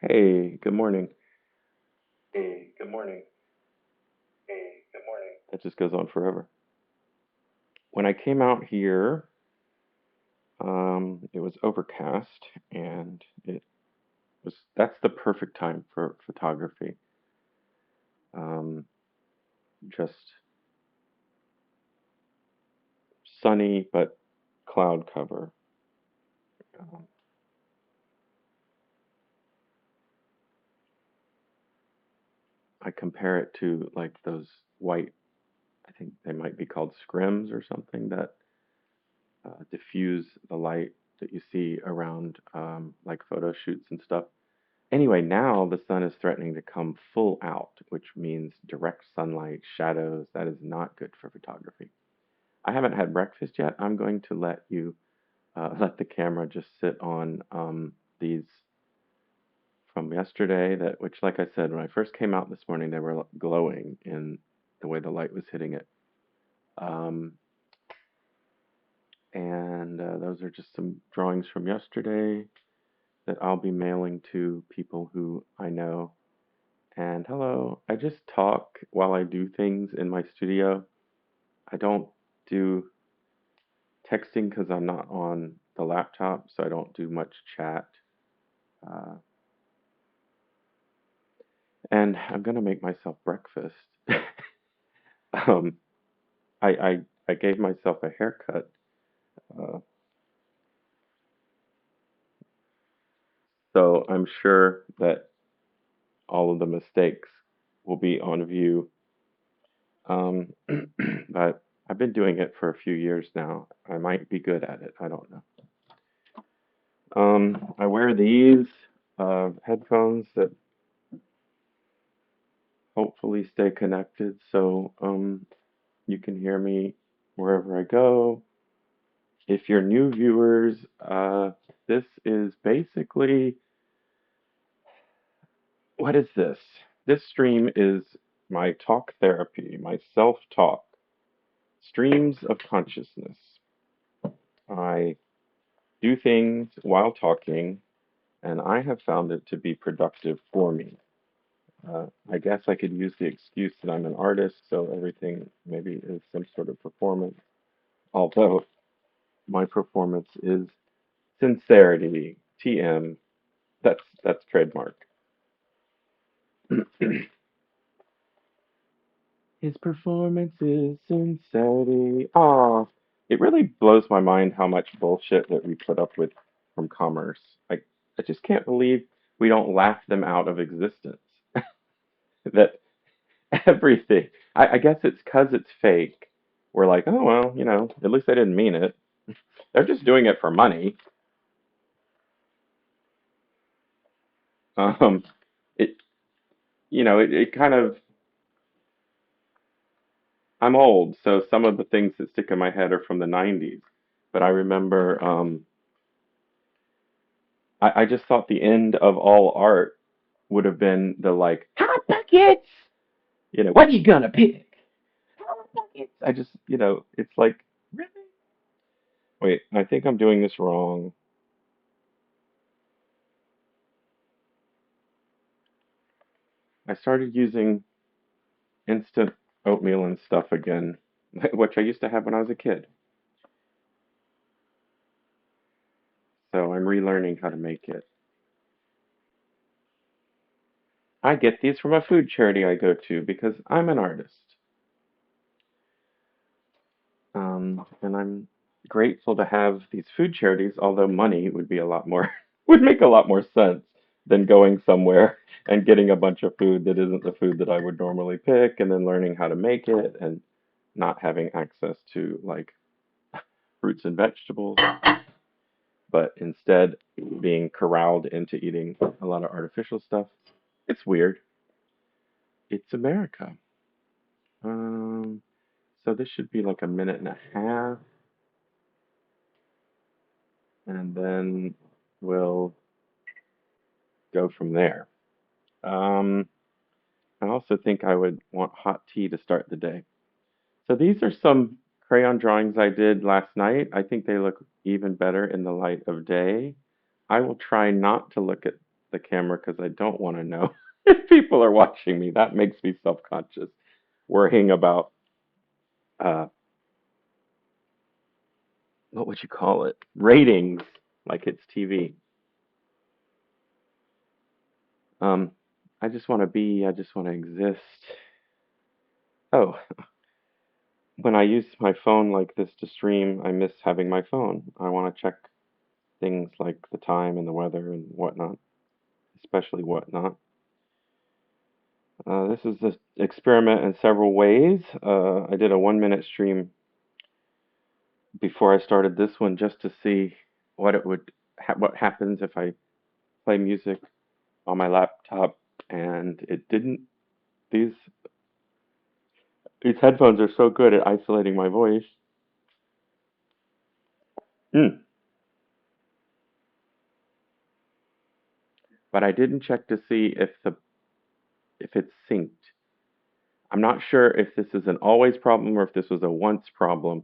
Hey, good morning. Hey, good morning. Hey, good morning. That just goes on forever. When I came out here, it was overcast and that's the perfect time for photography. Um, just sunny but cloud cover. Um, I compare it to like those white, I think they might be called scrims or something that diffuse the light that you see around like photo shoots and stuff. Anyway, now the sun is threatening to come full out, which means direct sunlight, shadows. That is not good for photography. I haven't had breakfast yet. I'm going to let you let the camera just sit on these from yesterday. That which, like I said, when I first came out this morning, they were glowing in the way the light was hitting it. Um, and those are just some drawings from yesterday that I'll be mailing to people who I know. And hello, I just talk while I do things in my studio. I don't do texting because I'm not on the laptop, so I don't do much chat. Uh, and I'm gonna make myself breakfast. um, I gave myself a haircut, uh, so I'm sure that all of the mistakes will be on view. Um, but I've been doing it for a few years now. I might be good at it. I don't know. I wear these headphones that hopefully stay connected so you can hear me wherever I go. If you're new viewers, this is basically what is this? This stream is my talk therapy, my self talk, streams of consciousness. I do things while talking, and I have found it to be productive for me. I guess I could use the excuse that I'm an artist, so everything maybe is some sort of performance. Although my performance is sincerity, TM. That's trademark. His performance is sincerity. Ah, it really blows my mind how much bullshit that we put up with from commerce. I just can't believe we don't laugh them out of existence. That everything. I guess it's because it's fake. We're like, oh well, at least they didn't mean it. They're just doing it for money. Um, it it kind of. I'm old, so some of the things that stick in my head are from the '90s. But I remember, I just thought the end of all art would have been the like hot buckets. What are you gonna pick? Hot buckets. I just, it's like really. Wait, I think I'm doing this wrong. I started using instant oatmeal and stuff again, which I used to have when I was a kid. So I'm relearning how to make it. I get these from a food charity I go to because I'm an artist. And I'm grateful to have these food charities, although money would be a lot more, would make a lot more sense than going somewhere and getting a bunch of food that isn't the food that I would normally pick and then learning how to make it and not having access to like fruits and vegetables, but instead being corralled into eating a lot of artificial stuff. It's weird. It's America. Um, so this should be like a minute and a half, and then we'll go from there. Um, I also think I would want hot tea to start the day. So these are some crayon drawings I did last night. I think they look even better in the light of day. I will try not to look at the camera because I don't want to know if people are watching me. That makes me self-conscious, worrying about uh, what would you call it? Ratings, like it's TV. Um, I just want to be. I just want to exist. Oh, when I use my phone like this to stream, I miss having my phone. I want to check things like the time and the weather and whatnot, especially whatnot. This is an experiment in several ways. I did a 1 minute stream before I started this one just to see what it would what happens if I play music on my laptop, and it didn't. These these headphones are so good at isolating my voice. Mm. But I didn't check to see if it's synced. I'm not sure if this is an always problem or if this was a once problem.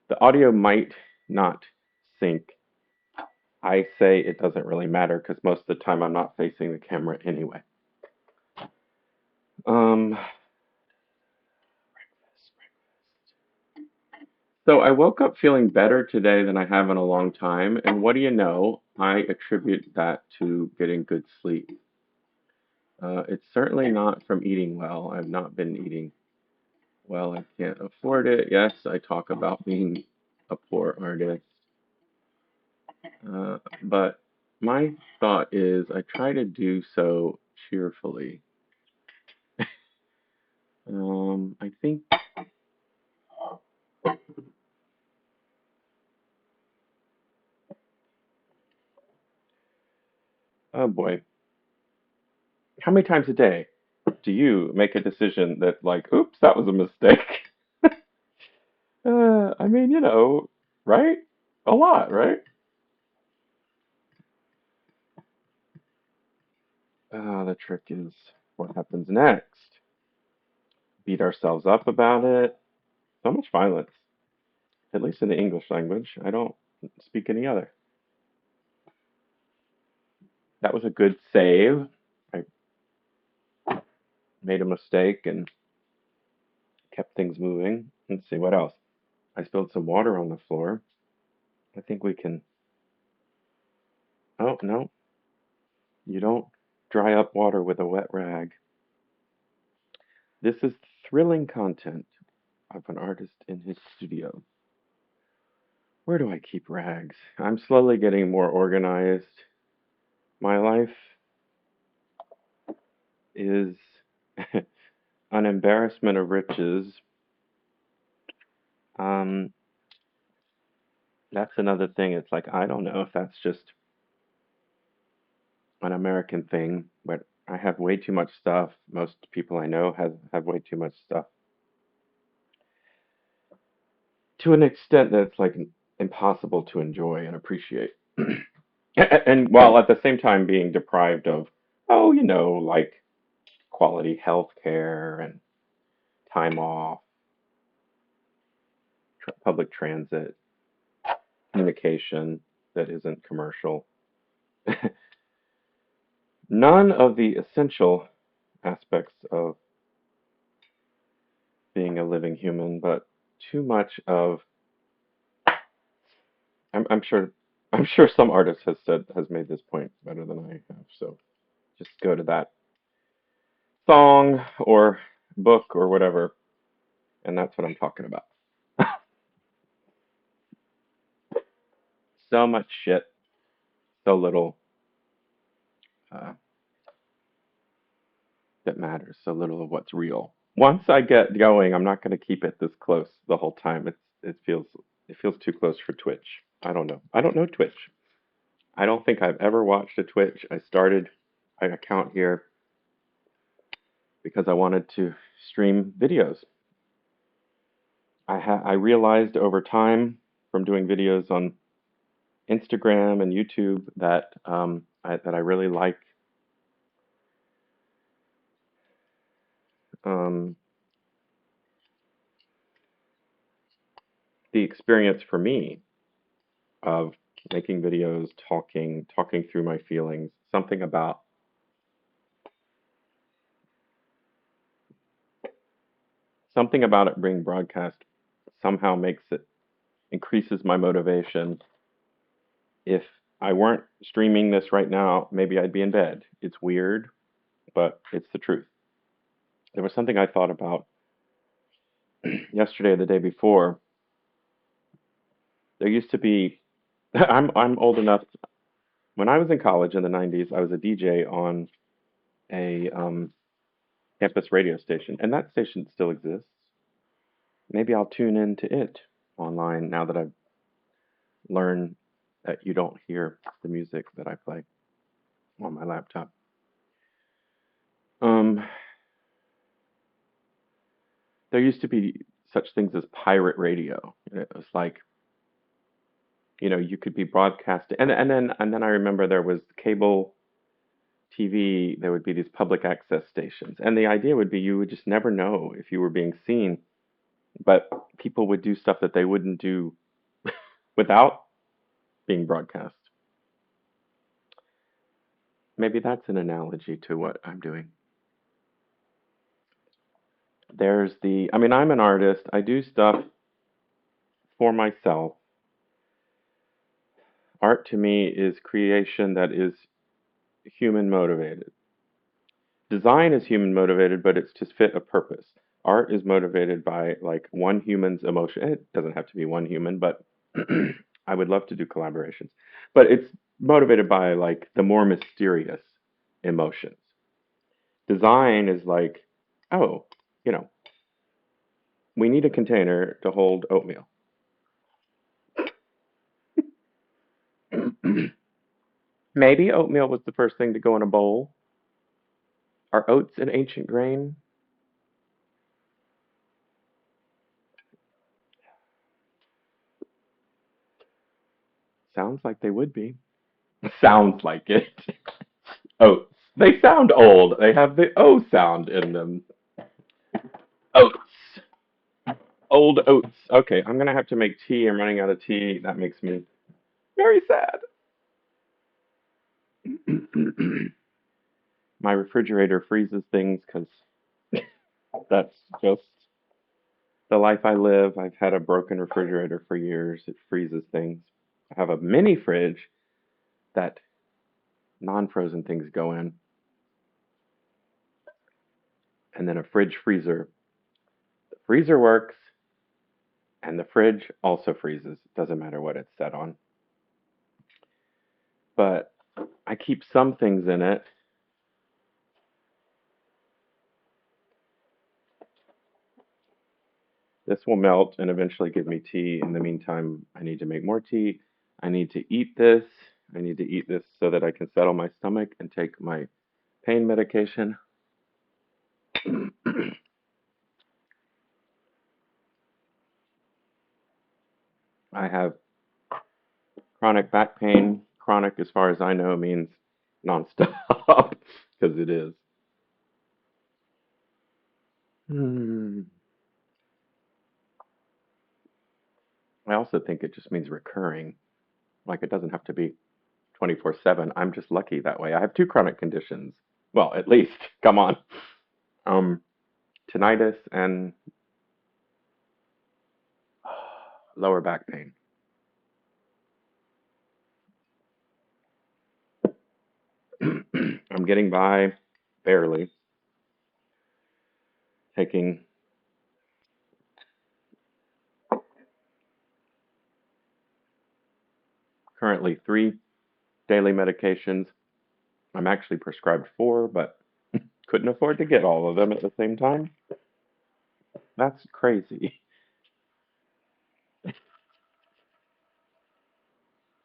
The audio might not sync. I say it doesn't really matter because most of the time I'm not facing the camera anyway. Um, so I woke up feeling better today than I have in a long time, and what do you know? I attribute that to getting good sleep. It's certainly not from eating well. I've not been eating well. I can't afford it. Yes, I talk about being a poor artist. But my thought is I try to do so cheerfully. I think, oh boy, how many times a day do you make a decision that, like, oops, that was a mistake? I mean, right? A lot, right? The trick is what happens next. Beat ourselves up about it. So much violence, at least in the English language. I don't speak any other. That was a good save. I made a mistake and kept things moving. Let's see what else. I spilled some water on the floor. I think we can. Oh, no, you don't dry up water with a wet rag. This is thrilling content of an artist in his studio. Where do I keep rags? I'm slowly getting more organized. My life is an embarrassment of riches. Um, that's another thing. It's like, I don't know if that's just an American thing, but I have way too much stuff. Most people I know have way too much stuff to an extent that it's like impossible to enjoy and appreciate. And while at the same time being deprived of, oh, like quality health care and time off, public transit, communication that isn't commercial. None of the essential aspects of being a living human, but too much of. I'm sure. I'm sure some artist has made this point better than I have. So just go to that song or book or whatever, and that's what I'm talking about. So much shit, so little uh, that matters, so little of what's real. Once I get going, I'm not going to keep it this close the whole time. It feels too close for Twitch. I don't know. I don't know Twitch. I don't think I've ever watched a Twitch. I started an account here because I wanted to stream videos. I realized over time from doing videos on Instagram and YouTube that I really like um, the experience for me of making videos, talking through my feelings, something about something about it being broadcast somehow makes it increases my motivation. If I weren't streaming this right now, maybe I'd be in bed. It's weird, but it's the truth. There was something I thought about yesterday or the day before. There used to be I'm old enough. When I was in college in the 90s, I was a DJ on a campus radio station, and that station still exists. Maybe I'll tune into it online now that I've learned that you don't hear the music that I play on my laptop. Um, there used to be such things as pirate radio. It was like, you could be broadcasting, and then I remember there was cable TV. There would be these public access stations, and the idea would be you would just never know if you were being seen, but people would do stuff that they wouldn't do without being broadcast. Maybe that's an analogy to what I'm doing. I mean, I'm an artist. I do stuff for myself. Art to me is creation that is human motivated. Design is human motivated, but it's to fit a purpose. Art is motivated by like one human's emotion. It doesn't have to be one human, but I would love to do collaborations. But it's motivated by like the more mysterious emotions. Design is like, oh, you know, we need a container to hold oatmeal. Maybe oatmeal was the first thing to go in a bowl. Are oats an ancient grain? Sounds like they would be. Sounds like it. Oats. They sound old. They have the O sound in them. Oats. Old oats. Okay, I'm gonna have to make tea. I'm running out of tea. That makes me very sad. My refrigerator freezes things because that's just the life I live. I've had a broken refrigerator for years. It freezes things. I have a mini fridge that non-frozen things go in, and then a fridge freezer. The freezer works, and the fridge also freezes. Doesn't matter what it's set on. But I keep some things in it. This will melt and eventually give me tea. In the meantime, I need to make more tea. I need to eat this. I need to eat this so that I can settle my stomach and take my pain medication. I have chronic back pain. Chronic, as far as I know, means nonstop because it is. Hmm. I also think it just means recurring. Like it doesn't have to be 24/7. I'm just lucky that way. I have two chronic conditions. Well, at least. Come on. Um, tinnitus and lower back pain. I'm getting by barely, taking currently three daily medications. I'm actually prescribed four, but couldn't afford to get all of them at the same time. That's crazy.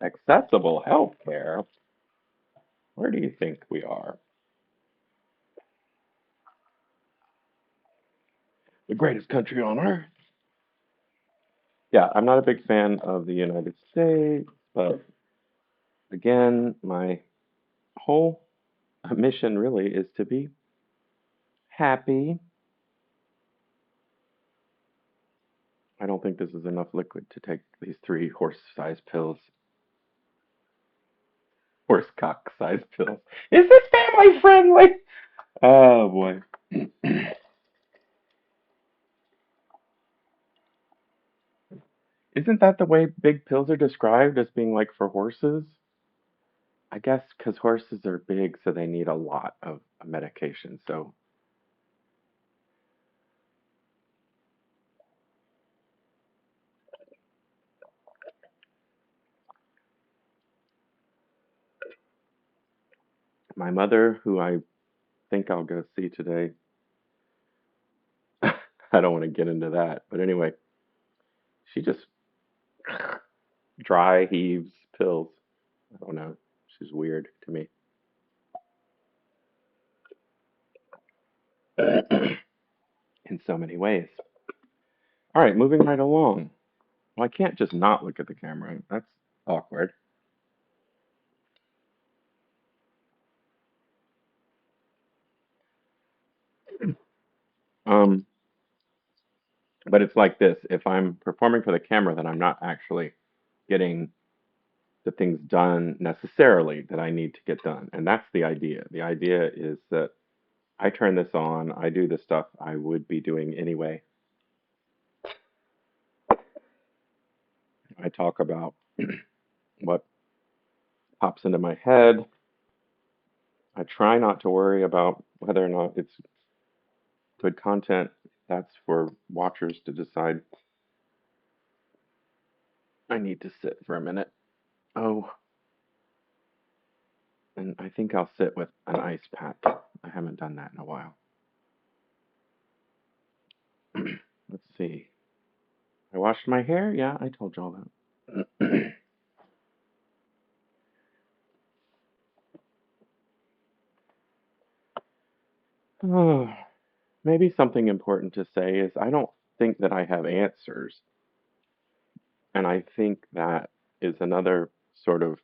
Accessible healthcare? Where do you think we are? The greatest country on earth. Yeah, I'm not a big fan of the United States, but again, my whole mission really is to be happy. I don't think this is enough liquid to take these three horse-sized pills. Horse cock-sized pills. Is this family friendly? Oh boy. Isn't that the way big pills are described as being like for horses? I guess because horses are big, so they need a lot of medication. So my mother, who I think I'll go see today, I don't want to get into that, but anyway, she just dry heaves pills. I don't know. She's weird to me. In so many ways. All right, moving right along. Well, I can't just not look at the camera. That's awkward. Um, but it's like this. If I'm performing for the camera, then I'm not actually getting the things done necessarily that I need to get done. And that's the idea. The idea is that I turn this on, I do the stuff I would be doing anyway. I talk about what pops into my head. I try not to worry about whether or not it's good content. That's for watchers to decide. I need to sit for a minute. Oh, and I think I'll sit with an ice pack. I haven't done that in a while. Let's see. I washed my hair. Yeah, I told you all that. Oh, maybe something important to say is I don't think that I have answers. And I think that is another sort of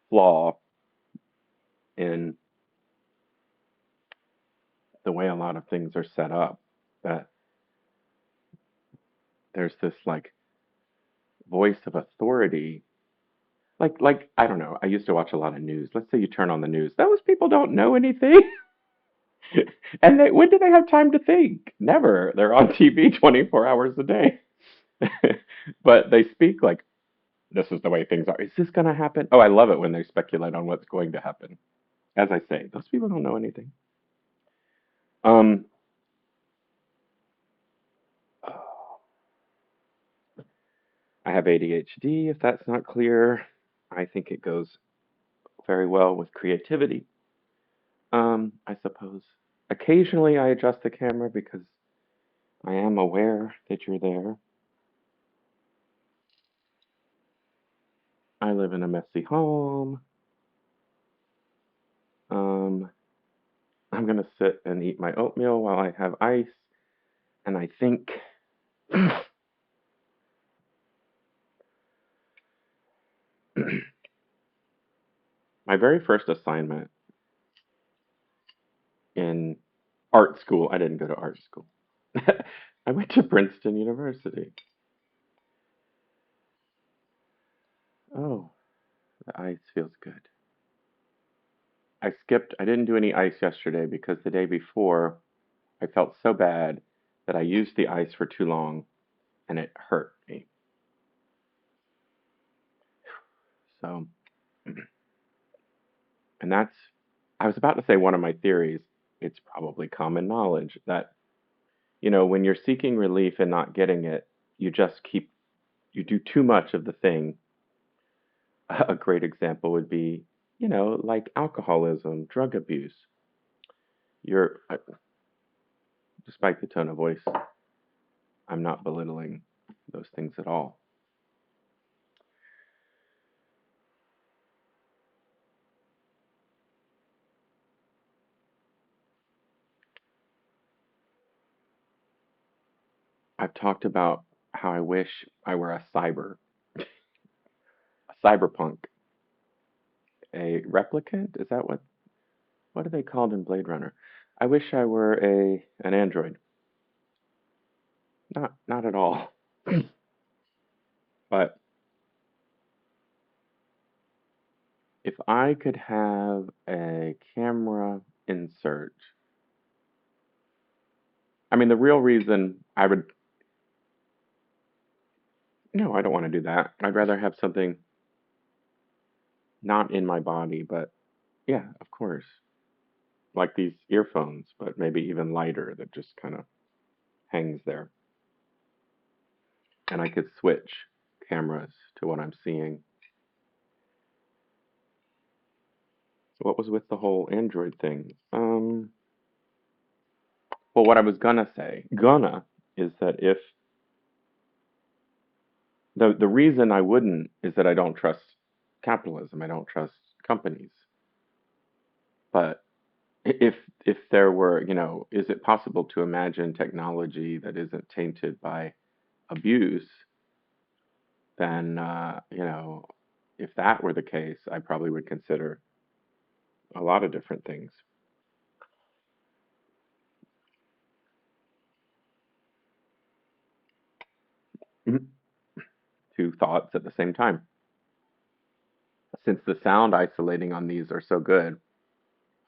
flaw in the way a lot of things are set up. That there's this like voice of authority. Like I don't know. I used to watch a lot of news. Let's say you turn on the news. Those people don't know anything. And when do they have time to think? Never. They're on TV 24 hours a day. But they speak like this is the way things are. Is this going to happen? Oh, I love it when they speculate on what's going to happen. As I say, those people don't know anything. Um, I have ADHD, if that's not clear. I think it goes very well with creativity, I suppose. Occasionally, I adjust the camera because I am aware that you're there. I live in a messy home. Um, I'm going to sit and eat my oatmeal while I have ice. And I think my very first assignment in art school, I didn't go to art school. I went to Princeton University. Oh, the ice feels good. I didn't do any ice yesterday because the day before I felt so bad that I used the ice for too long and it hurt me. So, and I was about to say one of my theories. It's probably common knowledge that, when you're seeking relief and not getting it, you just you do too much of the thing. A great example would be, like alcoholism, drug abuse. Despite the tone of voice, I'm not belittling those things at all. I've talked about how I wish I were a cyberpunk, a replicant. Is that what are they called in Blade Runner? I wish I were an android. Not at all. But if I could have a camera insert, I mean, the real reason I would No, I don't want to do that. I'd rather have something not in my body, but yeah, of course. Like these earphones, but maybe even lighter that just kind of hangs there. And I could switch cameras to what I'm seeing. So what was with the whole Android thing? Well, what I was gonna is that if the reason I wouldn't is that I don't trust capitalism. I don't trust companies. But if there were, is it possible to imagine technology that isn't tainted by abuse? Then, if that were the case, I probably would consider a lot of different things. Two thoughts at the same time. Since the sound isolating on these are so good,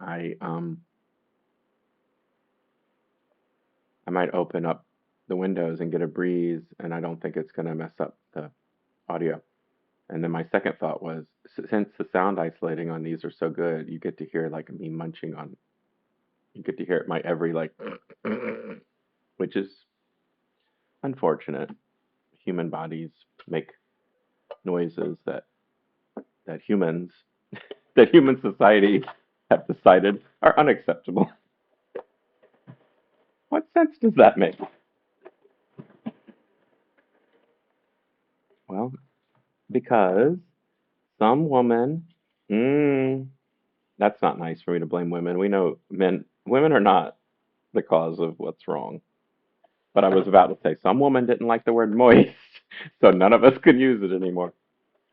I um I might open up the windows and get a breeze, and I don't think it's going to mess up the audio. And then my second thought was, since the sound isolating on these are so good, you get to hear like me munching on. You get to hear it my every like, which is unfortunate. Human bodies make noises that humans that human society have decided are unacceptable. What sense does that make? Well, because some woman, mm, that's not nice for me to blame women. We know women are not the cause of what's wrong. But I was about to say some woman didn't like the word moist, so none of us could use it anymore.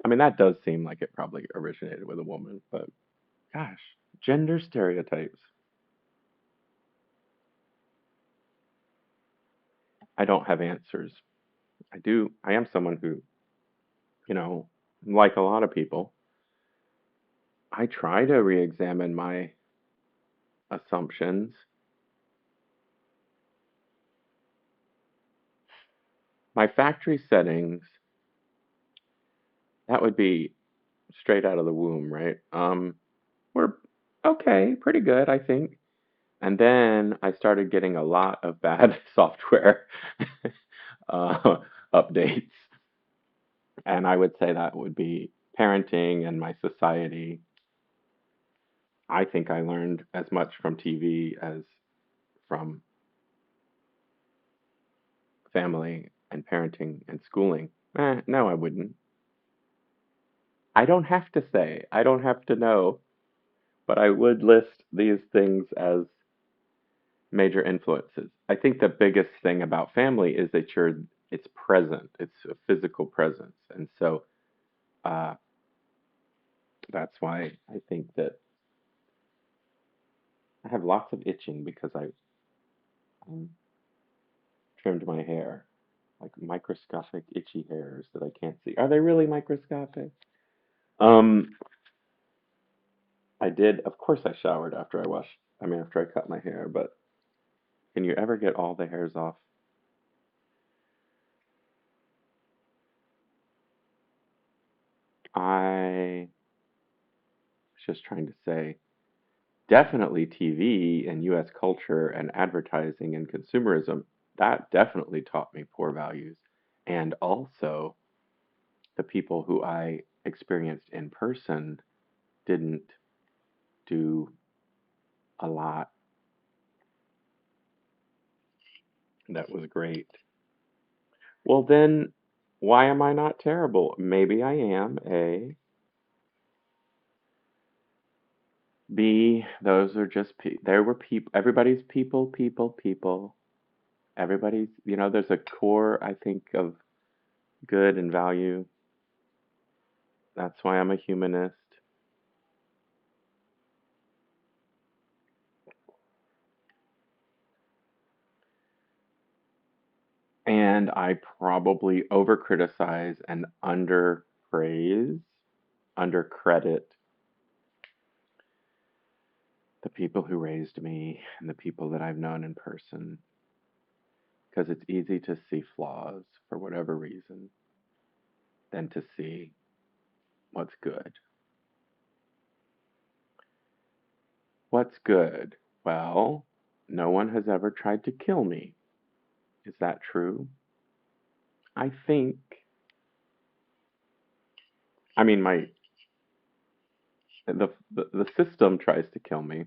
I mean, that does seem like it probably originated with a woman, but gosh, gender stereotypes. I don't have answers. I am someone who, you know, like a lot of people, I try to re examine my assumptions. My factory settings, that would be straight out of the womb, right? Were okay, pretty good, I think. And then I started getting a lot of bad software uh, updates. And I would say that would be parenting and my society. I think I learned as much from TV as from family and parenting and schooling. No, I wouldn't. I don't have to say, I don't have to know, but I would list these things as major influences. I think the biggest thing about family is that it's present, it's a physical presence. And so uh, that's why I think that I have lots of itching because I um, trimmed my hair, like microscopic itchy hairs that I can't see. Are they really microscopic? Um, I did, of course, I showered after after I cut my hair, but can you ever get all the hairs off? I was just trying to say, definitely TV and US culture and advertising and consumerism, that definitely taught me poor values. And also, the people who I experienced in person didn't do a lot that was great. Well, then, why am I not terrible? Maybe I am. A. B. Those are just there were people. Everybody's people, people, people. Everybody's, there's a core, I think, of good and value. That's why I'm a humanist. And I probably over criticize and under praise, under credit the people who raised me and the people that I've known in person because it's easy to see flaws for whatever reason. than to see what's good. What's good? Well, no one has ever tried to kill me. Is that true? I think, I mean, the system tries to kill me.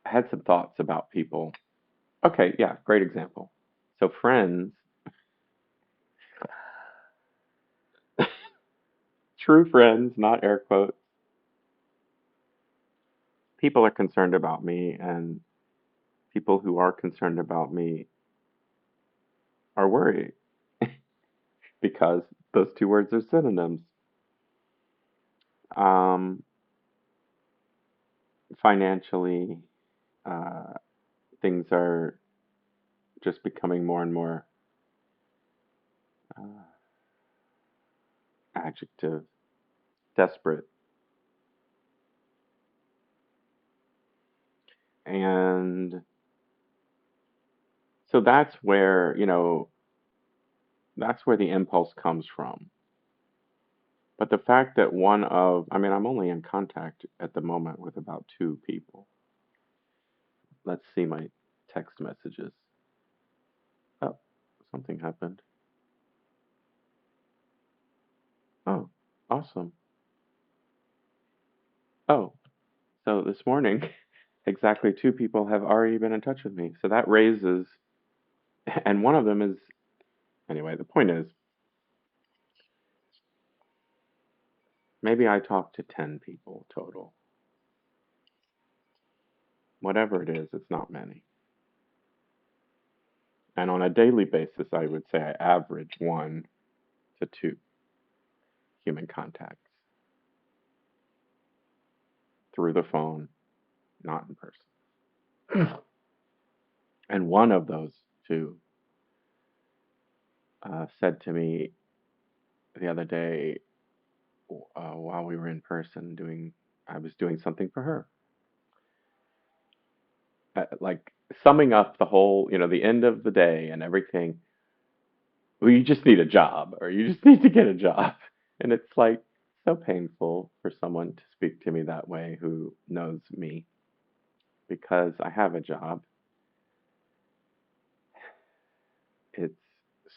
I had some thoughts about people. Okay, yeah, great example. So friends, true friends, not air quotes, people are concerned about me, and people who are concerned about me are worried because those two words are synonyms. Um, Financially, uh, things are just becoming more and more uh, adjective desperate. And so that's where the impulse comes from. But the fact that I mean, I'm only in contact at the moment with about two people. Let's see my text messages. Oh, something happened. Oh, awesome. Oh, so this morning, exactly two people have already been in touch with me. So that raises, and one of them is, anyway, the point is, maybe I talked to 10 people total. Whatever it is, it's not many. And on a daily basis, I would say I average 1 to 2 human contacts through the phone, not in person. And one of those two said to me the other day, while we were in person I was doing something for her. Like summing up the whole, the end of the day and everything. Well, you just need a job, or you just need to get a job. And it's like so painful for someone to speak to me that way who knows me because I have a job. It's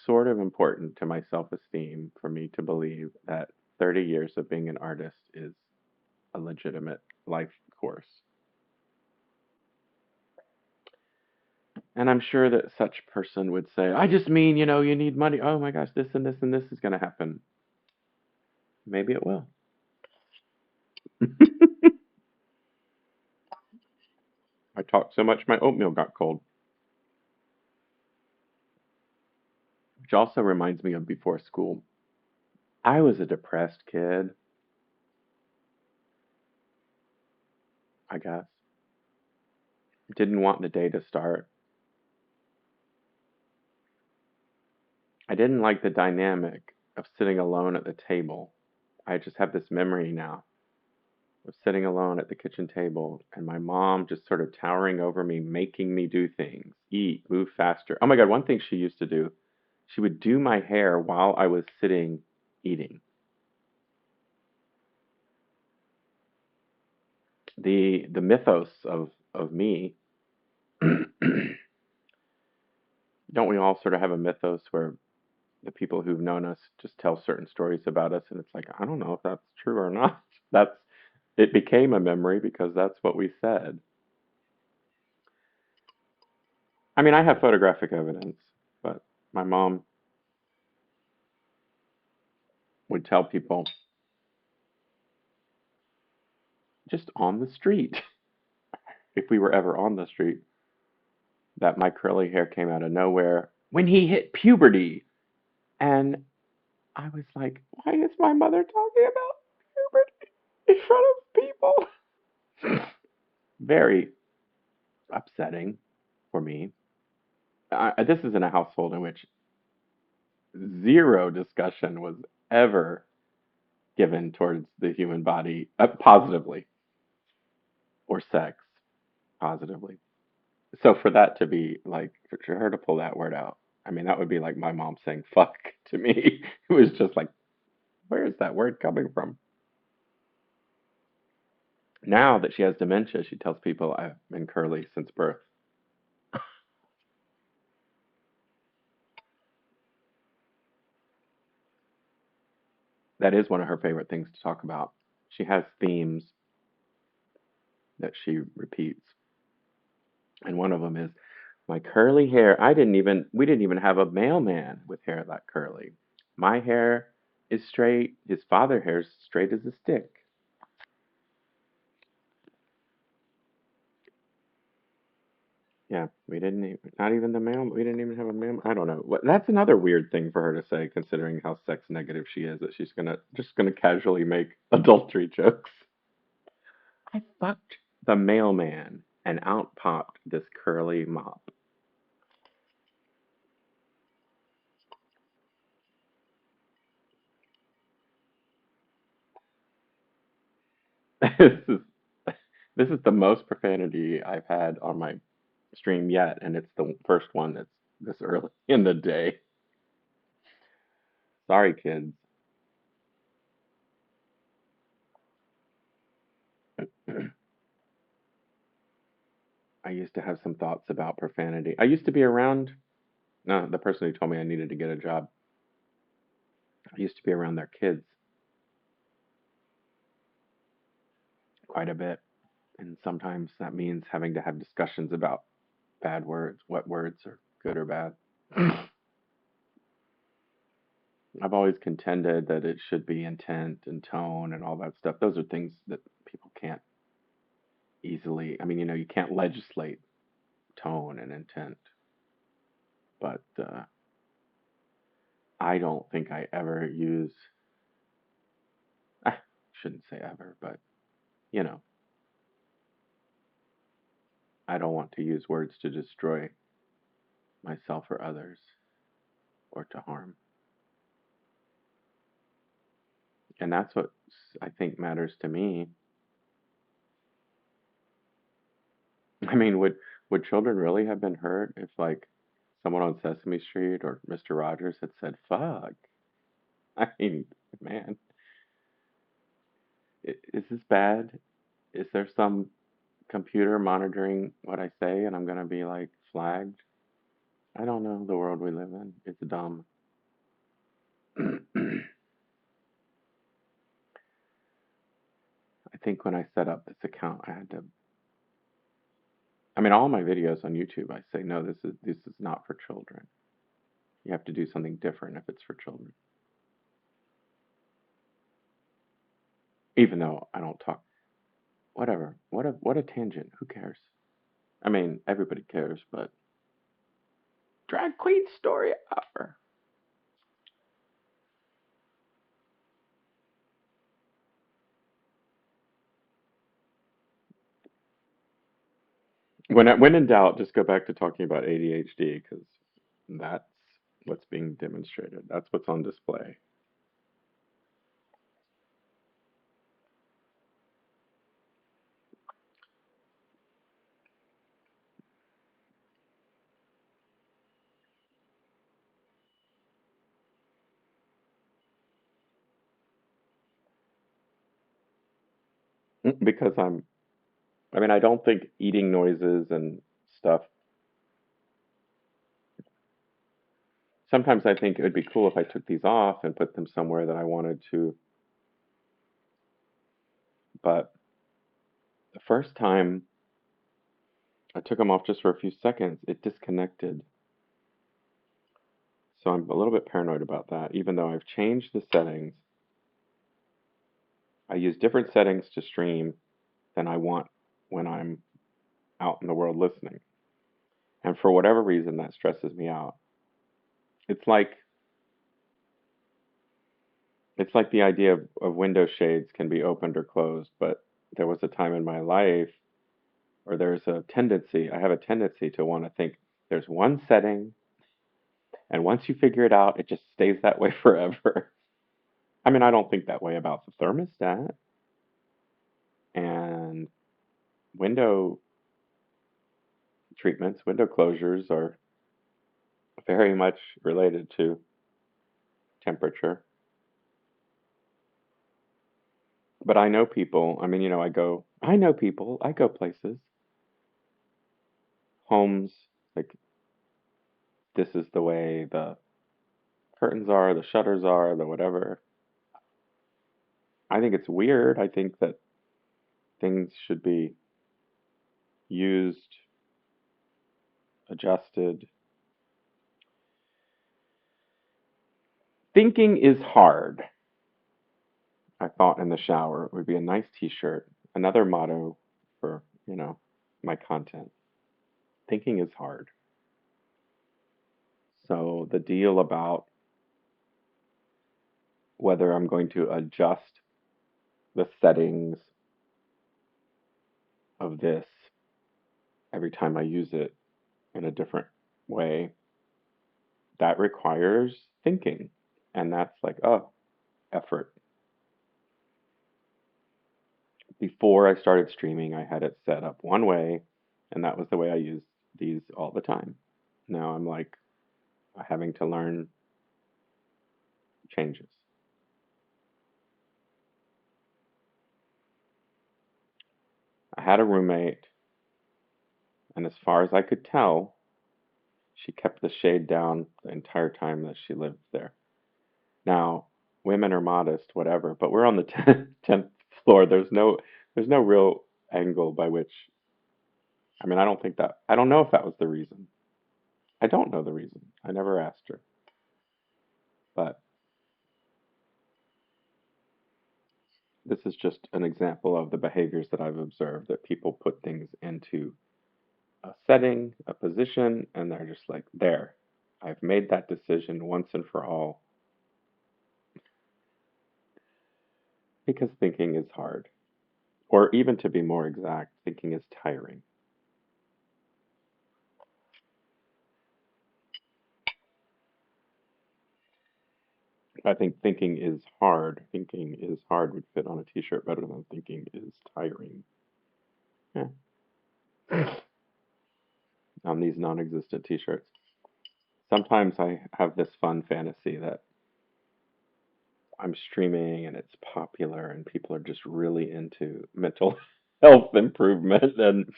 sort of important to my self esteem for me to believe that 30 years of being an artist is a legitimate life course. And I'm sure that such person would say, I just mean, you need money. Oh my gosh, this and this and this is going to happen. Maybe it will. I talked so much my oatmeal got cold, which also reminds me of before school. I was a depressed kid, I guess. Didn't want the day to start. I didn't like the dynamic of sitting alone at the table. I just have this memory now of sitting alone at the kitchen table and my mom just sort of towering over me, making me do things, eat, move faster. Oh my God, one thing she used to do, she would do my hair while I was sitting eating. The mythos of me, don't we all sort of have a mythos where the people who've known us just tell certain stories about us and it's like, I don't know if that's true or not. That's it became a memory because that's what we said. I mean, I have photographic evidence, but my mom would tell people just on the street, if we were ever on the street, that my curly hair came out of nowhere when he hit puberty. And I was like, why is my mother talking about puberty in front of people? Very upsetting for me. This is in a household in which zero discussion was ever given towards the human body positively or sex positively. So for that to be like, for her to pull that word out, I mean, that would be like my mom saying fuck to me. It was just like, where is that word coming from? Now that she has dementia, she tells people I've been curly since birth. That is one of her favorite things to talk about. She has themes that she repeats, and one of them is my curly hair. We didn't even have a mailman with hair that curly. My hair is straight. His father hair's straight as a stick. Yeah, we didn't even, not even the mail. We didn't even have a mail. I don't know. That's another weird thing for her to say, considering how sex negative she is. That she's gonna casually make adultery jokes. I fucked the mailman, and out popped this curly mop. This is this is the most profanity I've had on my stream yet, and it's the first one that's this early in the day. Sorry, kids. I used to have some thoughts about profanity. I used to be around no, the person who told me I needed to get a job. I used to be around their kids quite a bit, and sometimes that means having to have discussions about bad words, what words are good or bad. I've always contended that it should be intent and tone and all that stuff. Those are things that people can't easily, I mean, you can't legislate tone and intent, but I don't think I ever use, I shouldn't say ever, but you know, I don't want to use words to destroy myself or others or to harm. And that's what I think matters to me. I mean, would children really have been hurt if like someone on Sesame Street or Mr. Rogers had said "fuck"? I mean, man, is this bad? Is there some computer monitoring what I say and I'm gonna be like flagged? I don't know the world we live in. It's dumb. I think when I set up this account, I had to. I mean, all my videos on YouTube, I say no. This is not for children. You have to do something different if it's for children. Even though I don't talk. Whatever. What a tangent. Who cares? I mean, everybody cares, but drag queen story hour. When in doubt, just go back to talking about ADHD because that's what's being demonstrated. That's what's on display. Because I mean, I don't think eating noises and stuff. Sometimes I think it would be cool if I took these off and put them somewhere that I wanted to. But the first time I took them off just for a few seconds, it disconnected. So I'm a little bit paranoid about that. Even though I've changed the settings, I use different settings to stream than I want when I'm out in the world listening. And for whatever reason, that stresses me out. It's like it's like the idea of window shades can be opened or closed, but there was a time in my life, or I have a tendency to want to think there's one setting, and once you figure it out, it just stays that way forever. I mean, I don't think that way about the thermostat, and window window closures are very much related to temperature. But I know people, I mean, I know people, I go places, homes, like this is the way the curtains are, the shutters are, the whatever. I think it's weird. I think that things should be used, adjusted. Thinking is hard. I thought in the shower it would be a nice t-shirt. Another motto for, my content. Thinking is hard. So the deal about whether I'm going to adjust the settings of this every time I use it in a different way, that requires thinking. And that's like, oh, effort. Before I started streaming, I had it set up one way, and that was the way I used these all the time. Now I'm like having to learn changes. I had a roommate, and as far as I could tell, she kept the shade down the entire time that she lived there. Now, women are modest, whatever, but we're on the 10th floor. There's no real angle by which, I mean, I don't know if that was the reason. I don't know the reason. I never asked her. But this is just an example of the behaviors that I've observed, that people put things into a setting, a position, and they're just like, there, I've made that decision once and for all, because thinking is hard. Or even to be more exact, thinking is tiring. I think thinking is hard. Thinking is hard would fit on a t-shirt better than thinking is tiring. Yeah. On these non-existent t-shirts. Sometimes I have this fun fantasy that I'm streaming and it's popular and people are just really into mental health improvement, and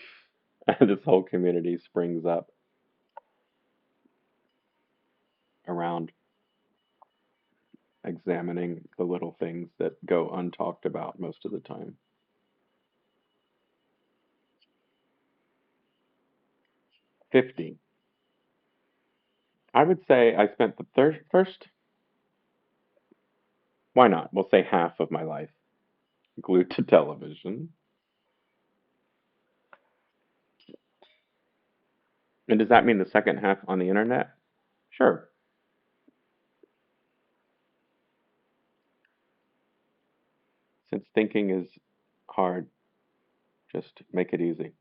this whole community springs up around examining the little things that go untalked about most of the time. 50. I would say I spent the first, why not? We'll say half of my life glued to television. And does that mean the second half on the internet? Sure. Since thinking is hard, just make it easy.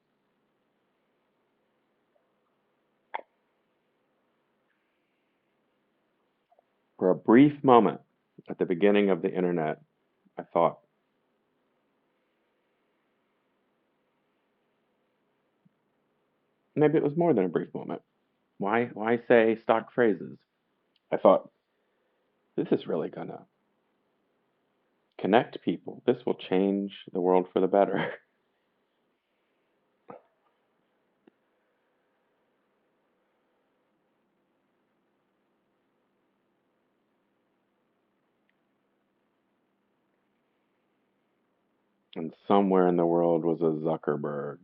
For a brief moment at the beginning of the internet, I thought, maybe it was more than a brief moment. Why say stock phrases? I thought, this is really gonna connect people. This will change the world for the better. And somewhere in the world was a Zuckerberg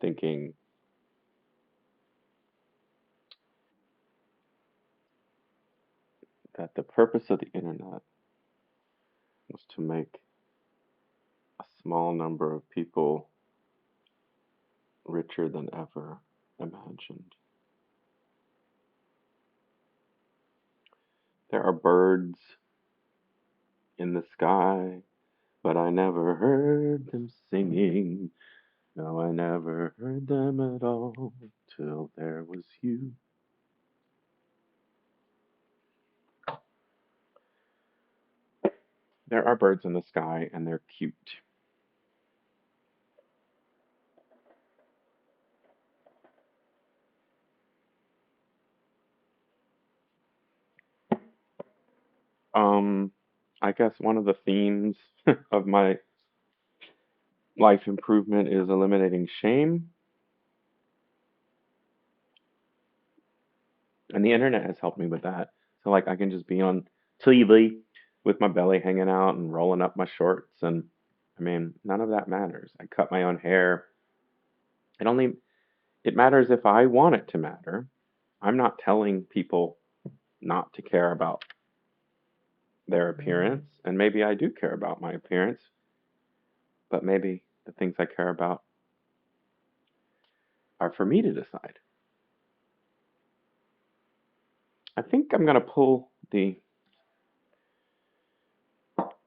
thinking that the purpose of the internet was to make a small number of people richer than ever imagined. There are birds in the sky, but I never heard them singing. No, I never heard them at all till there was you. There are birds in the sky and they're cute. Um, I guess one of the themes of my life improvement is eliminating shame, and the internet has helped me with that. So like I can just be on TV with my belly hanging out and rolling up my shorts, and I mean, none of that matters. I cut my own hair. It matters if I want it to matter. I'm not telling people not to care about their appearance, and maybe I do care about my appearance, but maybe the things I care about are for me to decide. I think I'm going to pull the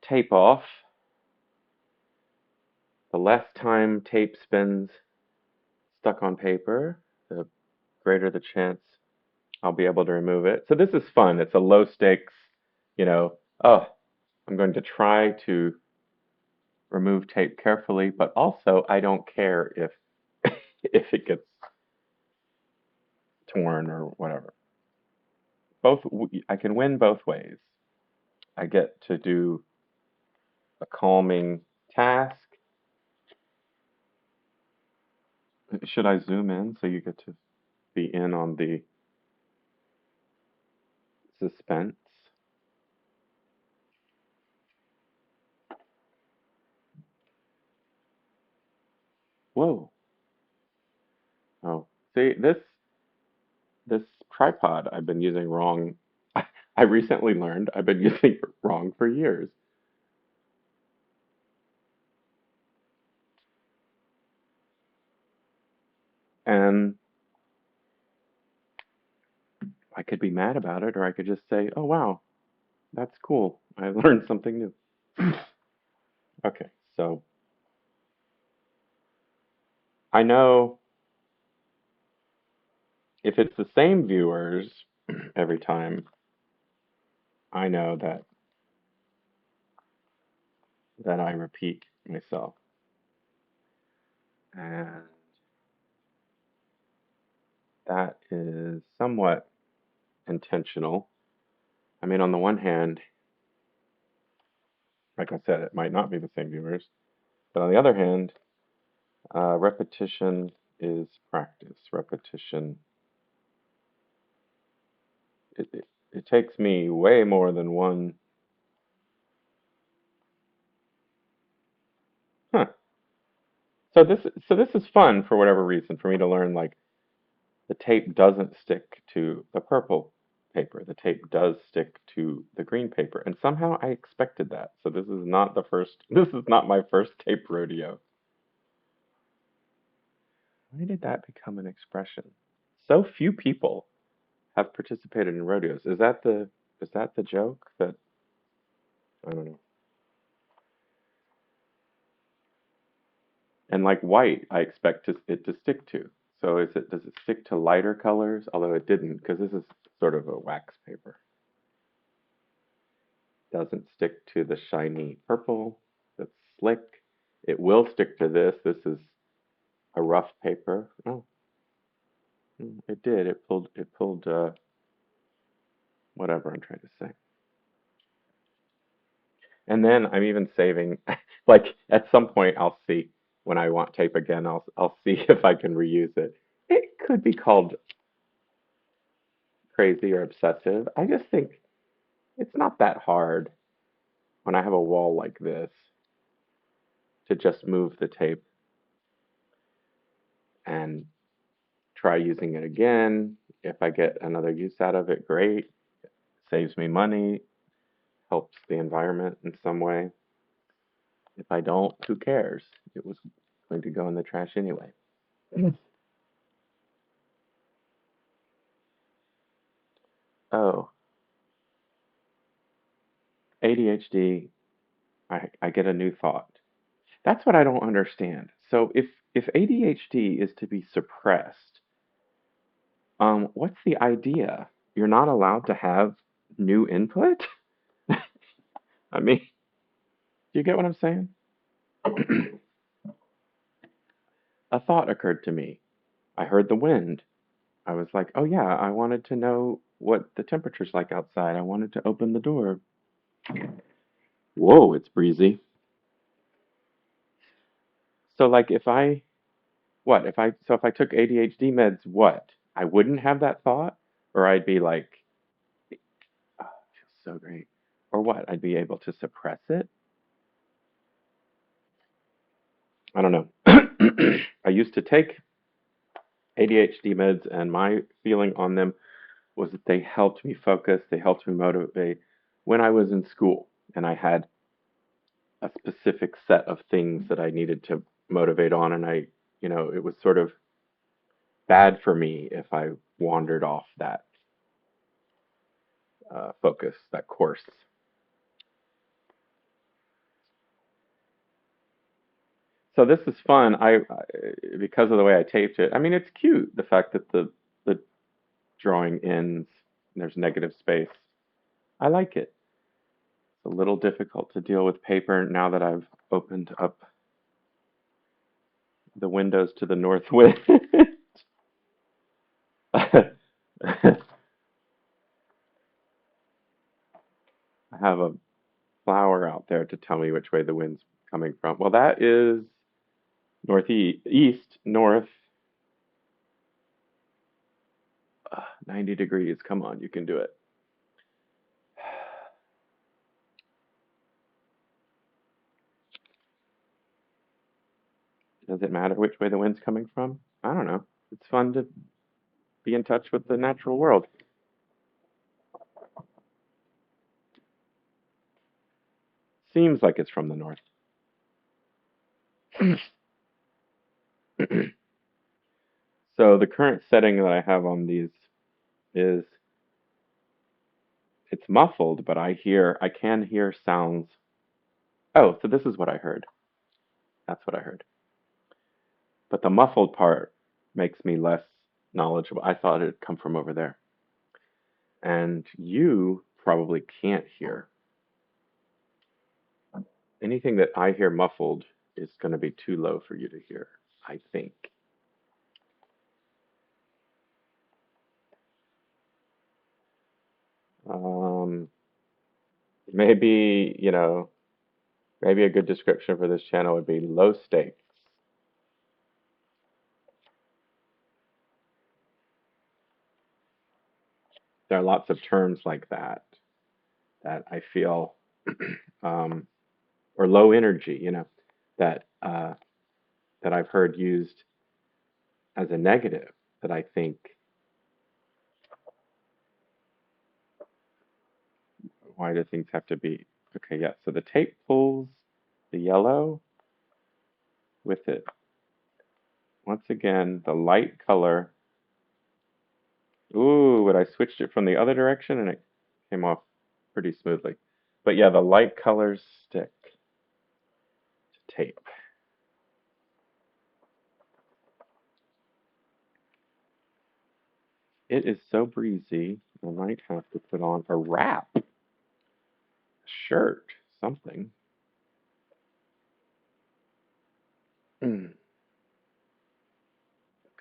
tape off. The less time tape spends stuck on paper, the greater the chance I'll be able to remove it. So this is fun. It's a low stakes, you know, oh, I'm going to try to remove tape carefully, but also I don't care if if it gets torn or whatever. Both I can win both ways. I get to do a calming task. Should I zoom in so you get to be in on the suspense? Whoa. Oh, see this tripod I've been using wrong. I recently learned I've been using it wrong for years. And I could be mad about it, or I could just say, oh, wow, that's cool. I learned something new. Okay, so I know if it's the same viewers every time, I know that I repeat myself. And that is somewhat intentional. I mean, on the one hand, like I said, it might not be the same viewers, but on the other hand, repetition is practice. Repetition, it takes me way more than one. Huh. So this is fun for whatever reason for me to learn like the tape doesn't stick to the purple paper. The tape does stick to the green paper. And somehow I expected that. So this is not the first, this is not my first tape rodeo. Why did that become an expression? So few people have participated in rodeos. Is that the joke that I don't know. And like white, I expect it to stick to. So does it stick to lighter colors? Although it didn't, because this is sort of a wax paper. Doesn't stick to the shiny purple that's slick. It will stick to this. This is a rough paper. Oh, it did. It pulled whatever I'm trying to say. And then I'm even saving like at some point I'll see when I want tape again, I'll see if I can reuse it. It could be called crazy or obsessive. I just think it's not that hard when I have a wall like this to just move the tape and try using it again. If I get another use out of it, great. Saves me money, helps the environment in some way. If I don't, who cares? It was going to go in the trash anyway. Oh, ADHD, I get a new thought. That's what I don't understand. So if ADHD is to be suppressed, what's the idea? You're not allowed to have new input? I mean, do you get what I'm saying? A thought occurred to me. I heard the wind. I was like, oh yeah, I wanted to know what the temperature's like outside. I wanted to open the door. Whoa, it's breezy. So like if I took ADHD meds, what? I wouldn't have that thought? Or I'd be like, oh, it feels so great. Or what? I'd be able to suppress it? I don't know. I used to take ADHD meds, and my feeling on them was that they helped me focus, they helped me motivate when I was in school, and I had a specific set of things that I needed to motivate on, and it was sort of bad for me if I wandered off that focus, that course. So this is fun. Because of the way I taped it. I mean, it's cute the fact that the drawing ends and there's negative space. I like it. It's a little difficult to deal with paper now that I've opened up the windows to the north wind. I have a flower out there to tell me which way the wind's coming from. Well, that is northeast, east, north, 90 degrees. Come on, you can do it. Does it matter which way the wind's coming from? I don't know. It's fun to be in touch with the natural world. Seems like it's from the north. So the current setting that I have on these is it's muffled, but I can hear sounds. Oh, so this is what I heard. That's what I heard. But the muffled part makes me less knowledgeable. I thought it'd come from over there. And you probably can't hear. Anything that I hear muffled is going to be too low for you to hear, I think. Um, maybe a good description for this channel would be low stakes. There are lots of terms like that I feel, um, or low energy, that that I've heard used as a negative. That I think, why do things have to be? Okay, yeah. So the tape pulls the yellow with it. Once again, the light color. Ooh, but I switched it from the other direction and it came off pretty smoothly. But yeah, the light colors stick to tape. It is so breezy, I might have to put on a wrap, a shirt, something. I'm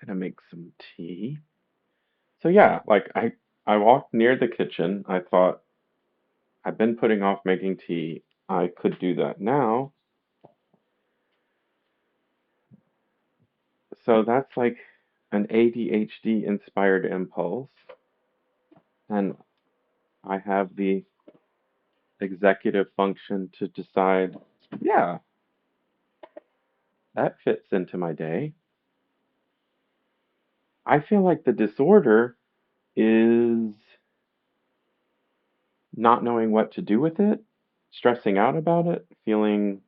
gonna make some tea. So yeah, like I walked near the kitchen. I thought I've been putting off making tea. I could do that now. So that's like an ADHD inspired impulse. And I have the executive function to decide, yeah, that fits into my day. I feel like the disorder is not knowing what to do with it, stressing out about it, feeling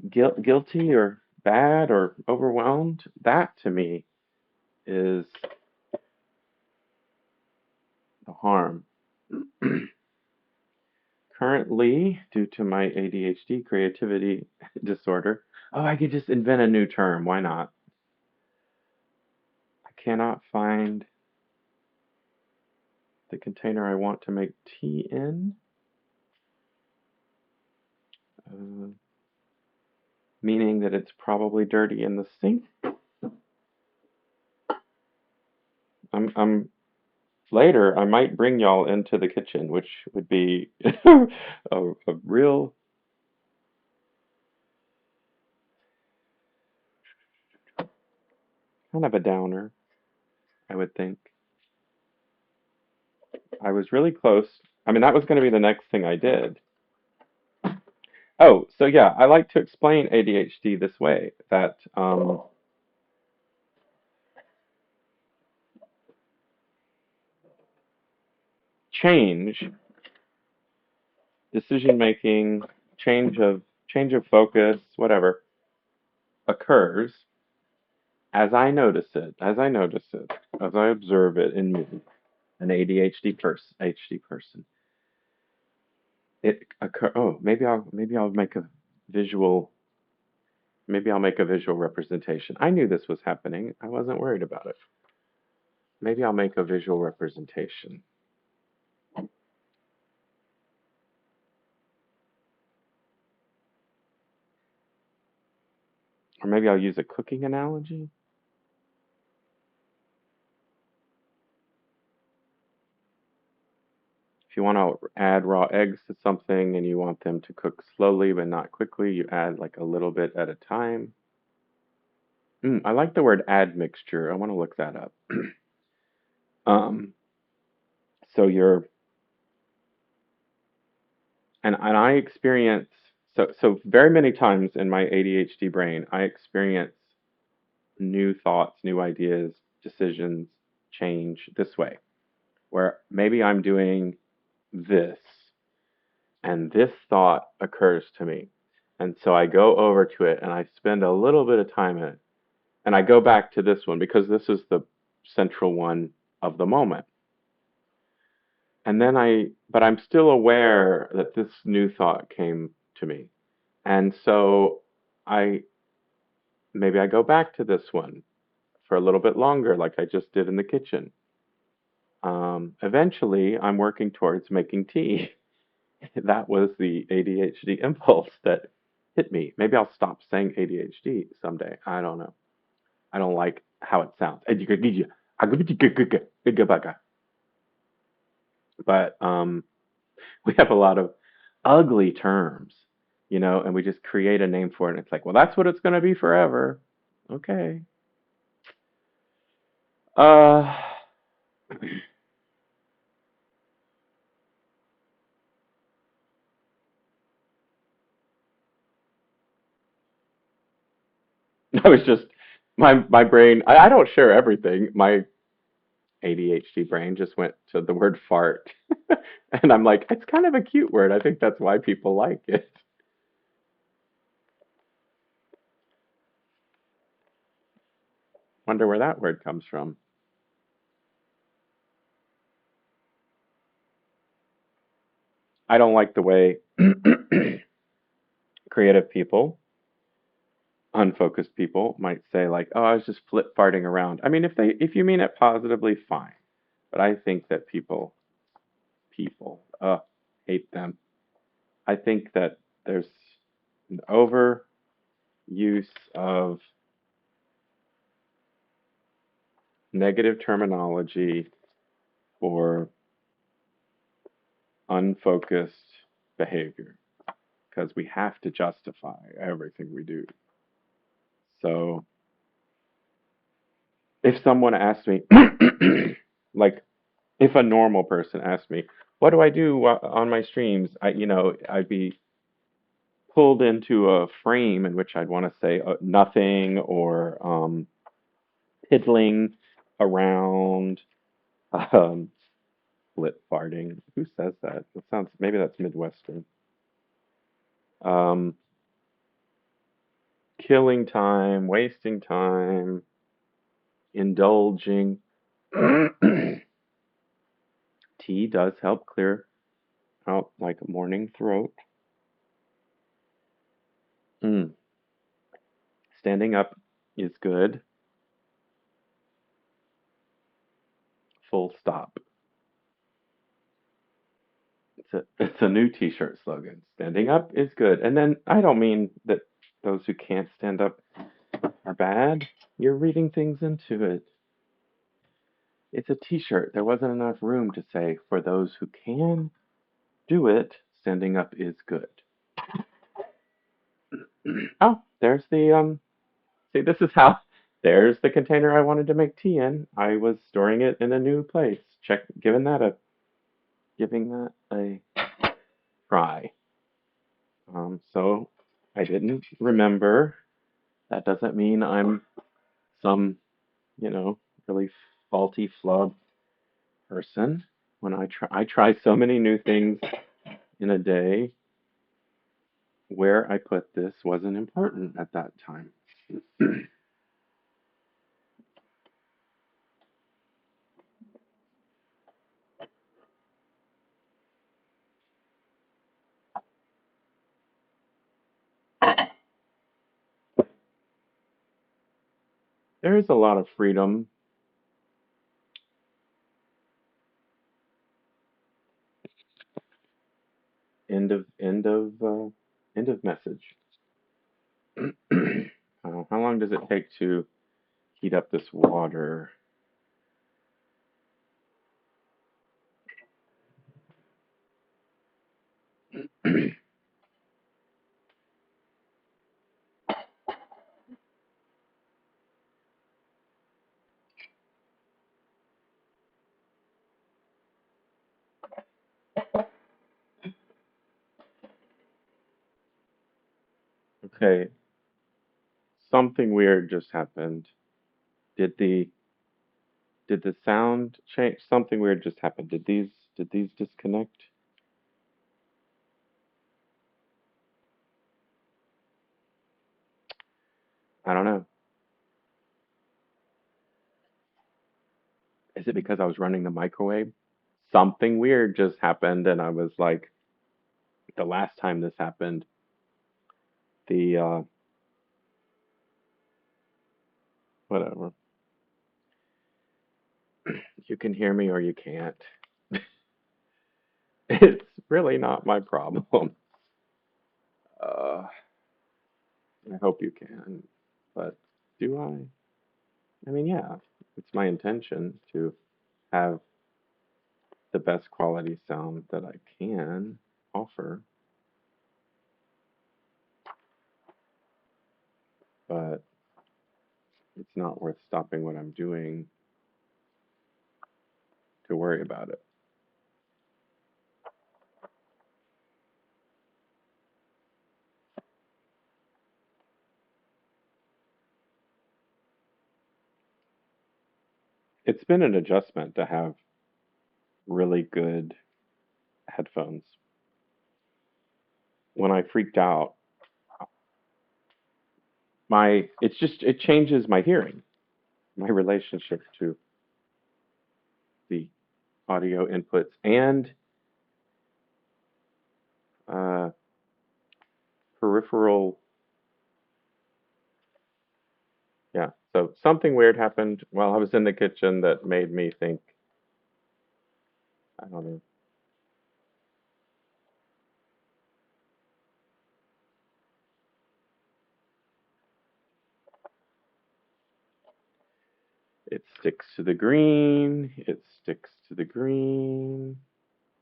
guilty or bad or overwhelmed. That to me is the harm. Currently, due to my ADHD creativity disorder, oh, I could just invent a new term. Why not? I cannot find the container I want to make tea in. Uh, Meaning that it's probably dirty in the sink. I'm Later, I might bring y'all into the kitchen, which would be a real kind of a downer, I would think. I was really close. I mean, that was going to be the next thing I did. Oh, so yeah, I like to explain ADHD this way, that change, decision making, change of focus, whatever, occurs as I observe it in me, an ADHD person. It occur. Oh, maybe I'll make a visual. Maybe I'll make a visual representation. I knew this was happening. I wasn't worried about it. Maybe I'll make a visual representation. Or maybe I'll use a cooking analogy. If you want to add raw eggs to something and you want them to cook slowly but not quickly, you add like a little bit at a time. I like the word admixture. I want to look that up. Um, so you're, and I experience, so very many times in my ADHD brain, I experience new thoughts, new ideas, decisions, change this way, where maybe I'm doing this and this thought occurs to me. And so I go over to it and I spend a little bit of time in it. And I go back to this one because this is the central one of the moment. And then but I'm still aware that this new thought came to me. And so I, maybe I go back to this one for a little bit longer, like I just did in the kitchen. Eventually, I'm working towards making tea. That was the ADHD impulse that hit me. Maybe I'll stop saying ADHD someday. I don't know. I don't like how it sounds. But we have a lot of ugly terms, and we just create a name for it. And it's like, well, that's what it's going to be forever. Okay. Uh, I was just my brain. I don't share everything. My ADHD brain just went to the word fart, and I'm like, it's kind of a cute word. I think that's why people like it. Wonder where that word comes from. I don't like the way creative people, unfocused people might say like, "Oh, I was just flip farting around." I mean, if you mean it positively, fine. But I think that people, hate them. I think that there's an overuse of negative terminology for unfocused behavior because we have to justify everything we do. So if someone asks me, like, if a normal person asked me, what do I do on my streams? I'd be pulled into a frame in which I'd want to say nothing or piddling around, um, split farting. Who says that? That sounds, maybe that's Midwestern. Um, killing time, wasting time, indulging. Tea does help clear out like a morning throat. Mm. Standing up is good. Full stop. It's a new T-shirt slogan. Standing up is good. And then I don't mean that those who can't stand up are bad. You're reading things into it. It's a t-shirt. There wasn't enough room to say, for those who can do it, standing up is good. Oh, there's the see, this is how there's the container I wanted to make tea in. I was storing it in a new place. Check giving that a try. So I didn't remember. That doesn't mean I'm some, you know, really faulty flawed person. When I try so many new things in a day, where I put this wasn't important at that time. There is a lot of freedom. End of message. How long does it take to heat up this water? Okay, something weird just happened. Did the did the sound change? Something weird just happened. Did these disconnect? I don't know. Is it because I was running the microwave? Something weird just happened, and I was like, the last time this happened, the whatever. You can hear me or you can't. It's really not my problem. Uh, I hope you can, but do I? I mean, yeah, it's my intention to have the best quality sound that I can offer, but it's not worth stopping what I'm doing to worry about it. It's been an adjustment to have really good headphones. When I freaked out, it changes my hearing, my relationship to the audio inputs and uh, peripheral. Yeah, so something weird happened while I was in the kitchen that made me think, I don't know, it sticks to the green, it sticks to the green,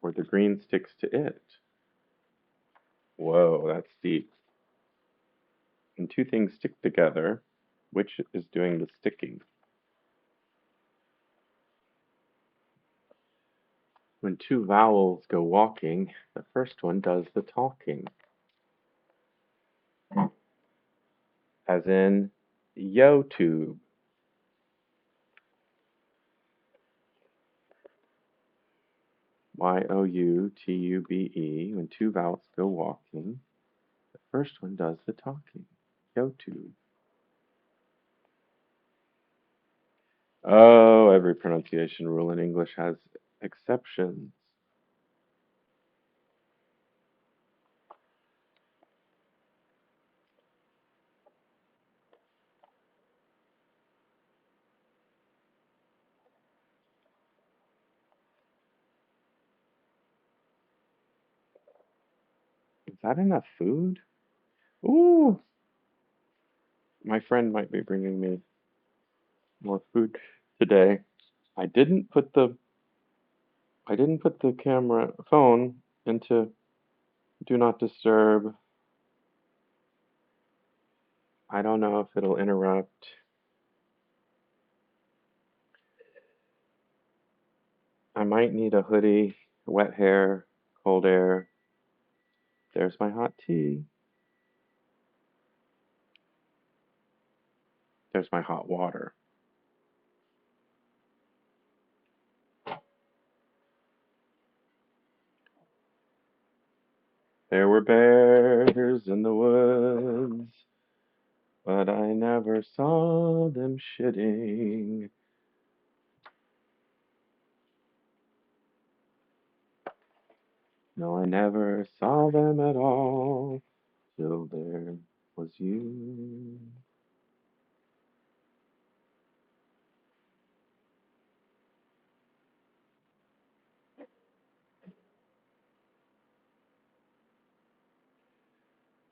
or the green sticks to it. Whoa, that's deep. When two things stick together, which is doing the sticking? When two vowels go walking, the first one does the talking. As in, yo-tube. Y-O-U-T-U-B-E. When two vowels go walking, the first one does the talking. Yo-tube. Oh, every pronunciation rule in English has exceptions. Is that enough food? Ooh, my friend might be bringing me more food today. I didn't put the camera phone into do not disturb. I don't know if it'll interrupt. I might need a hoodie, wet hair, cold air. There's my hot tea. There's my hot water. There were bears in the woods, but I never saw them shitting. No, I never saw them at all till there was you.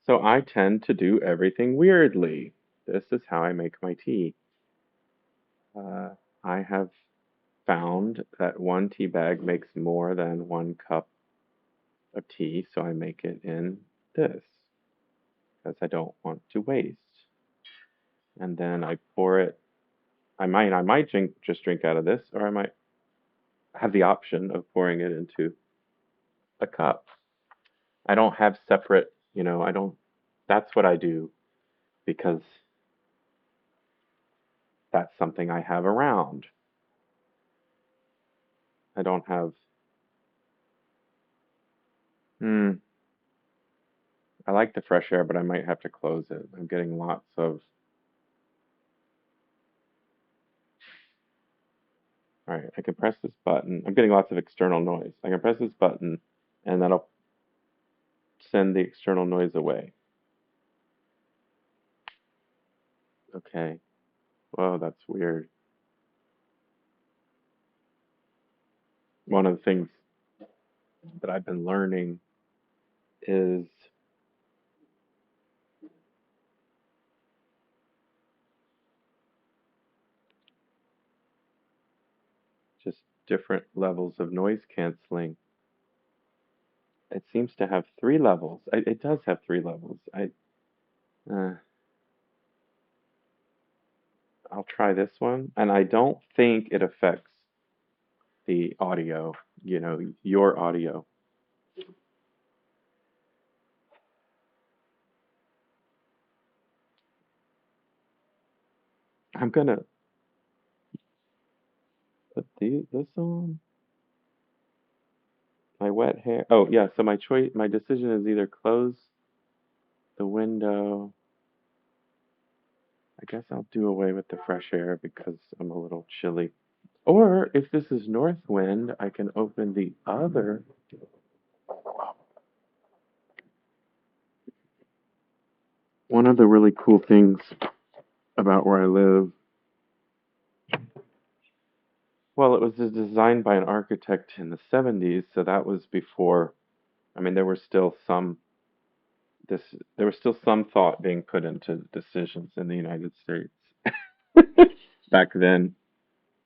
So I tend to do everything weirdly. This is how I make my tea. Uh, I have found that one tea bag makes more than 1 cup of tea, so I make it in this because I don't want to waste. And then I pour it. I might just drink out of this, or I might have the option of pouring it into a cup. I don't have separate, I don't. That's what I do because that's something I have around. I don't have. Hmm. I like the fresh air, but I might have to close it. I'm getting lots of. All right, I can press this button. I'm getting lots of external noise. I can press this button, and that'll send the external noise away. Okay. Whoa, that's weird. One of the things that I've been learning is just different levels of noise canceling. It seems to have 3 levels. It does have 3 levels. Uh, I'll try this one, and I don't think it affects the audio, your audio. I'm gonna put this on. My wet hair. Oh, yeah, so my decision is either close the window. I guess I'll do away with the fresh air because I'm a little chilly. Or if this is north wind, I can open the other. One of the really cool things about where I live, well, it was designed by an architect in the 70s, so that was before. I mean, this there was still some thought being put into decisions in the United States back then.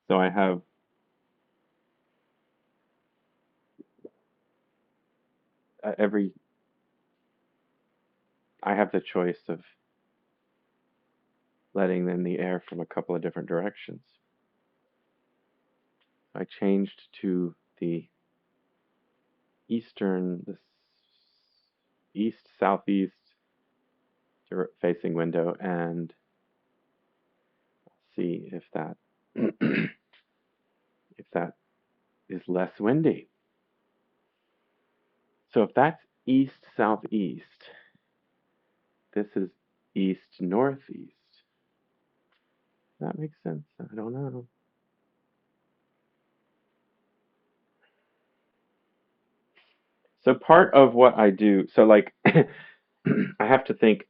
So every I have the choice of letting in the air from a couple of different directions. I changed to the the east southeast facing window and see if that if that is less windy. So if that's east southeast, this is east northeast. That makes sense. I don't know. So part of what I do, so like I have to think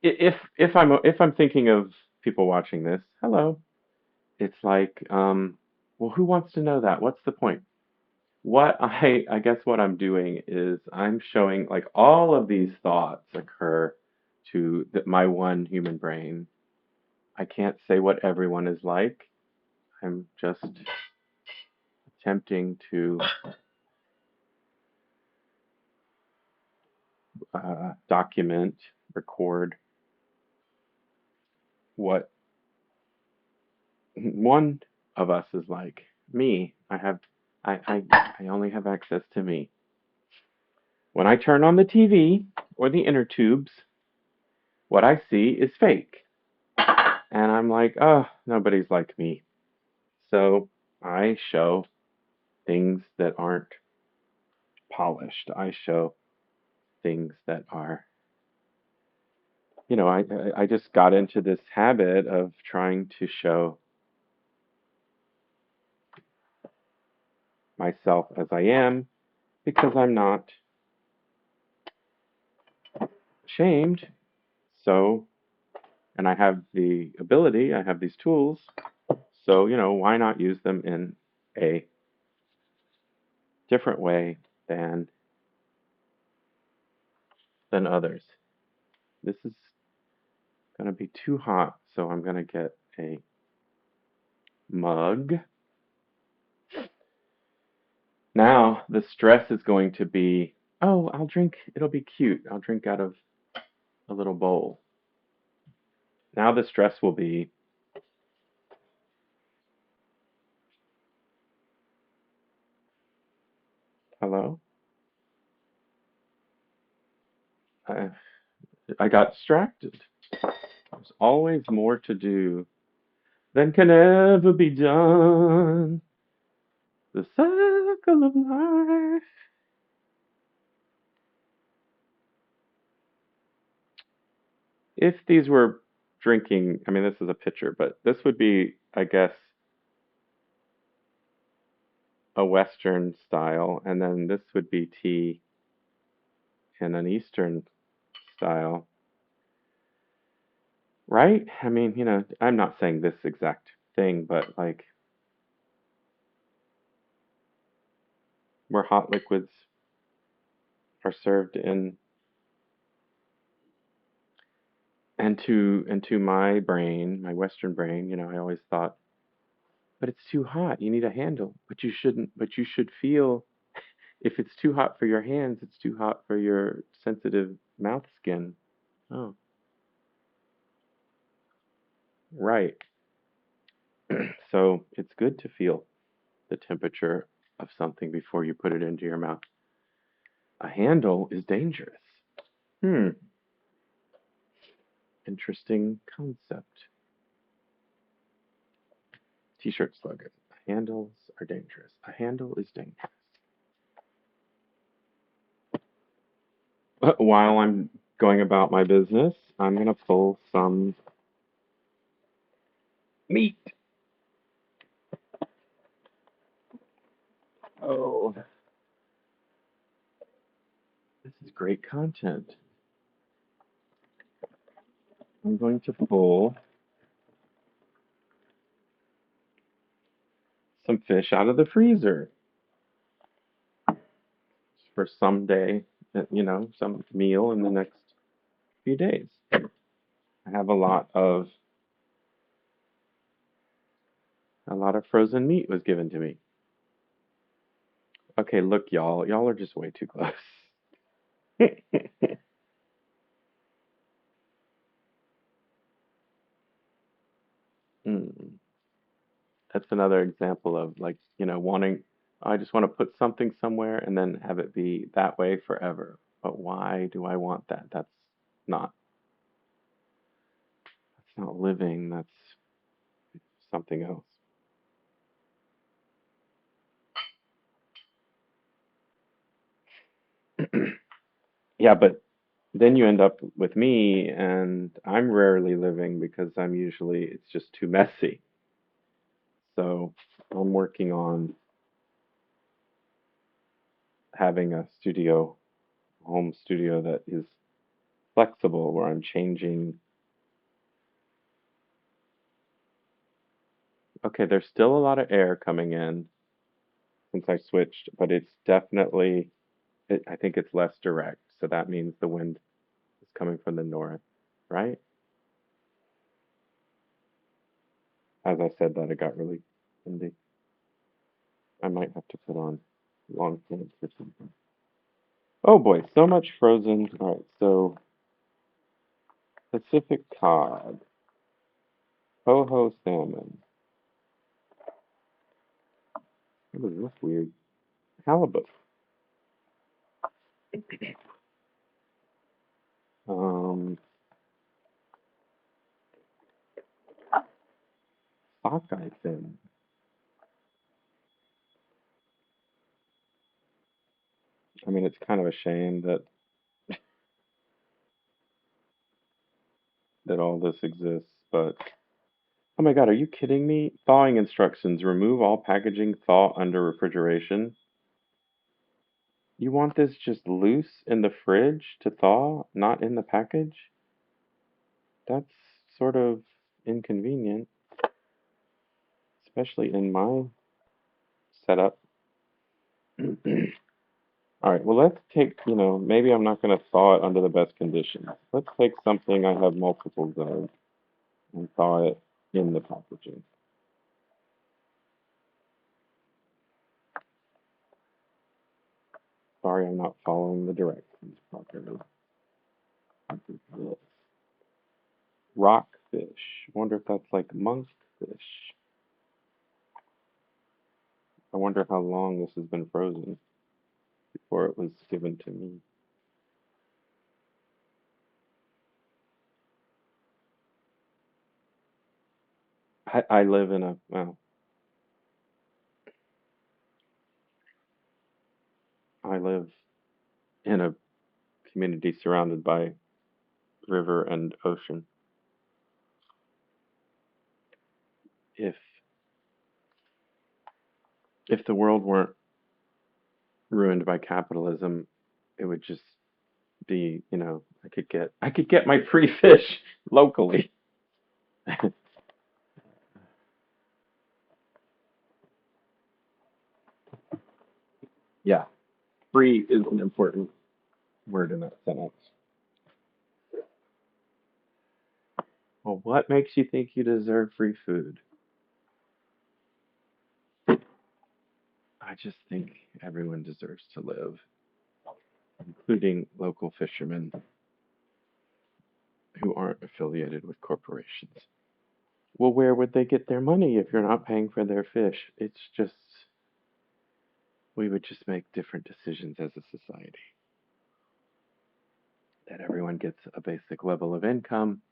if I'm thinking of people watching this, hello. It's like, well, who wants to know that? What's the point? I guess what I'm doing is I'm showing like all of these thoughts occur to my one human brain. I can't say what everyone is like. I'm just attempting to document, record what one of us is like. Me. I only have access to me. When I turn on the TV or the inner tubes, what I see is fake. And I'm like, oh, nobody's like me. So I show things that aren't polished. I show things that are, I just got into this habit of trying to show myself as I am because I'm not ashamed. So, and I have the ability, I have these tools. So, why not use them in a different way than others? This is going to be too hot, so I'm going to get a mug. Now, the stress is going to be, oh, I'll drink, it'll be cute. I'll drink out of a little bowl. Now the stress will be, hello? I, I got distracted. There's always more to do than can ever be done. The circle of life. If these were drinking, I mean, this is a pitcher, but this would be, I guess, a Western style, and then this would be tea in an Eastern style, right? I mean, I'm not saying this exact thing, but like where hot liquids are served in, and to my brain, my Western brain, I always thought, but it's too hot. You need a handle, but you shouldn't. But you should feel if it's too hot for your hands, it's too hot for your sensitive mouth skin. Oh, right. So it's good to feel the temperature of something before you put it into your mouth. A handle is dangerous. Hmm, interesting concept. T-shirt slogan. Handles are dangerous. A handle is dangerous. While I'm going about my business, I'm going to pull some meat. Oh, this is great content. I'm going to pull some fish out of the freezer for some day, some meal in the next few days. I have a lot of frozen meat was given to me. Okay, look, y'all. Y'all are just way too close. Mm. That's another example of like, wanting, I just want to put something somewhere and then have it be that way forever. But why do I want that? Not, that's not living. That's something else. Yeah, but then you end up with me, and I'm rarely living because it's just too messy. So I'm working on having a home studio that is flexible, where I'm changing. Okay, there's still a lot of air coming in since I switched, but it's definitely, I think it's less direct. So that means the wind is coming from the north, right? As I said that, it got really Cindy. I might have to put on long pants or something. Oh boy, so much frozen. All right, so Pacific cod, coho salmon. What is this weird? Halibut. Um, sockeye fin. I mean, it's kind of a shame that all this exists, but oh my God, are you kidding me? Thawing instructions. Remove all packaging, thaw under refrigeration. You want this just loose in the fridge to thaw, not in the package? That's sort of inconvenient, especially in my setup. All right, well, let's take, maybe I'm not going to thaw it under the best conditions. Let's take something I have multiples of and thaw it in the packaging. Sorry, I'm not following the directions properly. Rockfish. I wonder if that's like monkfish. I wonder how long this has been frozen before it was given to me. I live in a, well, I live in a community surrounded by river and ocean. If if the world weren't ruined by capitalism, it would just be, I could get my free fish locally. Yeah, free is an important word in that sentence. Well, what makes you think you deserve free food? I just think everyone deserves to live, including local fishermen who aren't affiliated with corporations. Well, where would they get their money if you're not paying for their fish? It's just, we would just make different decisions as a society. That everyone gets a basic level of income.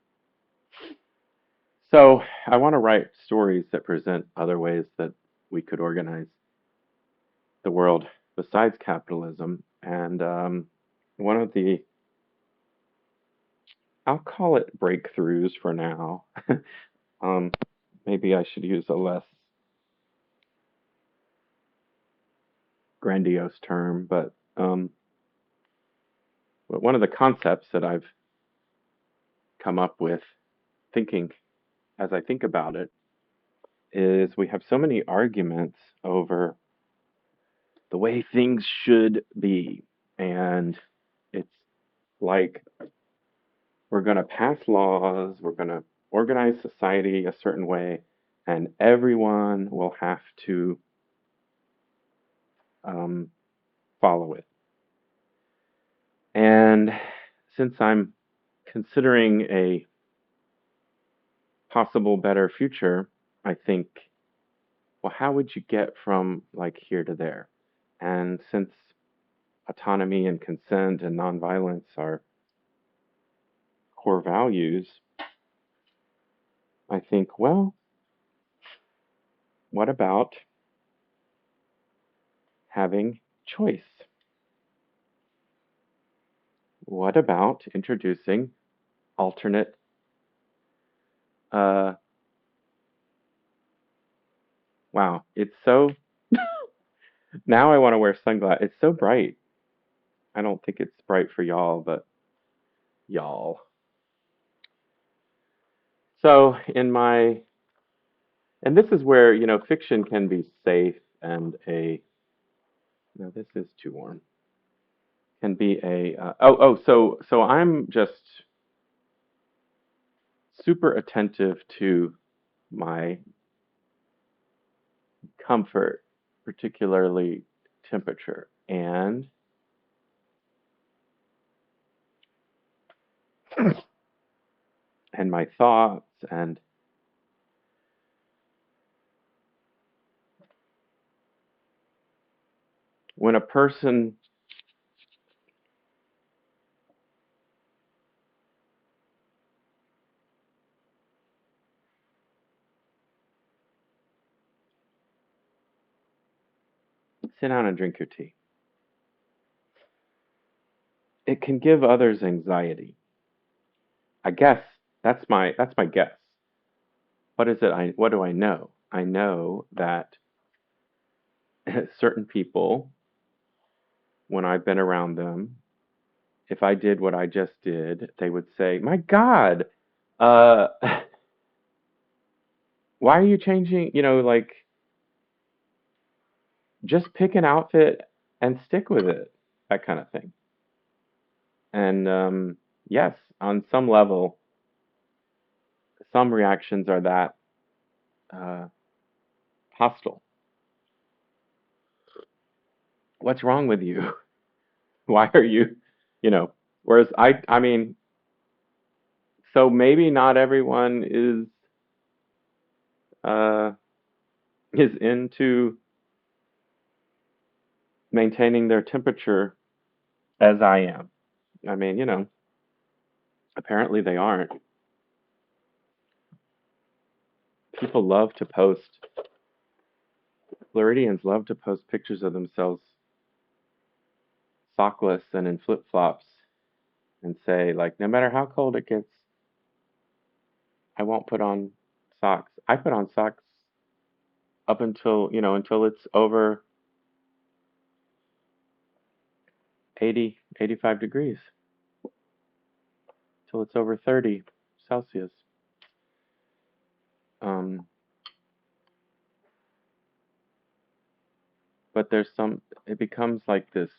So I want to write stories that present other ways that we could organize the world besides capitalism. And one of the, I'll call it breakthroughs for now. um, Maybe I should use a less grandiose term, but one of the concepts that I've come up with thinking as I think about it is we have so many arguments over the way things should be. And it's like we're going to pass laws, we're going to organize society a certain way, and everyone will have to um, follow it. And since I'm considering a possible better future, I think, well, how would you get from like here to there? And since autonomy and consent and nonviolence are core values, I think, well, what about having choice? What about introducing alternate? Uh, wow, it's so. Now I want to wear sunglasses. It's so bright. I don't think it's bright for y'all, but y'all. So in my, and this is where fiction can be safe and a. No, this is too warm. Can be a. So I'm just super attentive to my comfort, particularly temperature, and my thoughts, and when a person sit down and drink your tea, it can give others anxiety. I guess that's my guess. What is it? What do I know? I know that certain people, when I've been around them, if I did what I just did, they would say, "My God, uh, why are you changing? Like just pick an outfit and stick with it." That kind of thing. And yes, on some level, some reactions are that uh, hostile. What's wrong with you? Why are you, you know? Whereas I mean, so maybe not everyone uh, is into maintaining their temperature as I am. I mean, apparently they aren't. People love to post, Floridians love to post pictures of themselves sockless and in flip-flops and say, like, no matter how cold it gets, I won't put on socks. I put on socks up until it's over 80, 85 degrees, till it's over 30 Celsius. Um, but it becomes like this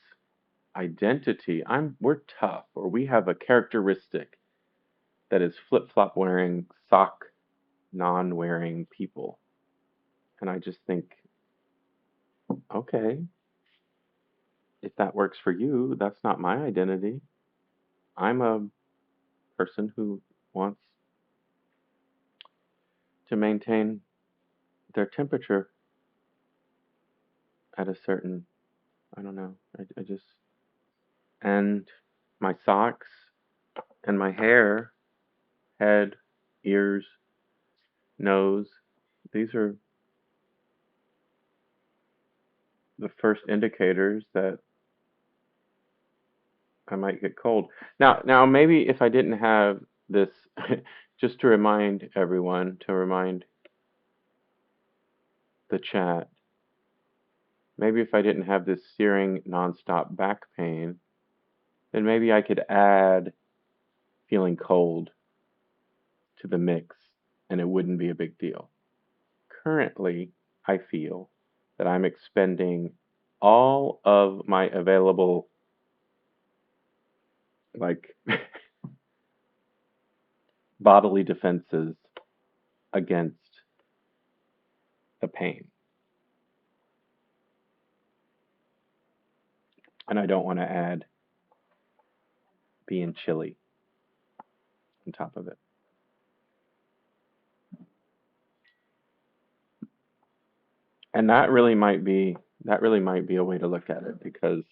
identity. We're tough, or we have a characteristic that is flip-flop wearing, sock non-wearing people. And I just think, okay, if that works for you, that's not my identity. I'm a person who wants to maintain their temperature at a certain, I don't know, I just, and my socks and my hair, head, ears, nose, these are the first indicators that I might get cold. Now maybe if I didn't have this, just to remind everyone, to remind the chat, maybe if I didn't have this searing nonstop back pain, then maybe I could add feeling cold to the mix and it wouldn't be a big deal. Currently, I feel that I'm expending all of my available, like, bodily defenses against the pain. And I don't want to add being chilly on top of it. And that really might be a way to look at it, because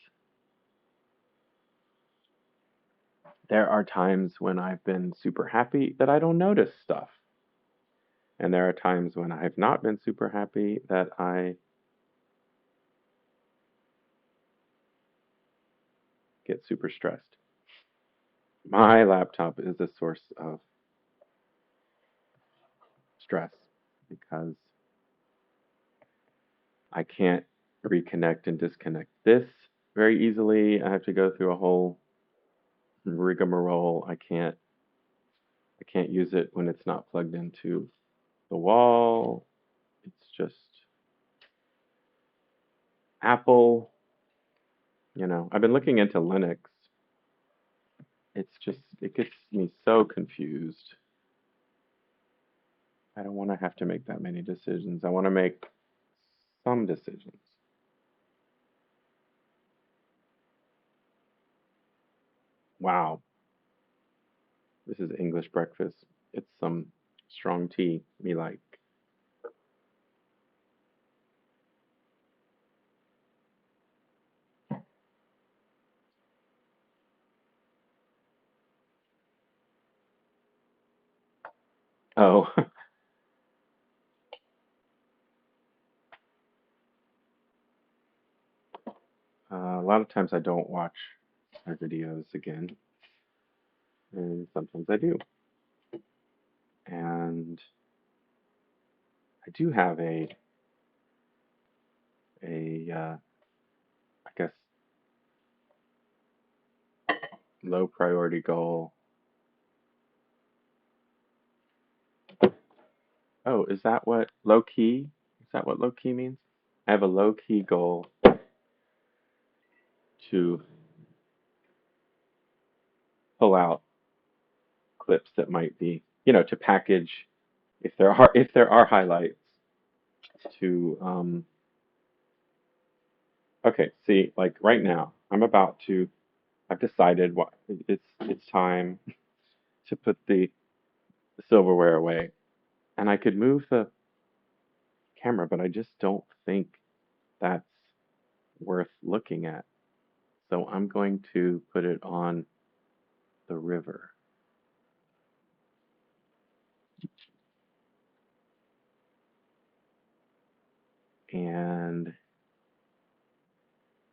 there are times when I've been super happy that I don't notice stuff. And there are times when I've not been super happy that I get super stressed. My laptop is a source of stress because I can't reconnect and disconnect this very easily. I have to go through a whole rigmarole. I can't use it when it's not plugged into the wall. It's just Apple. I've been looking into Linux. It gets me so confused. I don't want to have to make that many decisions. I want to make Some decisions. Wow, this is English breakfast. It's some strong tea, me like. Oh, a lot of times I don't watch my videos again, and sometimes I do. And I do have a I guess low priority goal. Oh, is that what low key? Is that what low key means? I have a low key goal to pull out clips that might be, to package if there are highlights to okay, see, like right now, I've decided what it's time to put the silverware away. And I could move the camera, but I just don't think that's worth looking at. So I'm going to put it on the river. And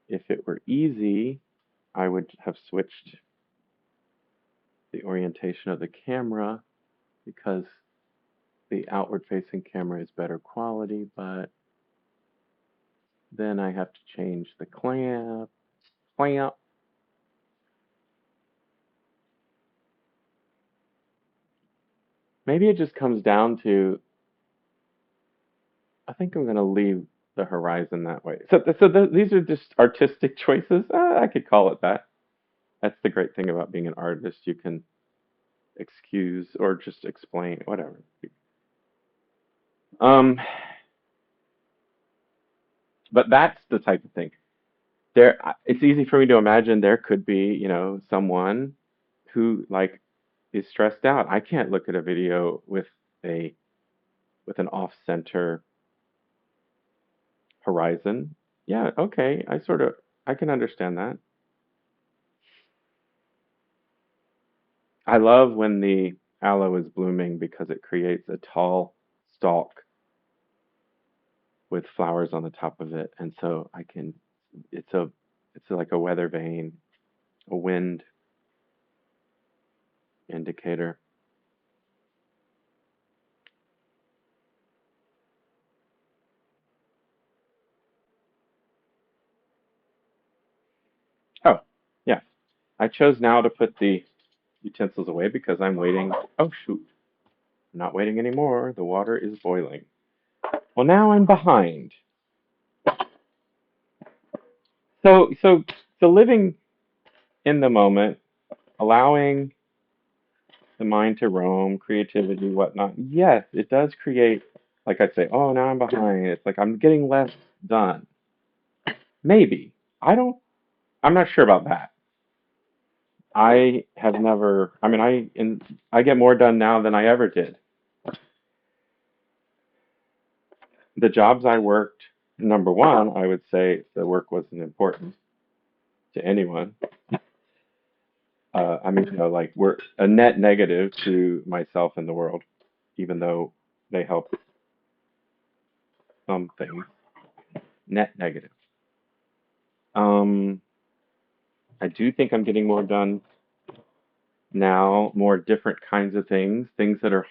if it were easy, I would have switched the orientation of the camera because the outward facing camera is better quality, but then I have to change the clamp. Maybe it just comes down to I think I'm going to leave the horizon that way. These are just artistic choices. I could call it that. That's the great thing about being an artist. You can excuse or just explain, whatever. Um, but that's the type of thing. It's easy for me to imagine there could be, someone who like is stressed out. I can't look at a video a with an off-center horizon. Yeah, okay. I can understand that. I love when the aloe is blooming because it creates a tall stalk with flowers on the top of it, and so it's a it's like a weather vane, a wind indicator. Oh, yeah. I chose now to put the utensils away because I'm waiting. Oh shoot, I'm not waiting anymore. The water is boiling. Well, now I'm behind. So living in the moment, allowing the mind to roam, creativity, whatnot. Yes, it does create, like I say, oh, now I'm behind. It's like I'm getting less done. Maybe. I'm not sure about that. I have never, I mean, I get more done now than I ever did. The jobs I worked, number one, I would say the work wasn't important to anyone. I mean, like we're a net negative to myself and the world, even though they help some things. Net negative. Um, I do think I'm getting more done now, more different kinds of things that are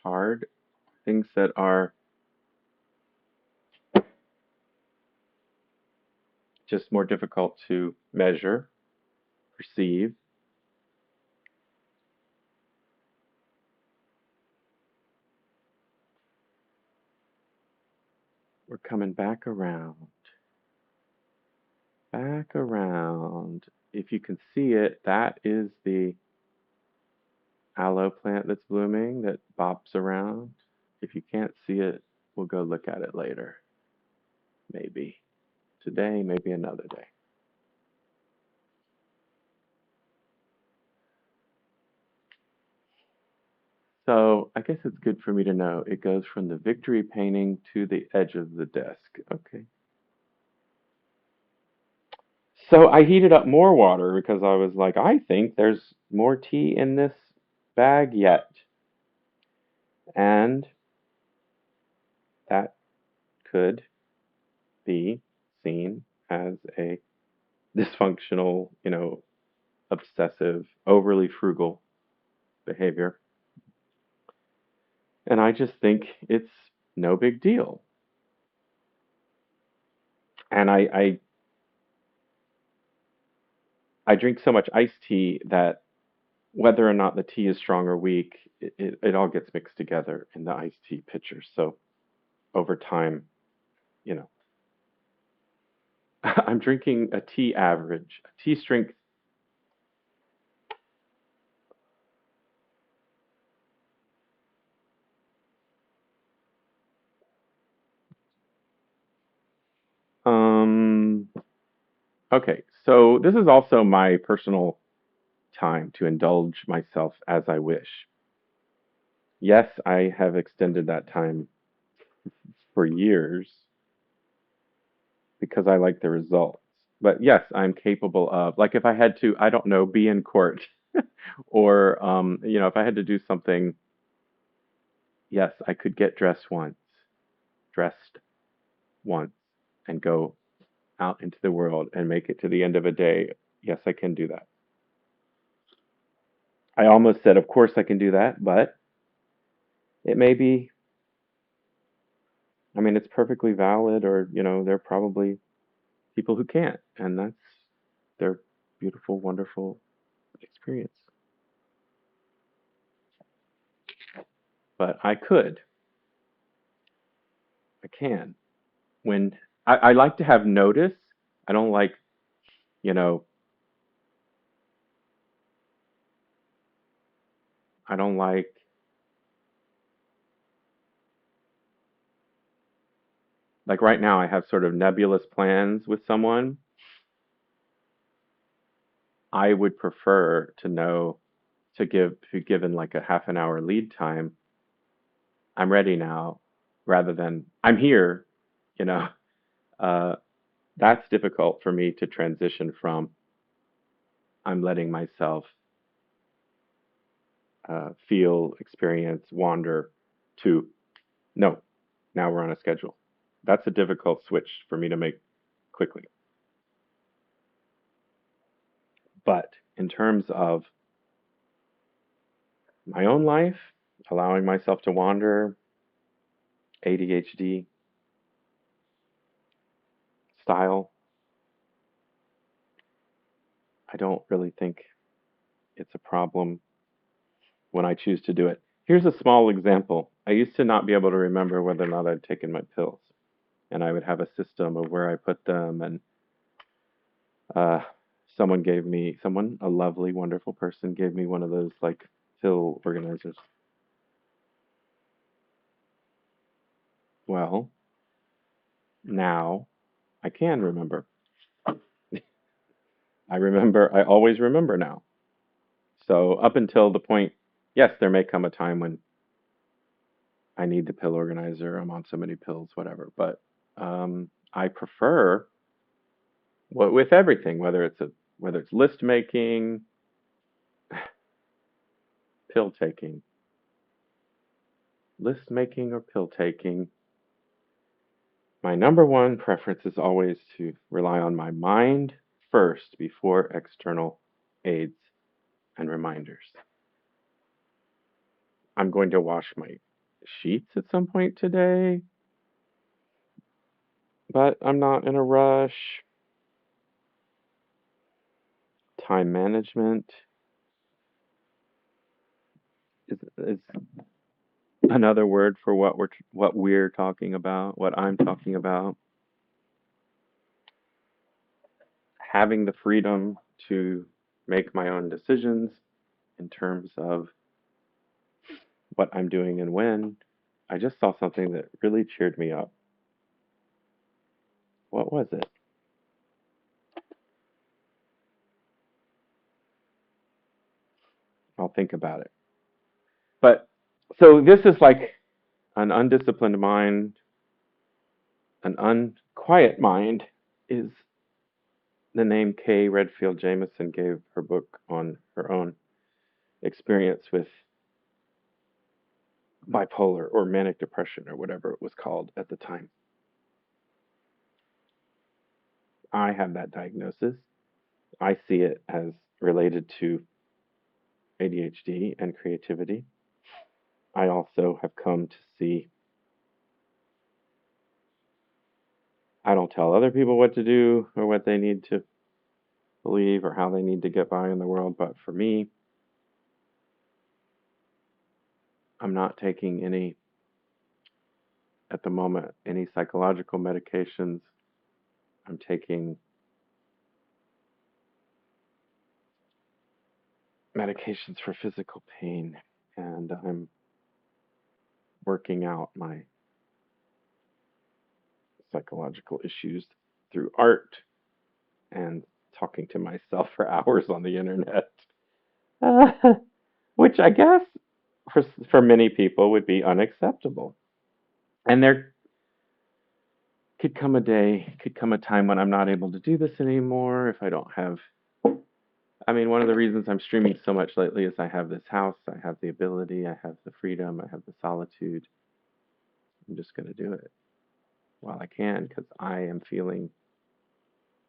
hard, things that are just more difficult to measure, perceive. We're coming back around, back around. If you can see it, that is the aloe plant that's blooming that bops around. If you can't see it, we'll go look at it later. maybe today, maybe another day. So I guess it's good for me to know it goes from the victory painting to the edge of the desk. Okay. So I heated up more water because I was like, I think there's more tea in this bag yet. And that could be seen as a dysfunctional, obsessive, overly frugal behavior. And I just think it's no big deal. And I drink so much iced tea that whether or not the tea is strong or weak, it all gets mixed together in the iced tea pitcher. So over time, you know, I'm drinking a tea average, a tea strength. Um, okay, so this is also my personal time to indulge myself as I wish. Yes, I have extended that time for years because I like the results. But yes, I'm capable of, like, if I had to, I don't know, be in court or, if I had to do something, yes, I could get dressed once, and go out into the world and make it to the end of a day. Yes, I can do that. I almost said, of course I can do that, but it may be, I mean, it's perfectly valid, or, there are probably people who can't, and that's their beautiful, wonderful experience. But I can. When I like to have notice, I don't like, you know, I don't like right now I have sort of nebulous plans with someone. I would prefer to know, to be given like a half an hour lead time. I'm ready now, rather than I'm here, you know. Uh, that's difficult for me to transition from. I'm letting myself feel, experience, wander, to no, now we're on a schedule. That's a difficult switch for me to make quickly. But in terms of my own life, allowing myself to wander, ADHD style, I don't really think it's a problem when I choose to do it. Here's a small example. I used to not be able to remember whether or not I'd taken my pills, and I would have a system of where I put them. And uh, a lovely, wonderful person, gave me one of those like pill organizers. Well, now I can remember. I always remember now. So up until the point, yes, there may come a time when I need the pill organizer. I'm on so many pills, whatever. But I prefer, with everything, whether it's list making, pill taking, list making or pill taking. My number one preference is always to rely on my mind first before external aids and reminders. I'm going to wash my sheets at some point today, but I'm not in a rush. Time management is another word for what we're talking about, what I'm talking about. Having the freedom to make my own decisions in terms of what I'm doing and when. I just saw something that really cheered me up. What was it? I'll think about it. But so this is like an undisciplined mind, an unquiet mind is the name Kay Redfield Jamison gave her book on her own experience with bipolar or manic depression or whatever it was called at the time. I have that diagnosis. I see it as related to ADHD and creativity. I also have come to see I don't tell other people what to do or what they need to believe or how they need to get by in the world, but for me, I'm not taking any, at the moment, any psychological medications. I'm taking medications for physical pain, and I'm working out my psychological issues through art and talking to myself for hours on the internet, which I guess for many people would be unacceptable. And there could come a day, could come a time when I'm not able to do this anymore if I don't have. I mean, one of the reasons I'm streaming so much lately is I have this house, I have the ability, I have the freedom, I have the solitude. I'm just going to do it while I can because I am feeling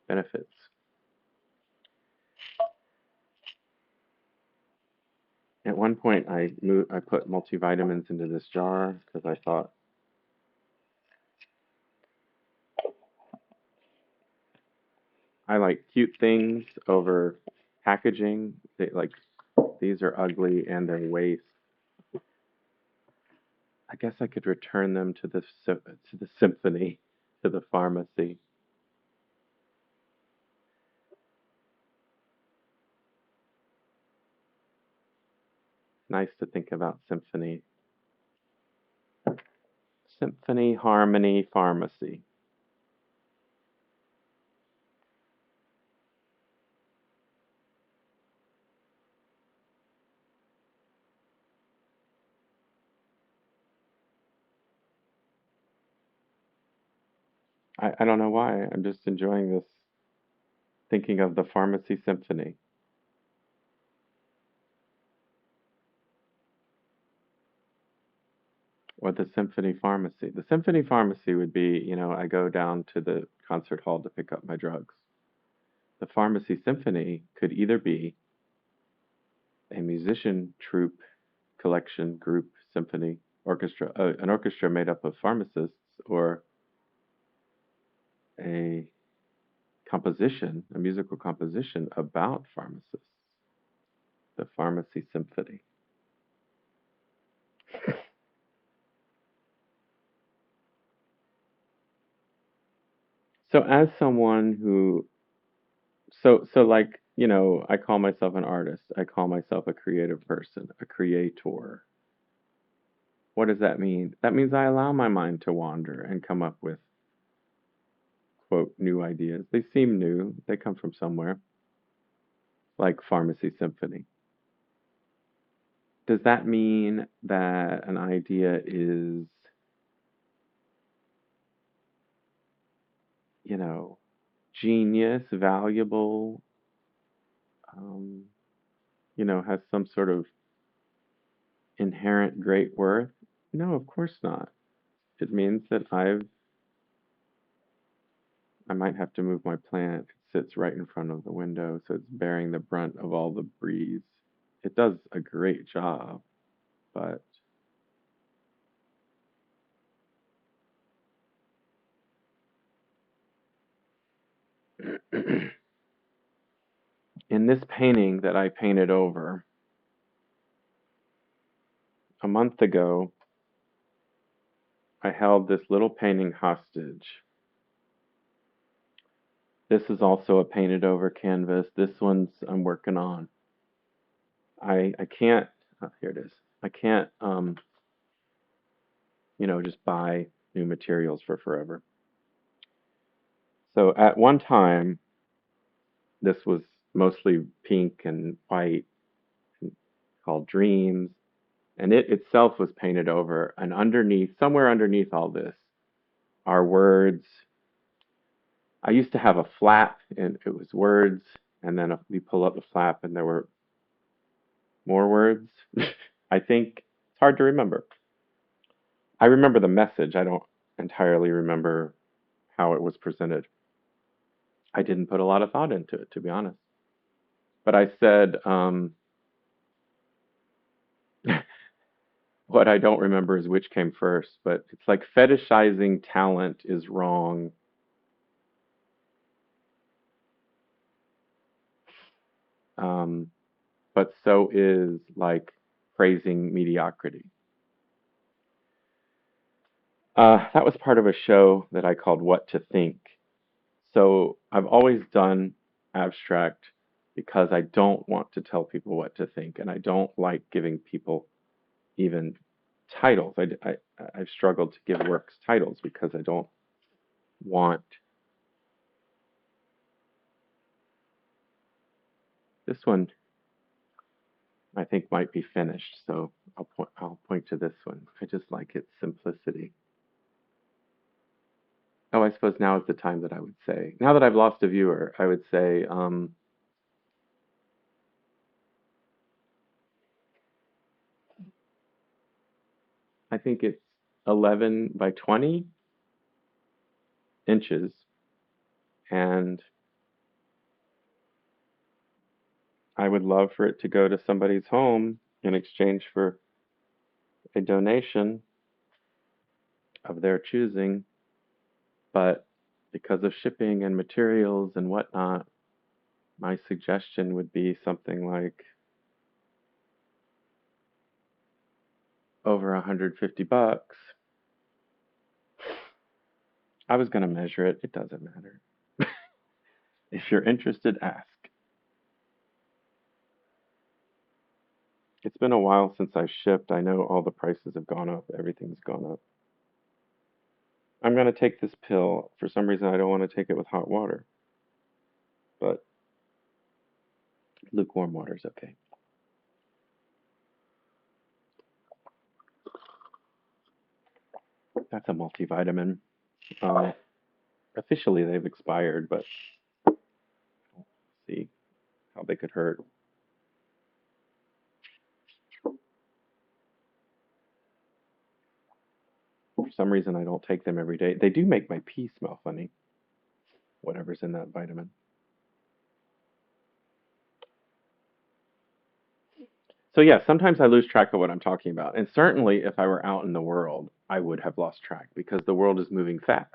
benefits. At one point, I put multivitamins into this jar because I thought I like cute things over packaging. Like these are ugly and they're waste. I guess I could return them to the symphony, to the pharmacy. Nice to think about symphony. Symphony, harmony, pharmacy. I don't know why. I'm just enjoying this, thinking of the pharmacy symphony. Or the symphony pharmacy. The symphony pharmacy would be, I go down to the concert hall to pick up my drugs. The pharmacy symphony could either be a musician troupe, collection, group, symphony, orchestra, an orchestra made up of pharmacists, or a composition, a musical composition about pharmacists, the pharmacy symphony. So as someone who so like, I call myself an artist. I call myself a creative person, a creator. What does that mean? That means I allow my mind to wander and come up with quote new ideas. They seem new. They come from somewhere, like Pharmacy Symphony. Does that mean that an idea is, you know, genius, valuable, um, has some sort of inherent great worth? No, of course not. It means that I might have to move my plant. It sits right in front of the window, so it's bearing the brunt of all the breeze. It does a great job, but in this painting that I painted over a month ago, I held this little painting hostage. This is also a painted over canvas. This one's I'm working on. I can't, here it is. I can't, just buy new materials for forever. So at one time, this was mostly pink and white, called Dreams, and it itself was painted over. And underneath, somewhere underneath all this, are words. I used to have a flap, and it was words, and then we pull up the flap, and there were more words. I think it's hard to remember. I remember the message. I don't entirely remember how it was presented. I didn't put a lot of thought into it, to be honest. But I said, what I don't remember is which came first, but it's like fetishizing talent is wrong. Um, but so is like praising mediocrity. That was part of a show that I called What to Think. So I've always done abstract because I don't want to tell people what to think, and I don't like giving people even titles. I've struggled to give works titles because I don't want this one. I think might be finished, so I'll point to this one. I just like its simplicity. Oh, I suppose now is the time that I would say. Now that I've lost a viewer, I would say I think it's 11 by 20 inches, and I would love for it to go to somebody's home in exchange for a donation of their choosing. But because of shipping and materials and whatnot, my suggestion would be something like over $150. I was going to measure it. It doesn't matter. If you're interested, ask. It's been a while since I shipped. I know all the prices have gone up. Everything's gone up. I'm going to take this pill. For some reason, I don't want to take it with hot water, but lukewarm water is okay. That's a multivitamin. Uh, Officially, they've expired, but see how they could hurt. For some reason, I don't take them every day. They do make my pee smell funny, whatever's in that vitamin. So, yeah, sometimes I lose track of what I'm talking about. And certainly, if I were out in the world, I would have lost track because the world is moving fast.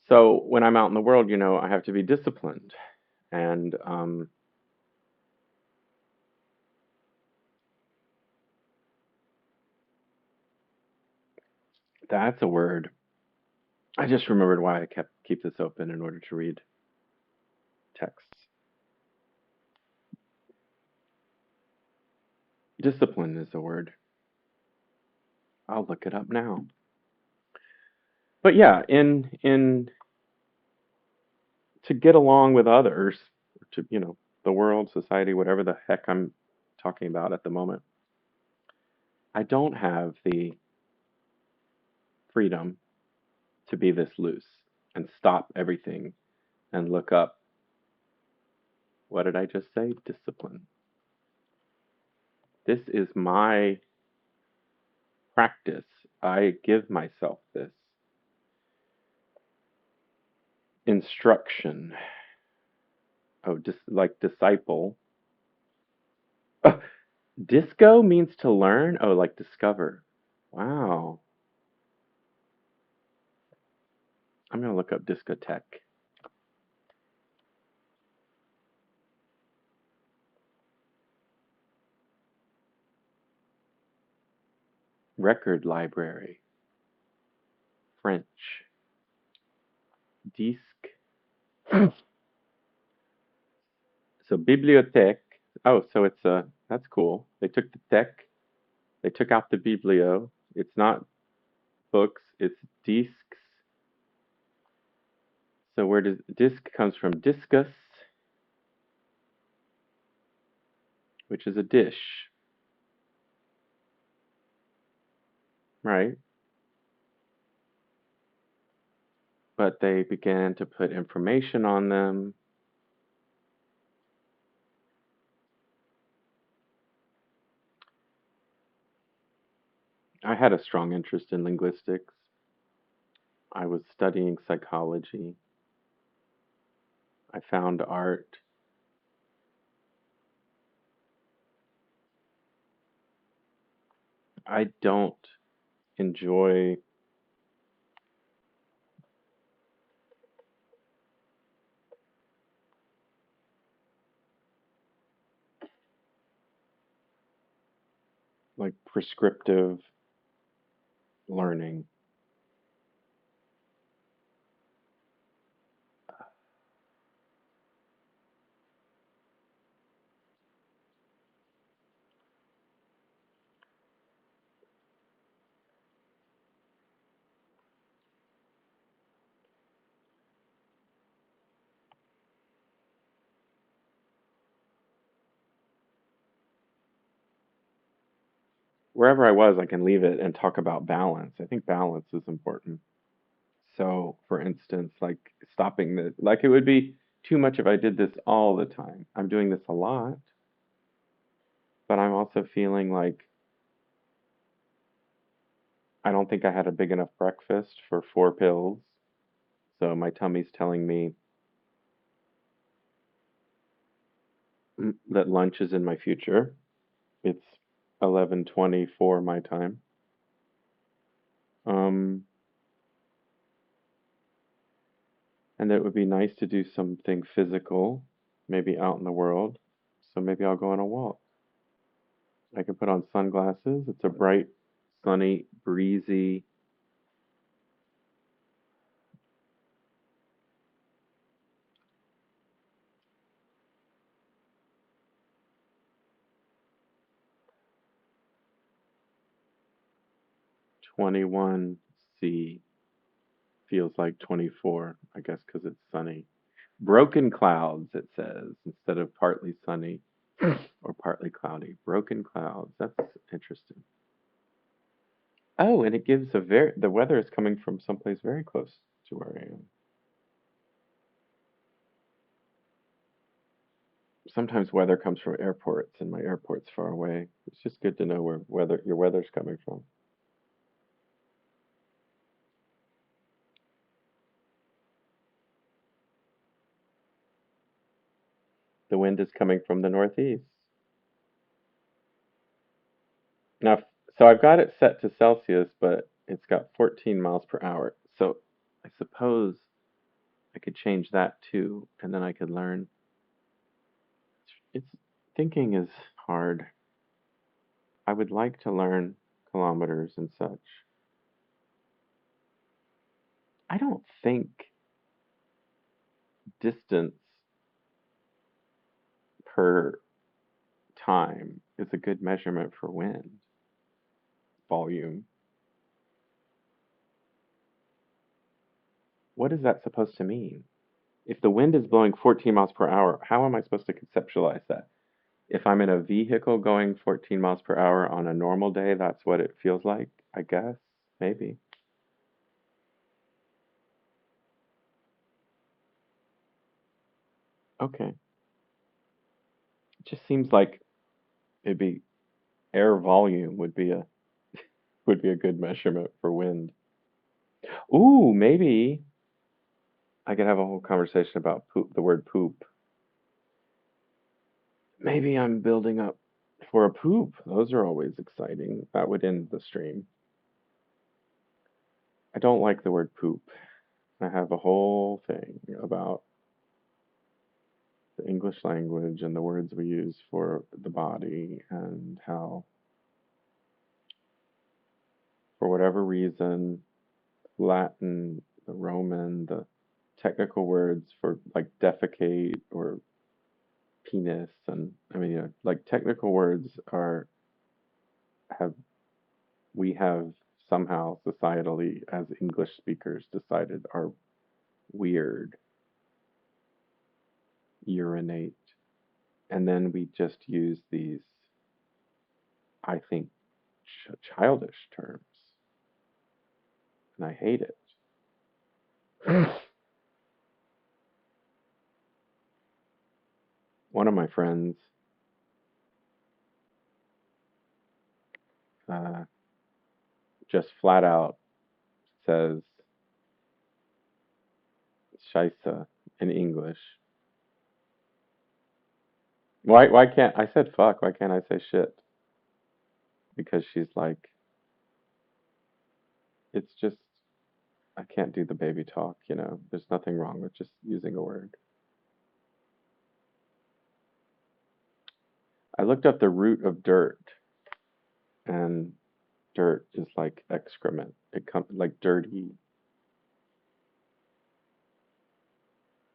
So, when I'm out in the world, I have to be disciplined. And that's a word. I just remembered why I keep this open in order to read texts. Discipline is a word. I'll look it up now. But yeah, in to get along with others, to the world, society, whatever the heck I'm talking about at the moment, I don't have the freedom to be this loose and stop everything and look up. What did I just say? Discipline. This is my practice. I give myself this instruction. Oh, just like disciple. Uh, Disco means to learn? Oh, like discover. Wow. I'm going to look up discotheque. Record library. French. Disque. So bibliothèque. Oh, so it's that's cool. They took the tech, they took out the biblio. It's not books, it's discs. So where does disc comes from discus, which is a dish, right? But they began to put information on them. I had a strong interest in linguistics. I was studying psychology. I found art. I don't enjoy like prescriptive learning. Wherever I was, I can leave it and talk about balance. I think balance is important. So, for instance, like stopping the, like it would be too much if I did this all the time. I'm doing this a lot, but I'm also feeling like I don't think I had a big enough breakfast for 4 pills. So my tummy's telling me that lunch is in my future. It's 11:24 my time. Um, and that it would be nice to do something physical, maybe out in the world. So maybe I'll go on a walk. I can put on sunglasses. It's a bright, sunny, breezy 21C. Feels like 24, I guess, because it's sunny. Broken clouds, it says, instead of partly sunny or partly cloudy. Broken clouds. That's interesting. Oh, and it gives the weather is coming from someplace very close to where I am. Sometimes weather comes from airports, and my airport's far away. It's just good to know where your weather's coming from. The wind is coming from the northeast. Now, so I've got it set to Celsius, but it's got 14 miles per hour. So I suppose I could change that too, and then I could learn. It's thinking is hard. I would like to learn kilometers and such. I don't think distance per time is a good measurement for wind volume. What is that supposed to mean? If the wind is blowing 14 miles per hour, how am I supposed to conceptualize that? If I'm in a vehicle going 14 miles per hour on a normal day, that's what it feels like, I guess. Maybe. Okay. It just seems like it'd be air volume would be a good measurement for wind. Ooh, maybe I could have a whole conversation about poop, the word poop. Maybe I'm building up for a poop. Those are always exciting. That would end the stream. I don't like the word poop. I have a whole thing about the English language and the words we use for the body and how, for whatever reason, Latin, the Roman, the technical words for like defecate or penis, and I mean, like technical words are have we have somehow societally as English speakers decided are weird, urinate. And then we just use these, I think, childish terms. And I hate it. One of my friends uh, just flat out says Scheisse in English. Why can't I said fuck? Why can't I say shit? Because she's like, it's just I can't do the baby talk, you know. There's nothing wrong with just using a word. I looked up the root of dirt, and dirt is like excrement. It comes like dirty,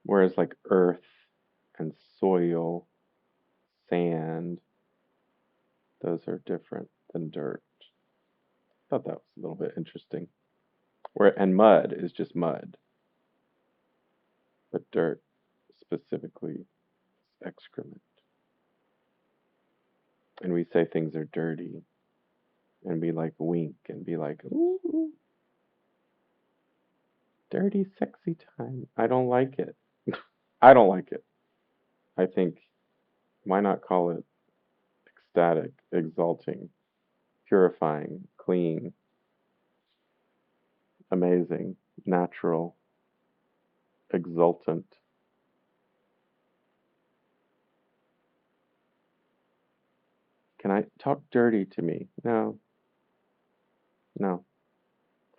whereas like earth and soil, sand, those are different than dirt. I thought that was a little bit interesting. Where and mud is just mud, but dirt specifically is excrement. And we say things are dirty, and we like wink and be like, ooh, dirty, sexy time. I don't like it. I don't like it. I think, why not call it ecstatic, exalting, purifying, clean, amazing, natural, exultant? Can I talk dirty to me? No, no,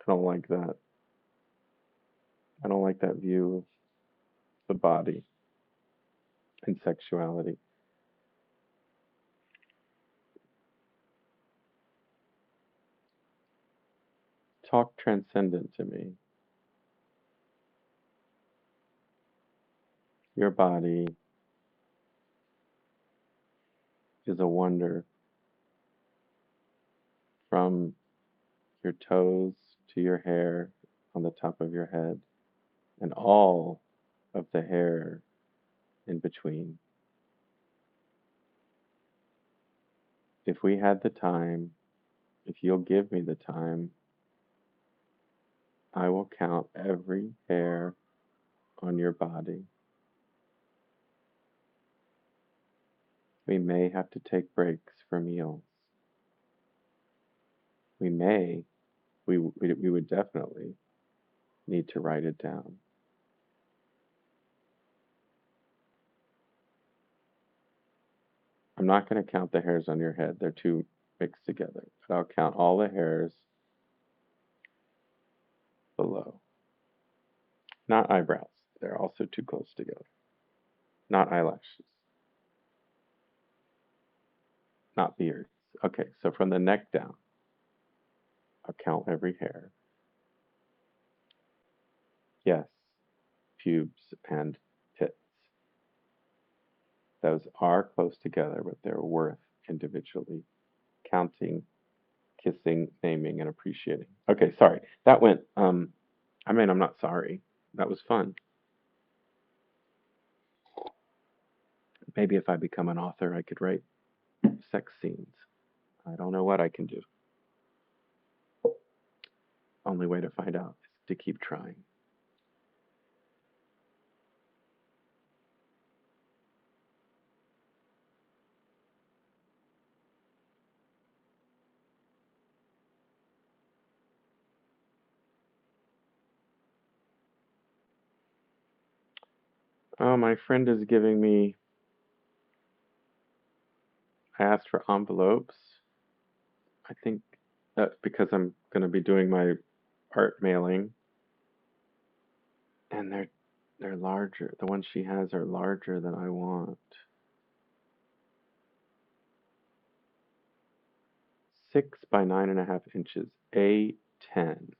I don't like that. I don't like that view of the body and sexuality. Talk transcendent to me. Your body is a wonder from your toes to your hair on the top of your head and all of the hair in between. If we had the time, if you'll give me the time, I will count every hair on your body. We may have to take breaks for meals. We may, we would definitely need to write it down. I'm not going to count the hairs on your head, they're too mixed together, but I'll count all the hairs below. Not eyebrows, they're also too close together. Not eyelashes, not beards. Okay, so from the neck down, I'll count every hair. Yes, pubes and pits. Those are close together, but they're worth individually counting, kissing, naming, and appreciating. Okay, sorry. That went, I mean, I'm not sorry. That was fun. Maybe if I become an author, I could write sex scenes. I don't know what I can do. Only way to find out is to keep trying. Oh, my friend is giving me, I asked for envelopes. I think that because I'm going to be doing my art mailing, and they're larger. The ones she has are larger than I want. 6 by 9.5 inches. A10.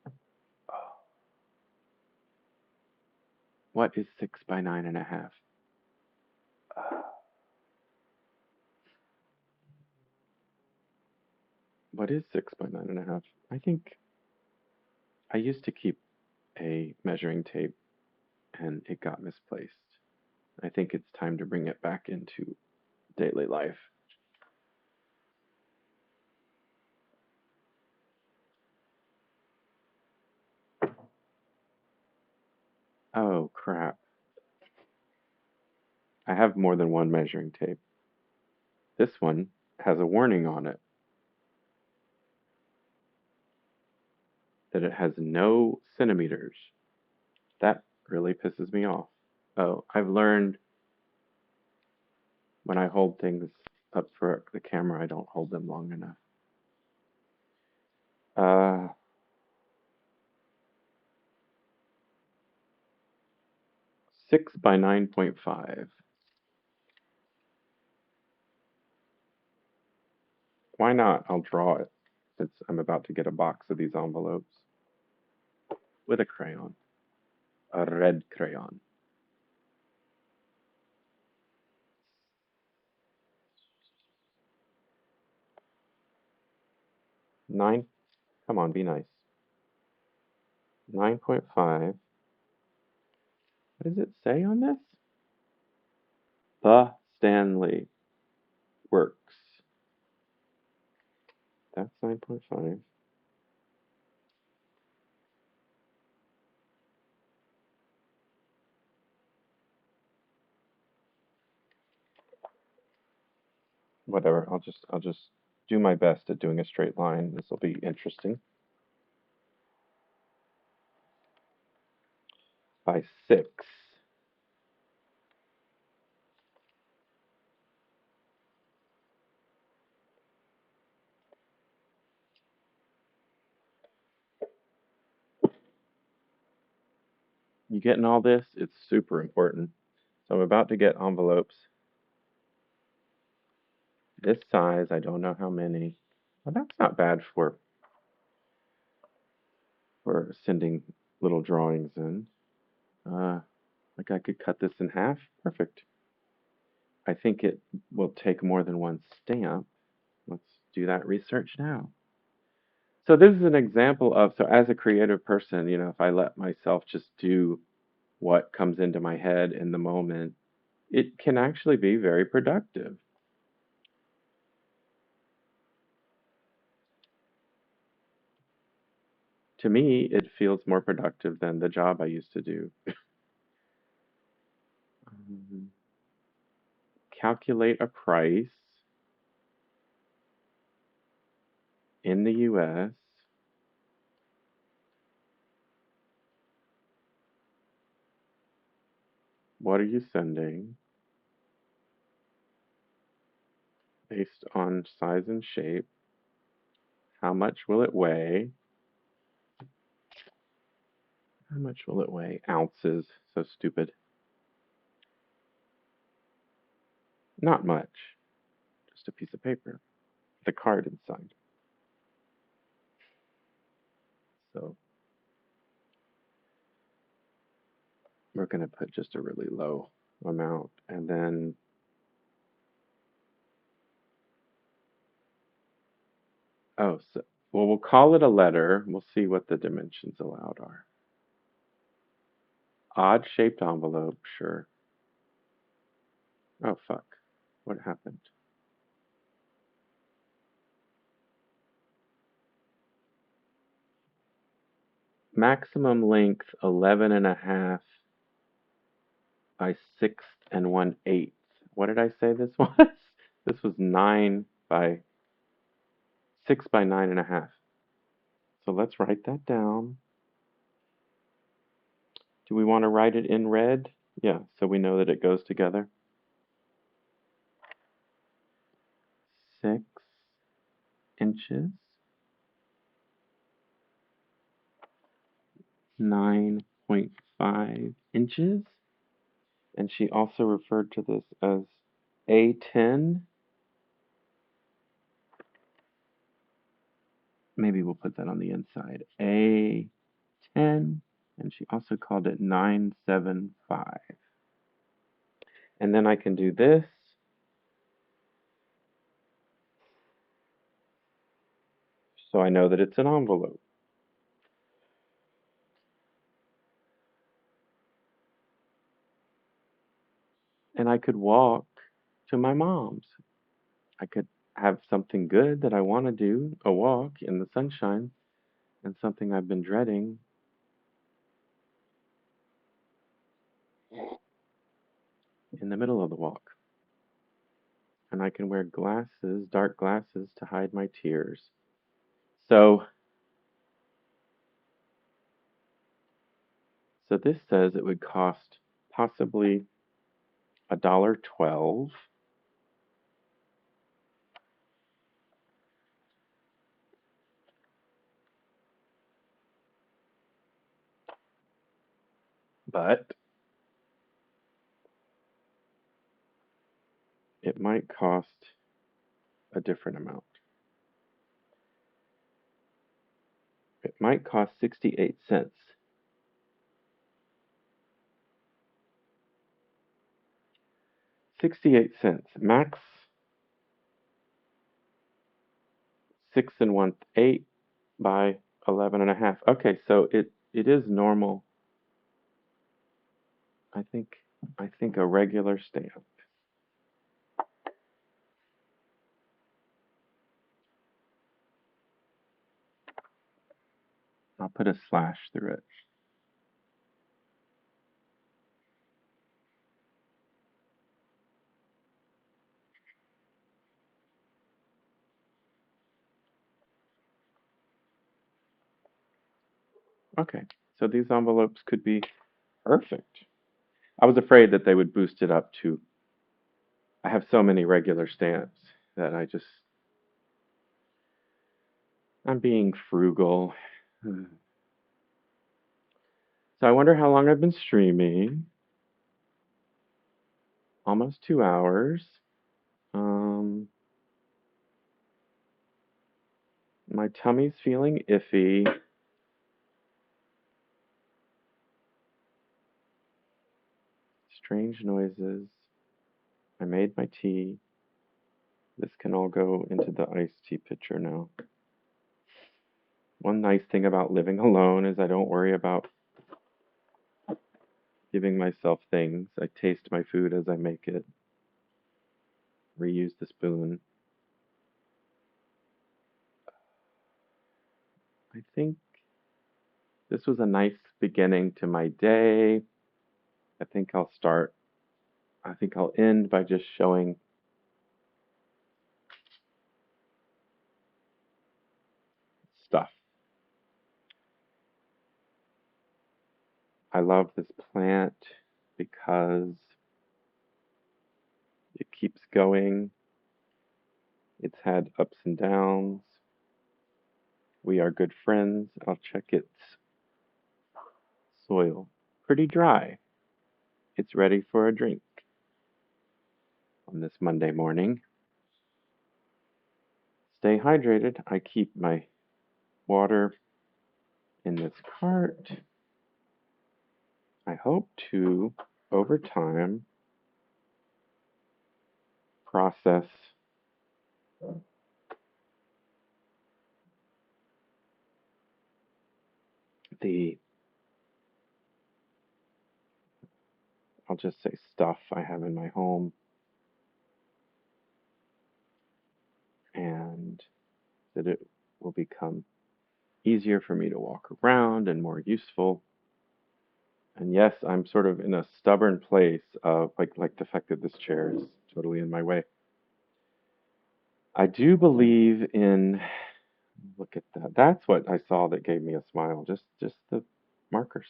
Oh, what is 6 by 9.5? What is 6 by 9.5? I think I used to keep a measuring tape and it got misplaced. I think it's time to bring it back into daily life. Oh, crap. I have more than one measuring tape. This one has a warning on it that it has no centimeters. That really pisses me off. Oh, I've learned when I hold things up for the camera, I don't hold them long enough. Uh, 6 by 9.5. Why not? I'll draw it since I'm about to get a box of these envelopes with a crayon, a red crayon. 9, come on, be nice. 9.5. What does it say on this? The Stanley Works. That's 9.5. Whatever. I'll just do my best at doing a straight line. This will be interesting. By 6. You getting all this? It's super important. So I'm about to get envelopes this size. I don't know how many. Well, that's not bad for sending little drawings in. Uh, like I could cut this in half. Perfect. I think it will take more than one stamp. Let's do that research now. So this is an example of, so as a creative person, if I let myself just do what comes into my head in the moment, it can actually be very productive. To me, it feels more productive than the job I used to do. Um, Calculate a price in the US. What are you sending based on size and shape? How much will it weigh? How much will it weigh? Ounces. So stupid. Not much. Just a piece of paper. The card inside. So we're going to put just a really low amount. And then, oh, so, well, we'll call it a letter. We'll see what the dimensions allowed are. Odd shaped envelope, sure. Oh, fuck. What happened? Maximum length 11 and a half by 6 and 1/8. What did I say this was? This was 9 by 6 by 9 and a half. So let's write that down. Do we want to write it in red? Yeah, so we know that it goes together. 6 inches, 9.5 inches. And she also referred to this as A10. Maybe we'll put that on the inside. A10. And she also called it 975. And then I can do this. So I know that it's an envelope. could walk to my mom's. I could have something good that I want to do, a walk in the sunshine, and something I've been dreading in the middle of the walk. And I can wear glasses, dark glasses, to hide my tears. So, so this says it would cost possibly $1.12, but it might cost a different amount. It might cost 68 cents. 68 cents. Max 6 1/8 by 11 1/2. Okay, so it is normal. I think I think a regular stamp. I'll put a slash through it. Okay, so these envelopes could be perfect. I was afraid that they would boost it up to. I have so many regular stamps that I'm being frugal. So I wonder how long I've been streaming. Almost 2 hours. Um, my tummy's feeling iffy. Strange noises. I made my tea. This can all go into the iced tea pitcher now. One nice thing about living alone is I don't worry about giving myself things. I taste my food as I make it. Reuse the spoon. I think this was a nice beginning to my day. I think I'll end by just showing stuff. I love this plant because it keeps going. It's had ups and downs. We are good friends. I'll check its soil. Pretty dry. It's ready for a drink on this Monday morning. Stay hydrated. I keep my water in this cart. I hope to, over time, process the, I'll just say stuff I have in my home, and that it will become easier for me to walk around and more useful. And yes, I'm sort of in a stubborn place of like the fact that this chair is totally in my way. I do believe in, look at that. That's what I saw that gave me a smile. Just the markers.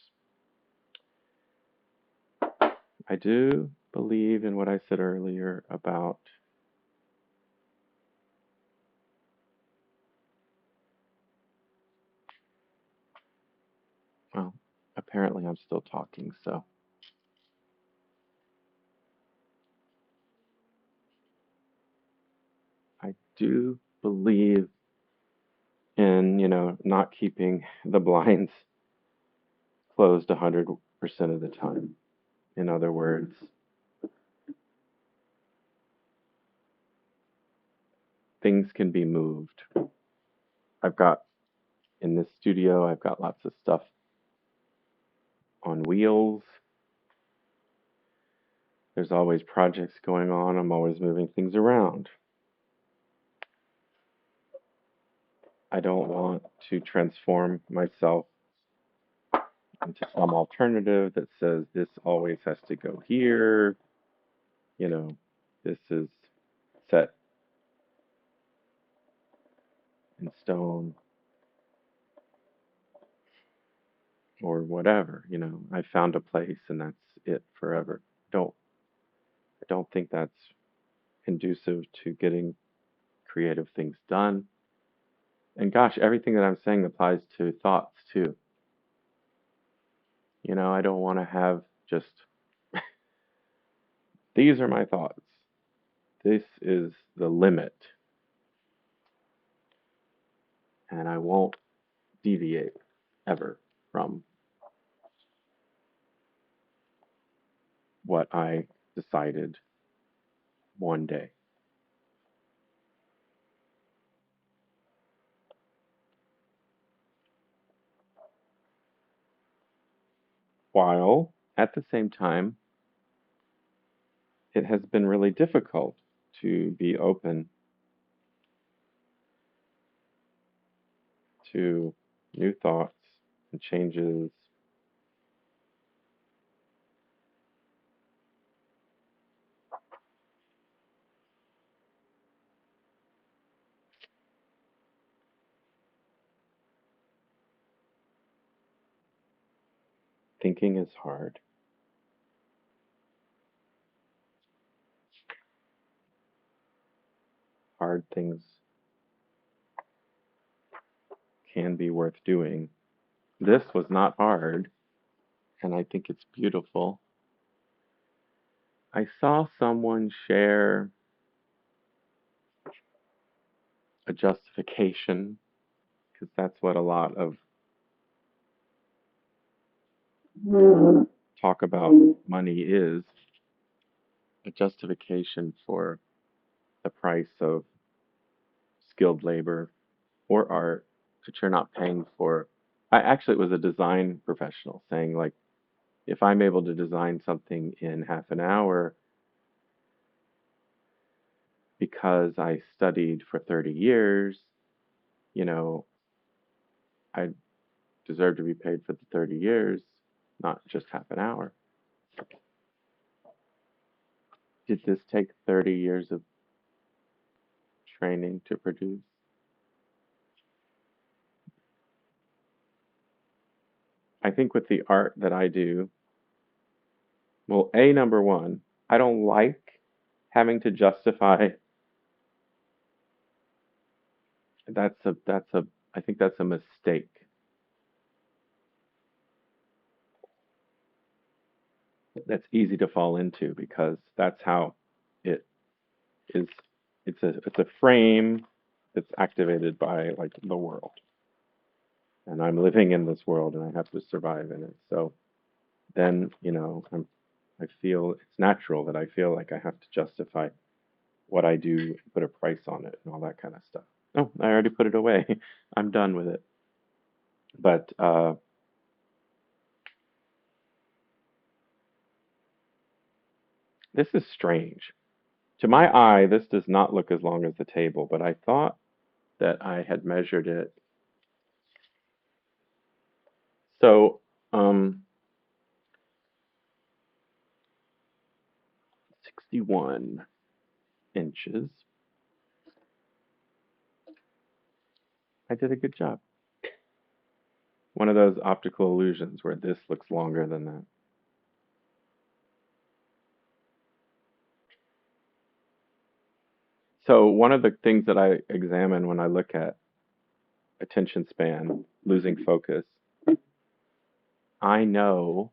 I do believe in what I said earlier about, well, apparently I'm still talking, so I do believe in, not keeping the blinds closed 100% of the time. In other words, things can be moved. I've got in this studio, I've got lots of stuff on wheels. There's always projects going on. I'm always moving things around. I don't want to transform myself into some alternative that says this always has to go here. You know, this is set in stone or whatever. I found a place and that's it forever. Don't I don't think that's conducive to getting creative things done. And gosh, everything that I'm saying applies to thoughts too. I don't want to have just these are my thoughts. This is the limit, and I won't deviate ever from what I decided one day. While at the same time, it has been really difficult to be open to new thoughts and changes. Thinking is hard. Hard things can be worth doing. This was not hard, and I think it's beautiful. I saw someone share a justification, because that's what a lot of talk about money is, a justification for the price of skilled labor or art that you're not paying for. Actually, it was a design professional saying, like, if I'm able to design something in half an hour because I studied for 30 years, you know, I deserve to be paid for the 30 years, not just half an hour. Did this take 30 years of training to produce? I think with the art that I do, well, number one, I don't like having to justify. I think that's a mistake. That's easy to fall into because that's how it is. It's a frame that's activated by like the world, and I'm living in this world, and I have to survive in it. So then, I feel it's natural that I feel like I have to justify what I do and put a price on it and all that kind of stuff. Oh, I already put it away. I'm done with it. But this is strange. To my eye, this does not look as long as the table, but I thought that I had measured it. So, 61 inches. I did a good job. One of those optical illusions where this looks longer than that. So, one of the things that I examine when I look at attention span, losing focus, I know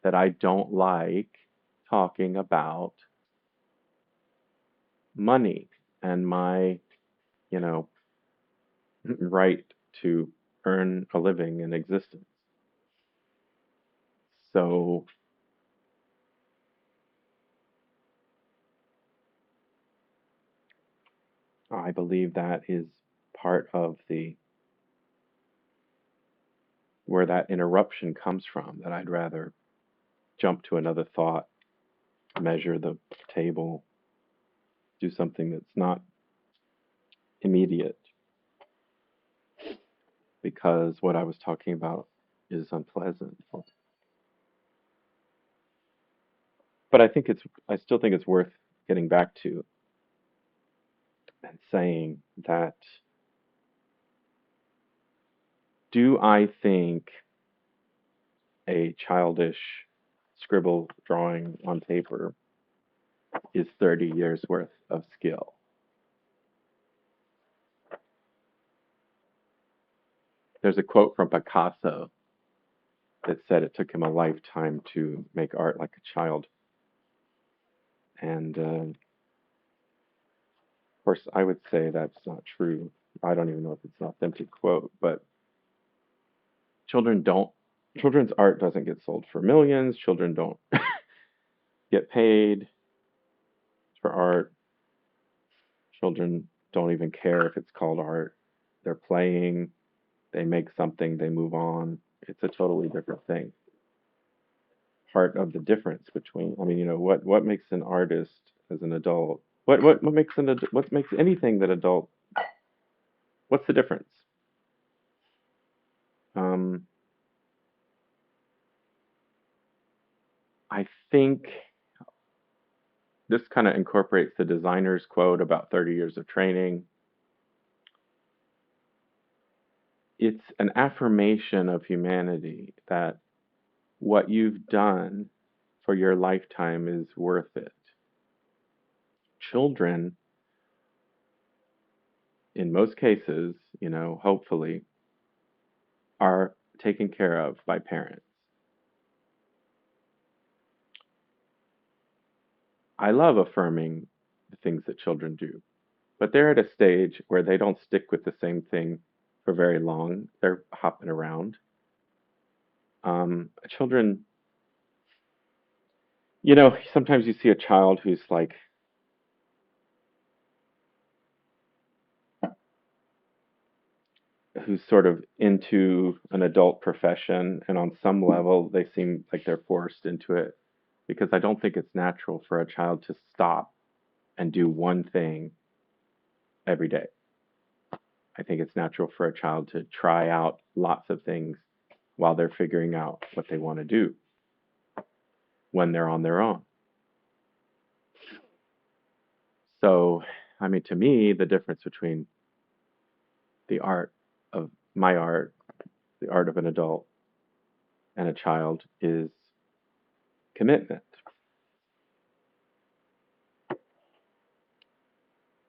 that I don't like talking about money and my, you know, right to earn a living and existence. So I believe that is part of the where that interruption comes from, that I'd rather jump to another thought measure the table, do something that's not immediate, because what I was talking about is unpleasant. But I still think it's worth getting back to and saying that, do I think a childish scribble drawing on paper is 30 years worth of skill? There's a quote from Picasso that said it took him a lifetime to make art like a child. And of course, I would say that's not true. I don't even know if it's an authentic quote, but children don't, children's art doesn't get sold for millions. Children don't get paid for art. Children don't even care if it's called art. They're playing, they make something, they move on. It's a totally different thing. Part of the difference between, I mean, what makes an artist as an adult? What makes what makes anything that adult? What's the difference? Um, I think this kind of incorporates the designer's quote about 30 years of training. It's an affirmation of humanity that what you've done for your lifetime is worth it. Children, in most cases, hopefully, are taken care of by parents. I love affirming the things that children do, but they're at a stage where they don't stick with the same thing for very long. They're hopping around. Children, sometimes you see a child who's sort of into an adult profession, and on some level they seem like they're forced into it, because I don't think it's natural for a child to stop and do one thing every day. I think it's natural for a child to try out lots of things while they're figuring out what they want to do when they're on their own. So, I mean, to me, the difference between the art of my art, the art of an adult, and a child is commitment.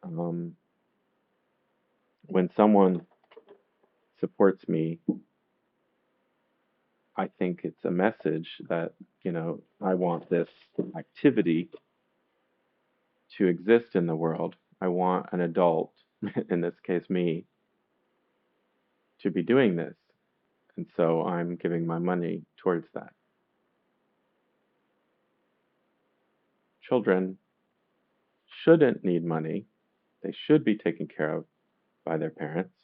Um, when someone supports me, I think it's a message that, I want this activity to exist in the world. I want an adult, in this case me, to be doing this. And so I'm giving my money towards that. Children shouldn't need money. They should be taken care of by their parents.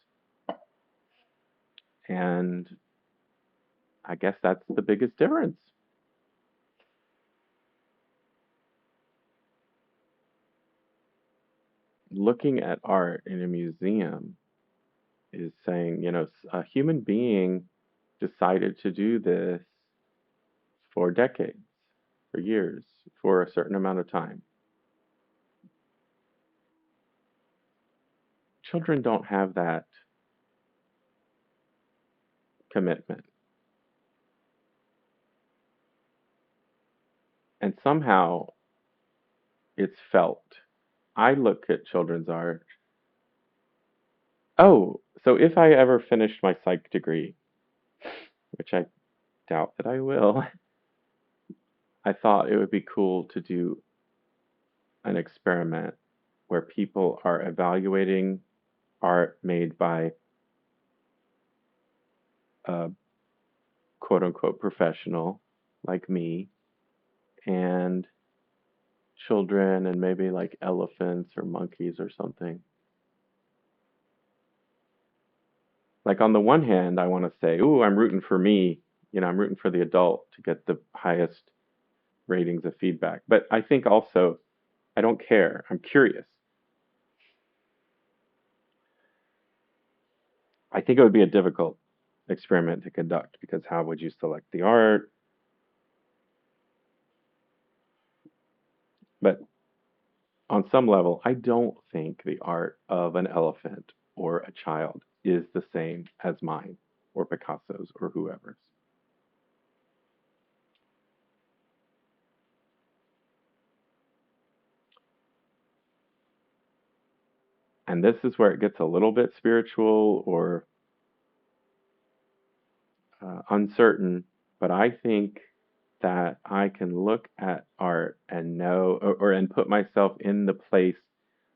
And I guess that's the biggest difference. Looking at art in a museum is saying, a human being decided to do this for decades, for years, for a certain amount of time. Children don't have that commitment. And somehow it's felt. I look at children's art. Oh, so if I ever finished my psych degree, which I doubt that I will, I thought it would be cool to do an experiment where people are evaluating art made by a quote unquote professional like me, and children, and maybe like elephants or monkeys or something. Like, on the one hand, I want to say, "Ooh, I'm rooting for me. I'm rooting for the adult to get the highest ratings of feedback. But I think also I don't care. I'm curious. I think it would be a difficult experiment to conduct because how would you select the art? But on some level, I don't think the art of an elephant or a child is the same as mine or Picasso's or whoever's. And this is where it gets a little bit spiritual or uncertain, but I think that I can look at art and know or and put myself in the place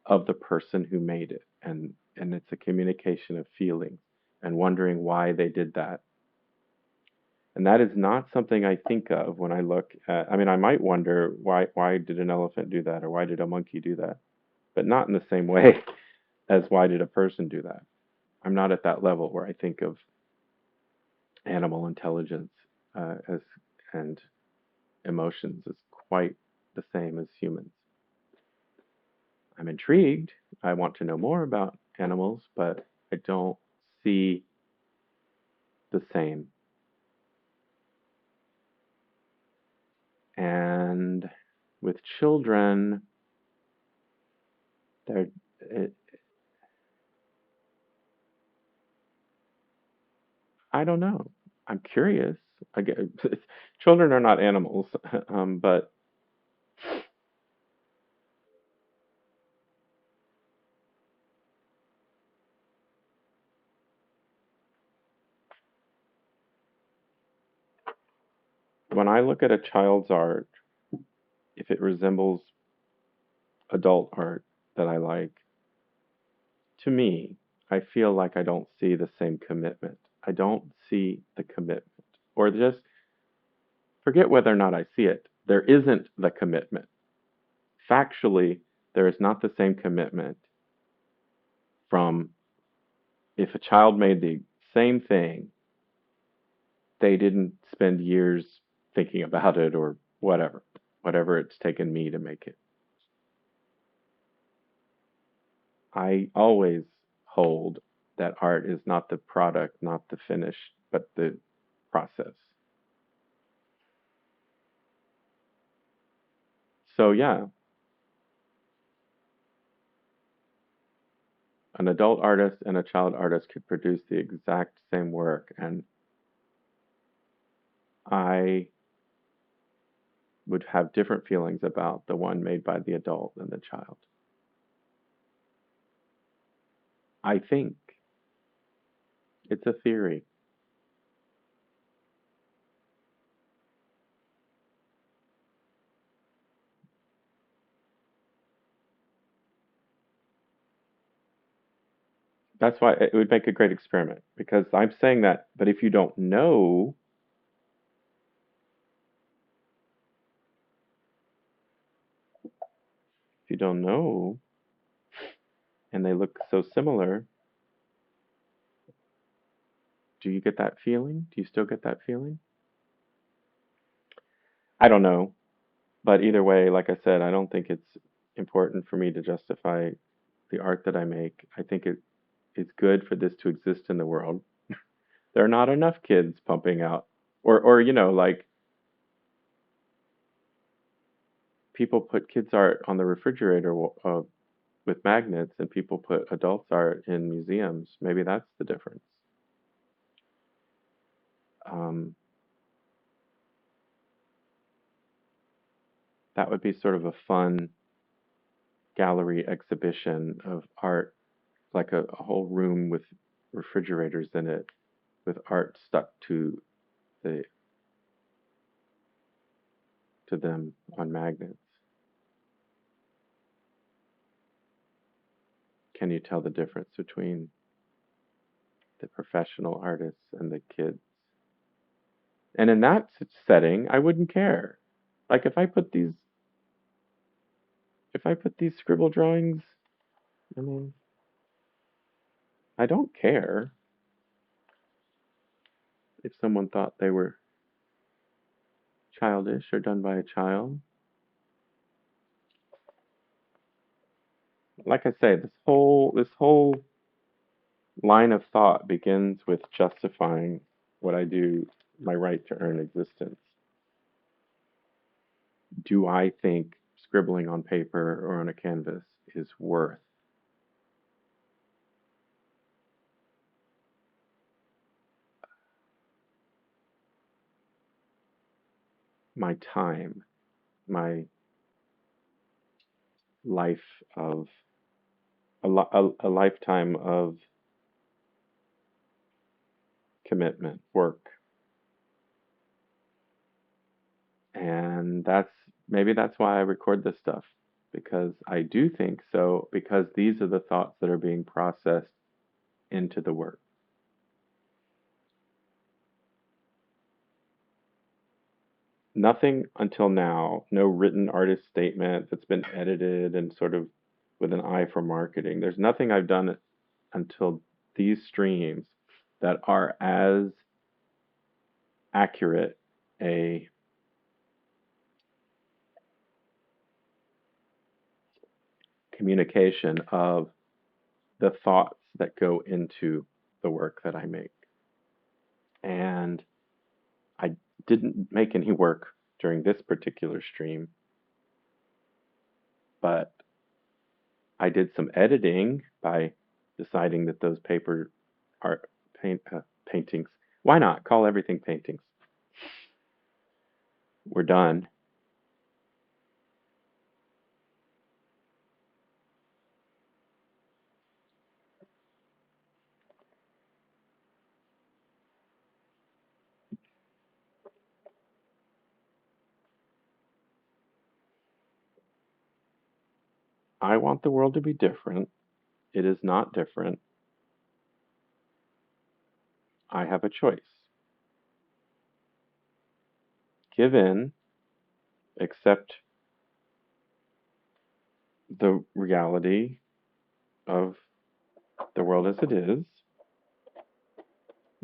of the person who made it, and it's a communication of feelings and wondering why they did that. And that is not something I think of when I look at, I mean, I might wonder why did an elephant do that or why did a monkey do that, but not in the same way as why did a person do that. I'm not at that level where I think of animal intelligence as and emotions as quite the same as humans. I'm intrigued. I want to know more about animals, but I don't see the same. And with children, they're it, I don't know. I'm curious. Again, children are not animals, but when I look at a child's art, if it resembles adult art that I like, to me, I feel like I don't see the same commitment. I don't see the commitment. Or just forget whether or not I see it. There isn't the commitment. Factually, there is not the same commitment from if a child made the same thing, they didn't spend years thinking about it or whatever it's taken me to make it. I always hold that art is not the product, not the finish, but the process. So, yeah, an adult artist and a child artist could produce the exact same work, and I would have different feelings about the one made by the adult than the child. I think it's a theory. That's why it would make a great experiment because I'm saying that, but if you don't know, and they look so similar, do you get that feeling? Do you still get that feeling? I don't know. But either way, like I said, I don't think it's important for me to justify the art that I make. I think it's good for this to exist in the world. There are not enough kids pumping out, or like people put kids art on the refrigerator with magnets, and people put adults art in museums. Maybe that's the difference. Um, that would be sort of a fun gallery exhibition of art, like a whole room with refrigerators in it, with art stuck the to them on magnets. Can you tell the difference between the professional artists and the kids? And in that setting, I wouldn't care. Like if I put these scribble drawings, I mean, I don't care if someone thought they were childish or done by a child. Like I say, this whole line of thought begins with justifying what I do, my right to earn existence. Do I think scribbling on paper or on a canvas is worth my time, my life of a lifetime of commitment, work? And maybe that's why I record this stuff, because I do think so, because these are the thoughts that are being processed into the work. Nothing until now, no written artist statement that's been edited and sort of with an eye for marketing. There's nothing I've done until these streams that are as accurate a communication of the thoughts that go into the work that I make. And I didn't make any work during this particular stream, but I did some editing by deciding that those paper art paintings. Why not call everything paintings? We're done. I want the world to be different. It is not different. I have a choice. Give in, accept the reality of the world as it is.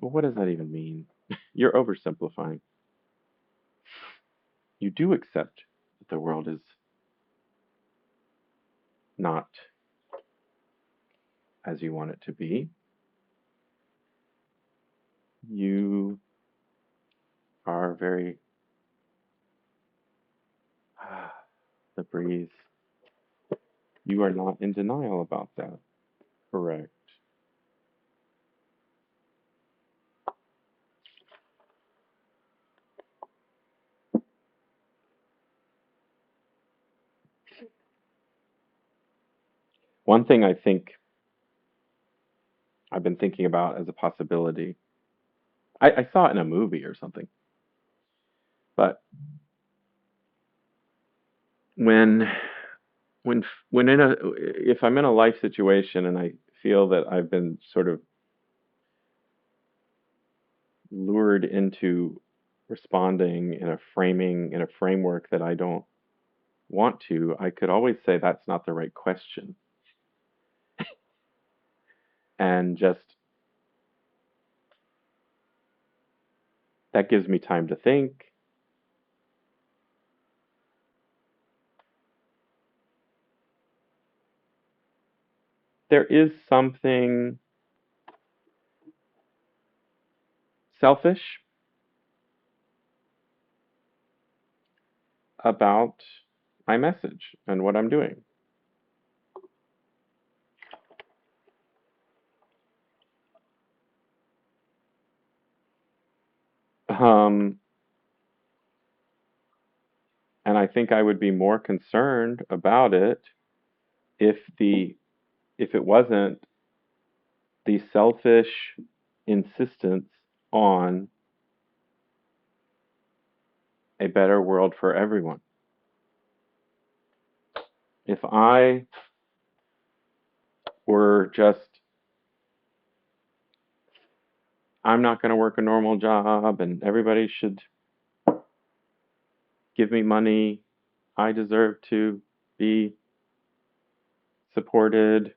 Well, what does that even mean? You're oversimplifying. You do accept that the world is not as you want it to be. You are very the breeze. You are not in denial about that. Correct. One thing I think I've been thinking about as a possibility, I saw it in a movie or something, but when when if I'm in a life situation and I feel that I've been sort of lured into responding in a framework that I don't want to, I could always say that's not the right question and just that gives me time to think. There is something selfish about my message and what I'm doing. Um, and I think I would be more concerned about it if if it wasn't the selfish insistence on a better world for everyone. If I were just, I'm not going to work a normal job and everybody should give me money, I deserve to be supported.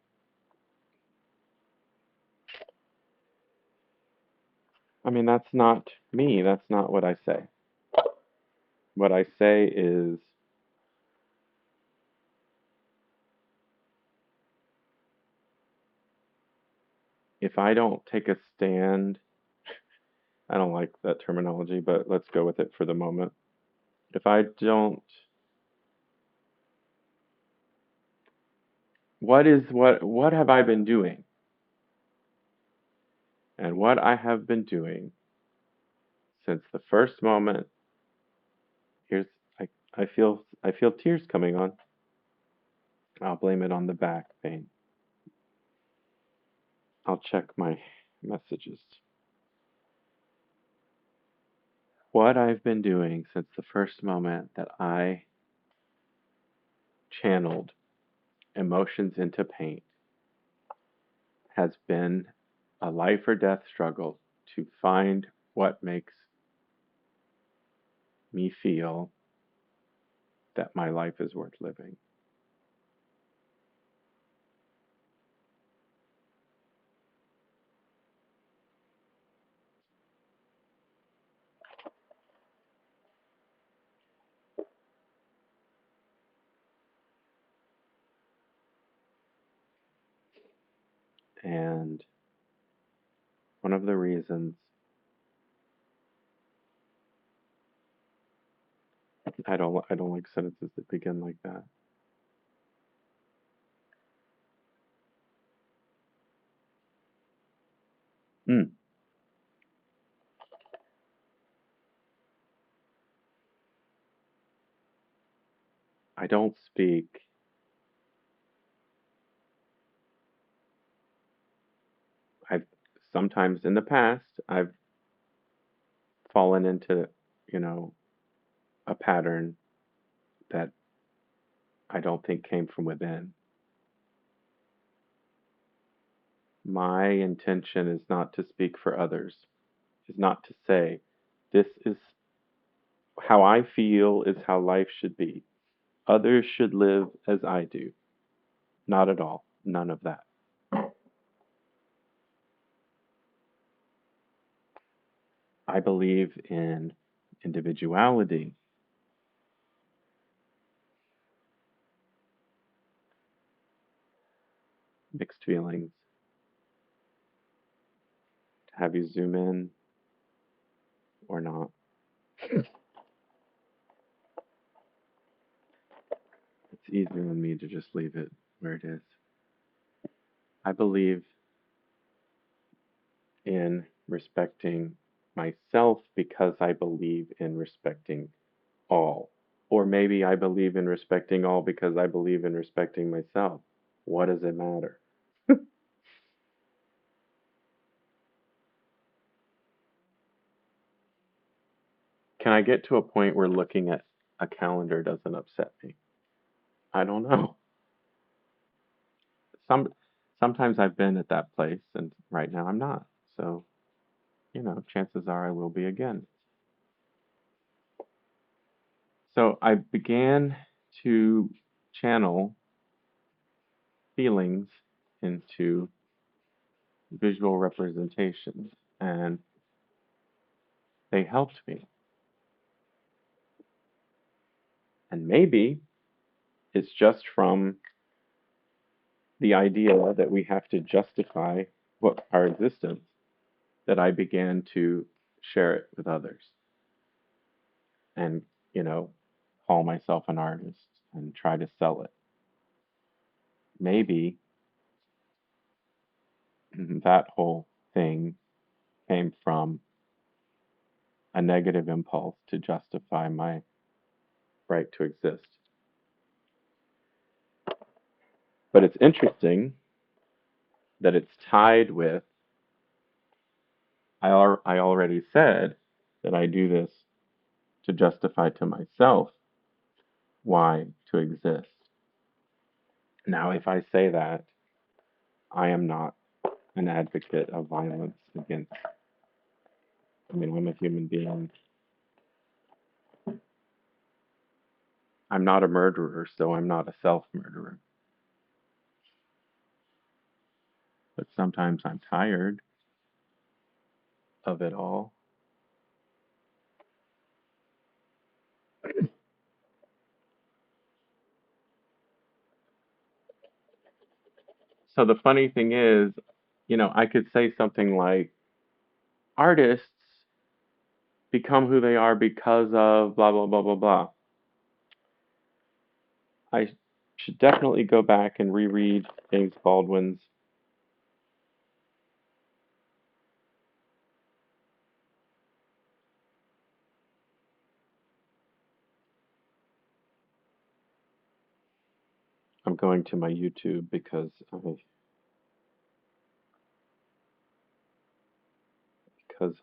I mean, that's not me. That's not what I say. What I say is, if I don't take a stand, I don't like that terminology, but let's go with it for the moment. If I don't, what have I been doing? And what I have been doing since the first moment, here's I, I feel tears coming on. I'll blame it on the back pain. I'll check my messages. What I've been doing since the first moment that I channeled emotions into paint has been a life or death struggle to find what makes me feel that my life is worth living. And one of the reasons I don't like sentences that begin like that. Mm, I don't speak. I've sometimes in the past I've fallen into, you know, a pattern that I don't think came from within. My intention is not to speak for others, is not to say, this is how I feel, is how life should be. Others should live as I do. Not at all. None of that. I believe in individuality, mixed feelings. To have you zoom in or not. It's easier than me to just leave it where it is. I believe in respecting myself because I believe in respecting all. Or maybe I believe in respecting all because I believe in respecting myself. What does it matter? Can I get to a point where looking at a calendar doesn't upset me? I don't know. Some Sometimes I've been at that place and right now I'm not. So, chances are I will be again. So I began to channel feelings into visual representations, and they helped me. And maybe it's just from the idea that we have to justify what our existence that I began to share it with others and, you know, call myself an artist and try to sell it. Maybe that whole thing came from a negative impulse to justify my right to exist. But it's interesting that it's tied with, I already said that I do this to justify to myself why to exist. Now, if I say that, I am not an advocate of violence against, I mean, I'm a human being. I'm not a murderer, so I'm not a self murderer. But sometimes I'm tired of it all. so the funny thing is, I could say something like artists become who they are because of blah blah blah blah blah. I should definitely go back and reread James Baldwin's. I'm going to my YouTube because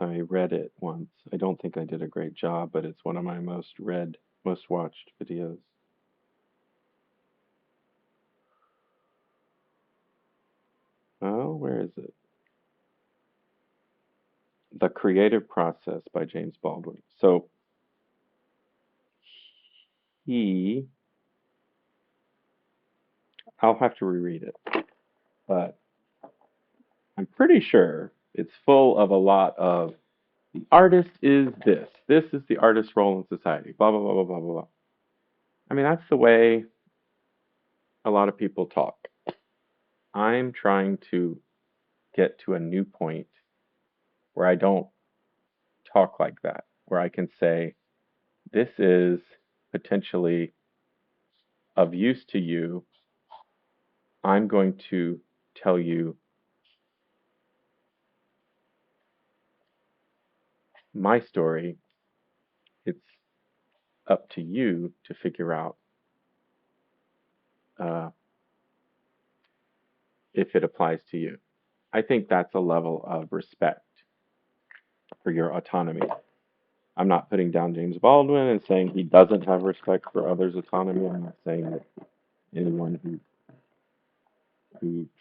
I read it once. I don't think I did a great job, but it's one of my most read, most watched videos. Oh, where is it? The Creative Process by James Baldwin. So he, I'll have to reread it, but I'm pretty sure it's full of a lot of the artist is this. This is the artist's role in society. Blah blah blah blah blah blah. I mean, that's the way a lot of people talk. I'm trying to get to a new point where I don't talk like that, where I can say, this is potentially of use to you. I'm going to tell you my story. It's up to you to figure out uh, if it applies to you. I think that's a level of respect for your autonomy. I'm not putting down James Baldwin and saying he doesn't have respect for others' autonomy. I'm not saying that anyone who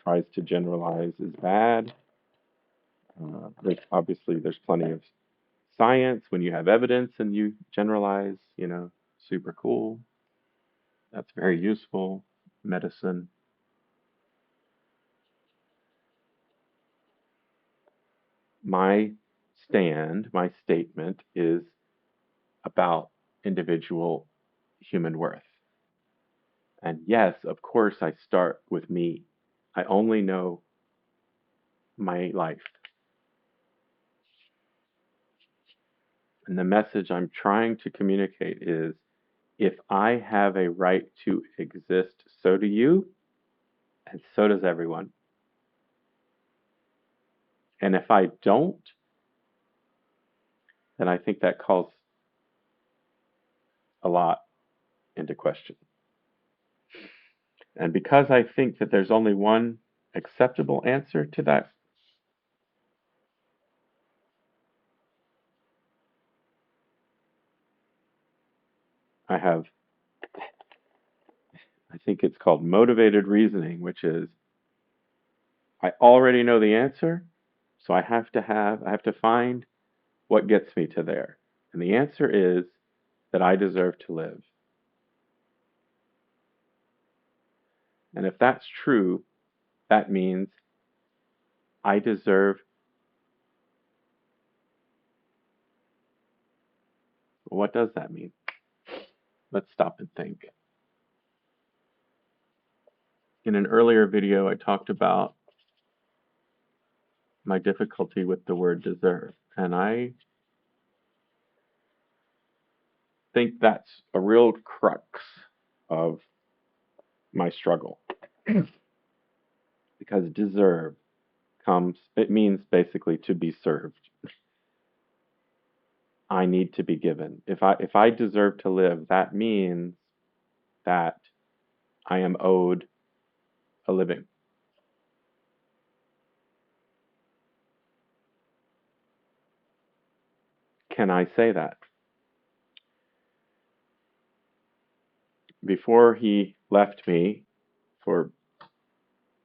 tries to generalize is bad. There's plenty of science when you have evidence and you generalize, super cool. That's very useful. Medicine. My my statement is about individual human worth. And yes, of course, I start with me. I only know my life. And the message I'm trying to communicate is if I have a right to exist, so do you, and so does everyone. And if I don't, then I think that calls a lot into question. And because I think that there's only one acceptable answer to that, I have, I think it's called motivated reasoning, which is I already know the answer, so I have to find what gets me to there. And the answer is that I deserve to live. And if that's true, that means I deserve. What does that mean? Let's stop and think. In an earlier video, I talked about my difficulty with the word deserve. And I think that's a real crux of my struggle. Because deserve it means basically to be served. I need to be given. If I deserve to live, that means that I am owed a living. Can I say that? Before he left me for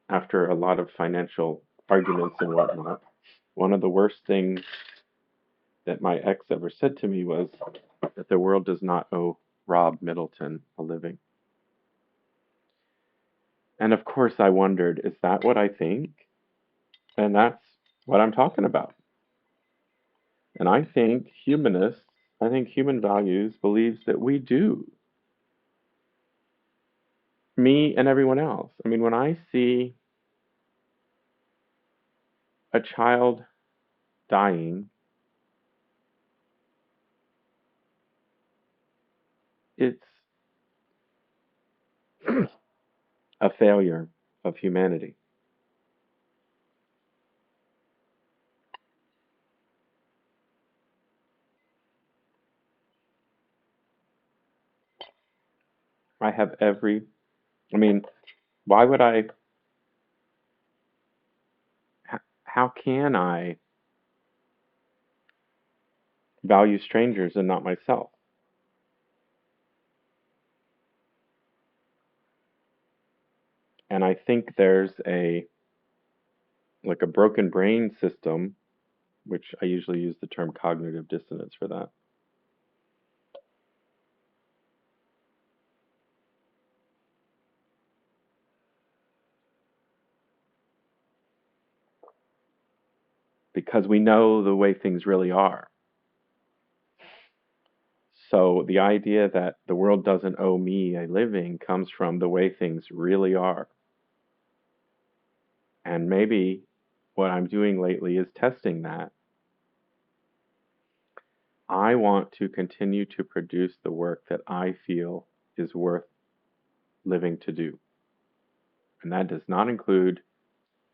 after a lot of financial arguments and whatnot, one of the worst things that my ex ever said to me was that the world does not owe Rob Middleton a living. And of course, I wondered, is that what I think? And that's what I'm talking about. And I think human values believes that we do. Me and everyone else. I mean, when I see a child dying, it's a failure of humanity. I have every, I mean, why would I, how can I value strangers and not myself? And I think there's like a broken brain system, which I usually use the term cognitive dissonance for that, because we know the way things really are. So the idea that the world doesn't owe me a living comes from the way things really are. And maybe what I'm doing lately is testing that. I want to continue to produce the work that I feel is worth living to do. And that does not include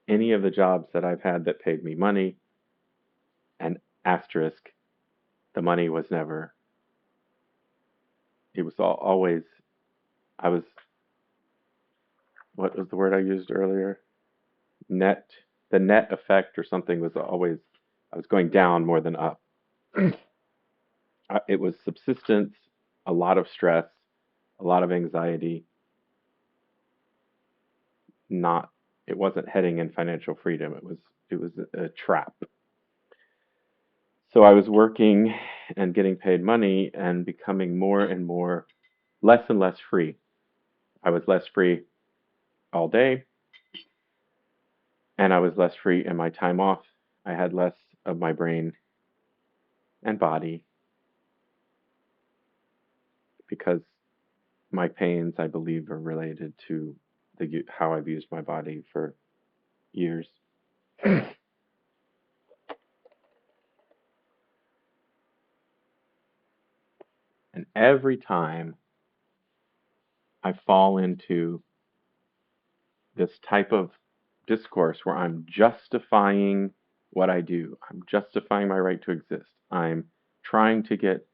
any of the jobs that I've had that paid me money. And asterisk, the money was never, it was always, I was, what was the word I used earlier? Net, the net effect or something was always, I was going down more than up. It was subsistence, a lot of stress, a lot of anxiety, not, it wasn't heading in financial freedom. It was a trap. So I was working and getting paid money and becoming more and more, less and less free. I was less free all day, and I was less free in my time off. I had less of my brain and body because my pains, I believe, are related to how I've used my body for years. And every time I fall into this type of discourse where I'm justifying what I do, I'm justifying my right to exist, I'm trying to get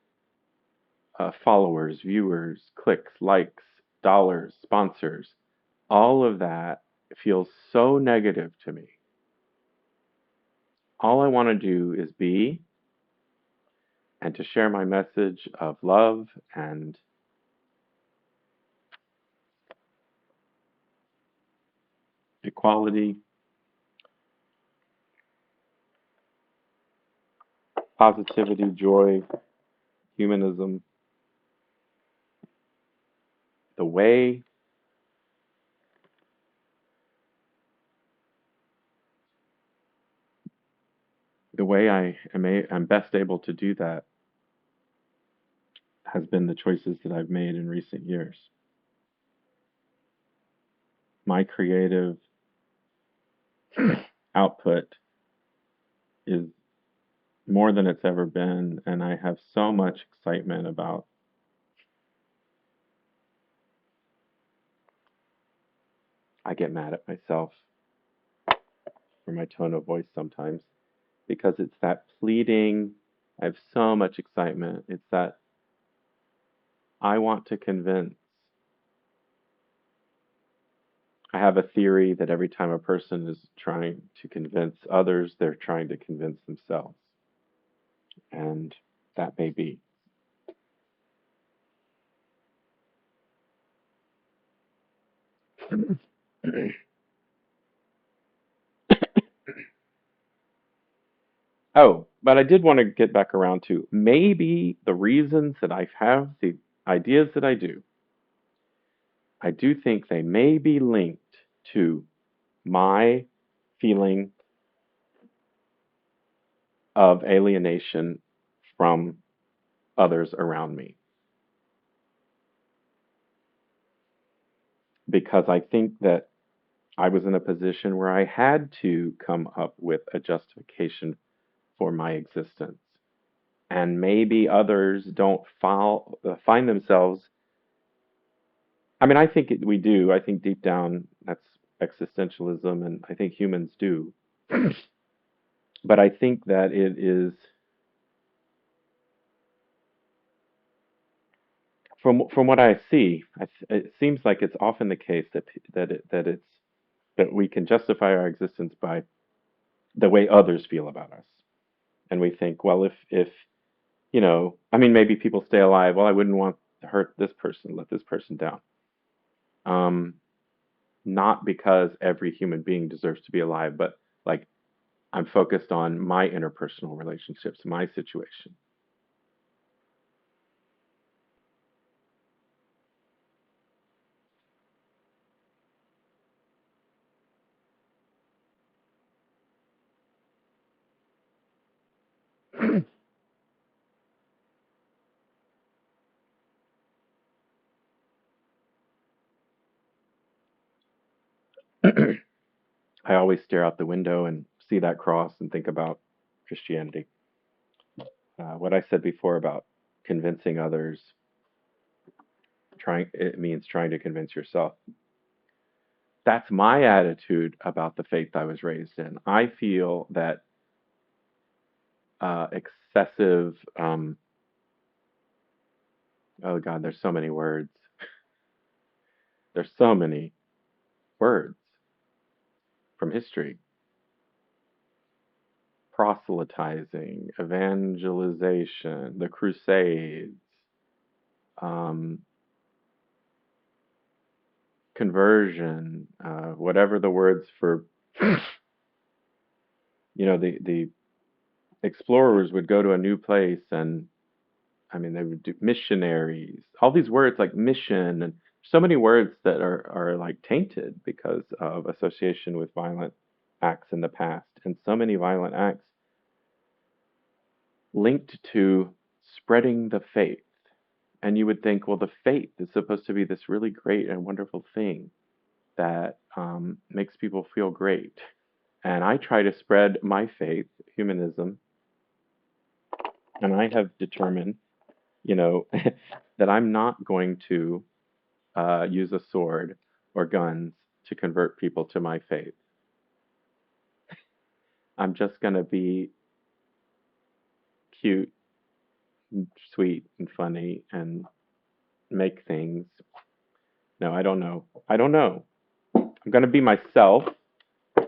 followers, viewers, clicks, likes, dollars, sponsors, all of that feels so negative to me. All I want to do is be and to share my message of love and equality, positivity, joy, humanism, the way I'm best able to do that has been the choices that I've made in recent years. My creative output is more than it's ever been, and I have so much excitement about. I get mad at myself for my tone of voice sometimes because it's that pleading. I have so much excitement. It's that I want to convince. I have a theory that every time a person is trying to convince others, they're trying to convince themselves. And that may be. Oh, but I did want to get back around to maybe the reasons that I have the ideas that I do think they may be linked to my feeling of alienation from others around me. Because I think that I was in a position where I had to come up with a justification for my existence. And maybe others don't find themselves. I mean, I think we do. I think deep down that's existentialism, and I think humans do. But I think that it is, from what I see, it seems like it's often the case that we can justify our existence by the way others feel about us, and we think, well, if I mean, maybe people stay alive. Well, I wouldn't want to hurt this person, let this person down. Um, Not because every human being deserves to be alive, but like I'm focused on my interpersonal relationships, my situation. I always stare out the window and see that cross and think about Christianity. What I said before about convincing others, trying it means trying to convince yourself. That's my attitude about the faith I was raised in. I feel that excessive, oh God, there's so many words. There's so many words from history: proselytizing, evangelization, the Crusades, um, conversion, whatever the words for, the explorers would go to a new place, and I mean, they would do missionaries, all these words like mission, and so many words that are like tainted because of association with violent acts in the past, and so many violent acts linked to spreading the faith. And you would think, well, the faith is supposed to be this really great and wonderful thing that makes people feel great. And I try to spread my faith, humanism, and I have determined, you know, that I'm not going to use a sword or guns to convert people to my faith. I'm just going to be cute, and sweet, and funny and make things. No, I don't know. I don't know. I'm going to be myself. And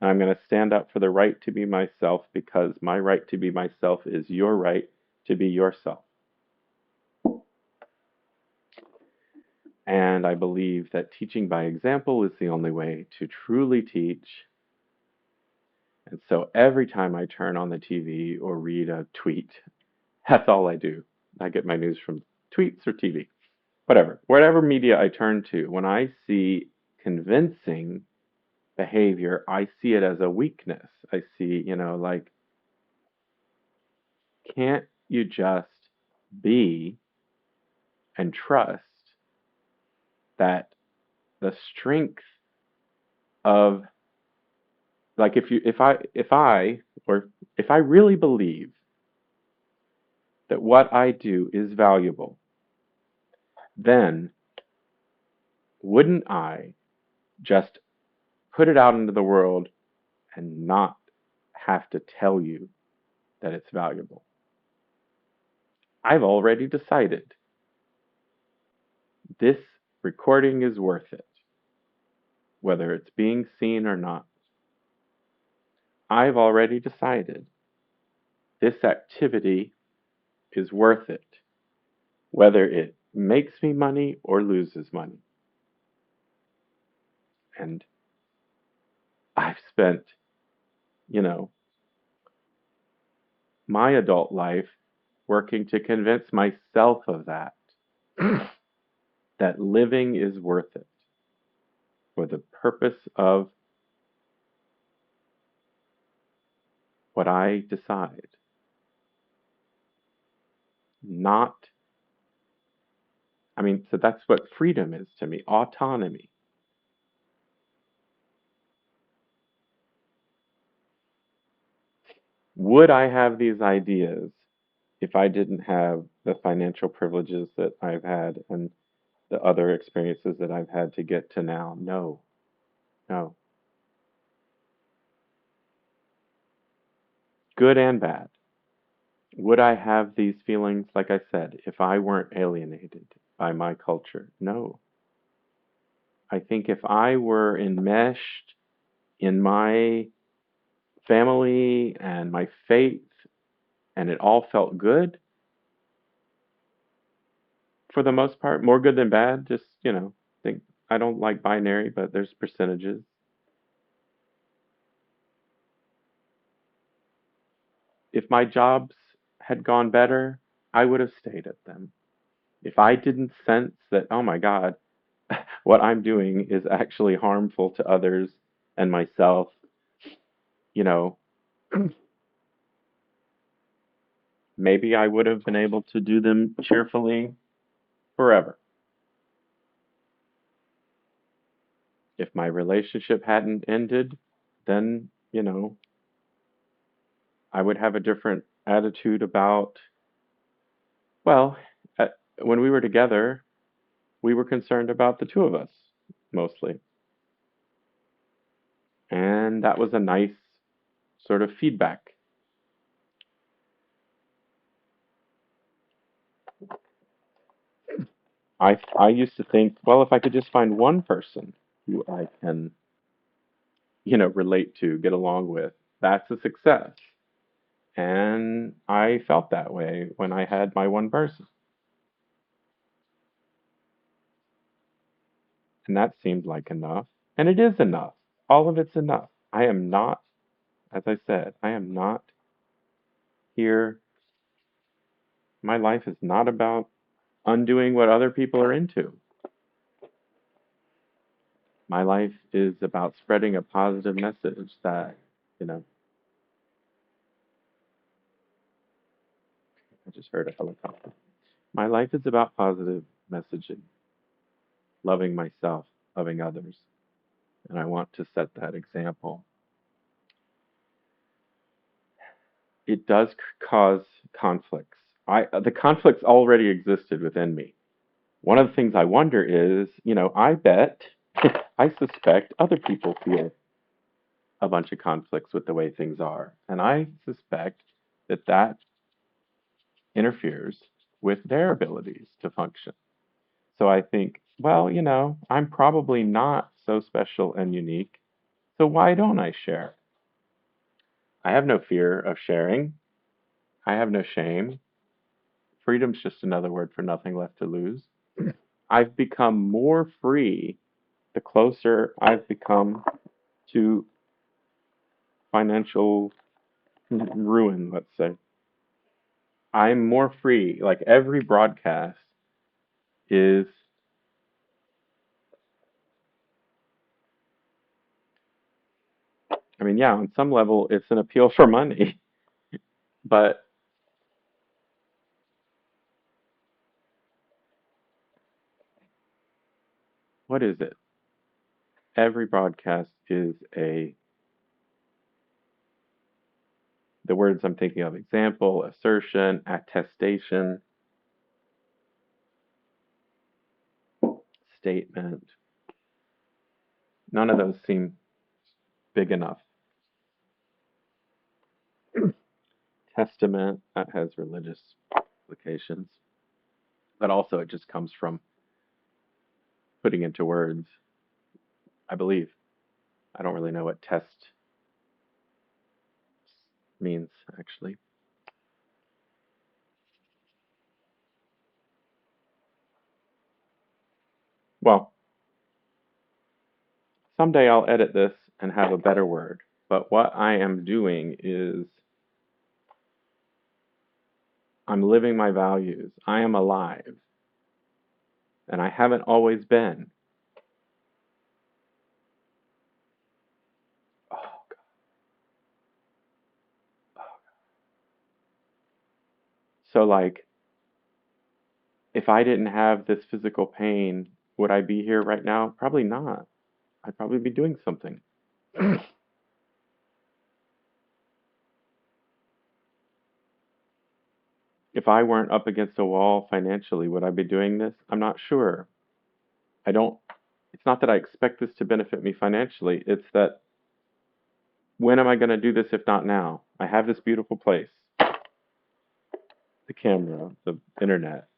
I'm going to stand up for the right to be myself because my right to be myself is your right to be yourself. And I believe that teaching by example is the only way to truly teach. And so every time I turn on the TV or read a tweet, that's all I do. I get my news from tweets or TV, whatever media I turn to. When I see convincing behavior, I see it as a weakness. I see, like, can't you just be and trust that the strength of, like, if I really believe that what I do is valuable, then wouldn't I just put it out into the world and not have to tell you that it's valuable? I've already decided this recording is worth it, whether it's being seen or not. I've already decided this activity is worth it, whether it makes me money or loses money. And I've spent, you know, my adult life working to convince myself of that, that living is worth it for the purpose of what I decide. Not, I mean, so that's what freedom is to me: autonomy. Would I have these ideas if I didn't have the financial privileges that I've had and the other experiences that I've had to get to now? No, no. Good and bad. Would I have these feelings, like I said, if I weren't alienated by my culture? No. I think if I were enmeshed in my family and my faith and it all felt good for the most part, more good than bad, just, think I don't like binary, but there's percentages. If my jobs had gone better, I would have stayed at them. If I didn't sense that, oh my God, what I'm doing is actually harmful to others and myself, you know, maybe I would have been able to do them cheerfully forever. If my relationship hadn't ended, then, I would have a different attitude about, well, when we were together, we were concerned about the two of us mostly. And that was a nice sort of feedback. I used to think, well, if I could just find one person who I can, relate to, get along with, that's a success. And I felt that way when I had my one person. And that seemed like enough. And it is enough. All of it's enough. I am not, as I said, I am not here. My life is not about undoing what other people are into. My life is about spreading a positive message that, you know, I just heard a helicopter. My life is about positive messaging, loving myself, loving others. And I want to set that example. It does cause conflicts. The conflicts already existed within me. One of the things I wonder is, I bet, I suspect other people feel a bunch of conflicts with the way things are. And I suspect that that interferes with their abilities to function. So I think, well, I'm probably not so special and unique. So why don't I share? I have no fear of sharing. I have no shame. Freedom's just another word for nothing left to lose. I've become more free the closer I've become to financial ruin, let's say. I'm more free. Like every broadcast is, I mean, yeah, on some level, it's an appeal for money, but what is it? Every broadcast is the words I'm thinking of, example, assertion, attestation, statement. None of those seem big enough. Testament, that has religious implications, but also it just comes from putting into words, I believe. I don't really know what test means, actually. Well, someday I'll edit this and have a better word. But what I am doing is I'm living my values. I am alive. And I haven't always been. Oh, God. So, like, if I didn't have this physical pain, would I be here right now? Probably not. I'd probably be doing something. If I weren't up against a wall financially, would I be doing this? I'm not sure. I don't, it's not that I expect this to benefit me financially. It's that when am I going to do this if not now? I have this beautiful place, the camera, the internet.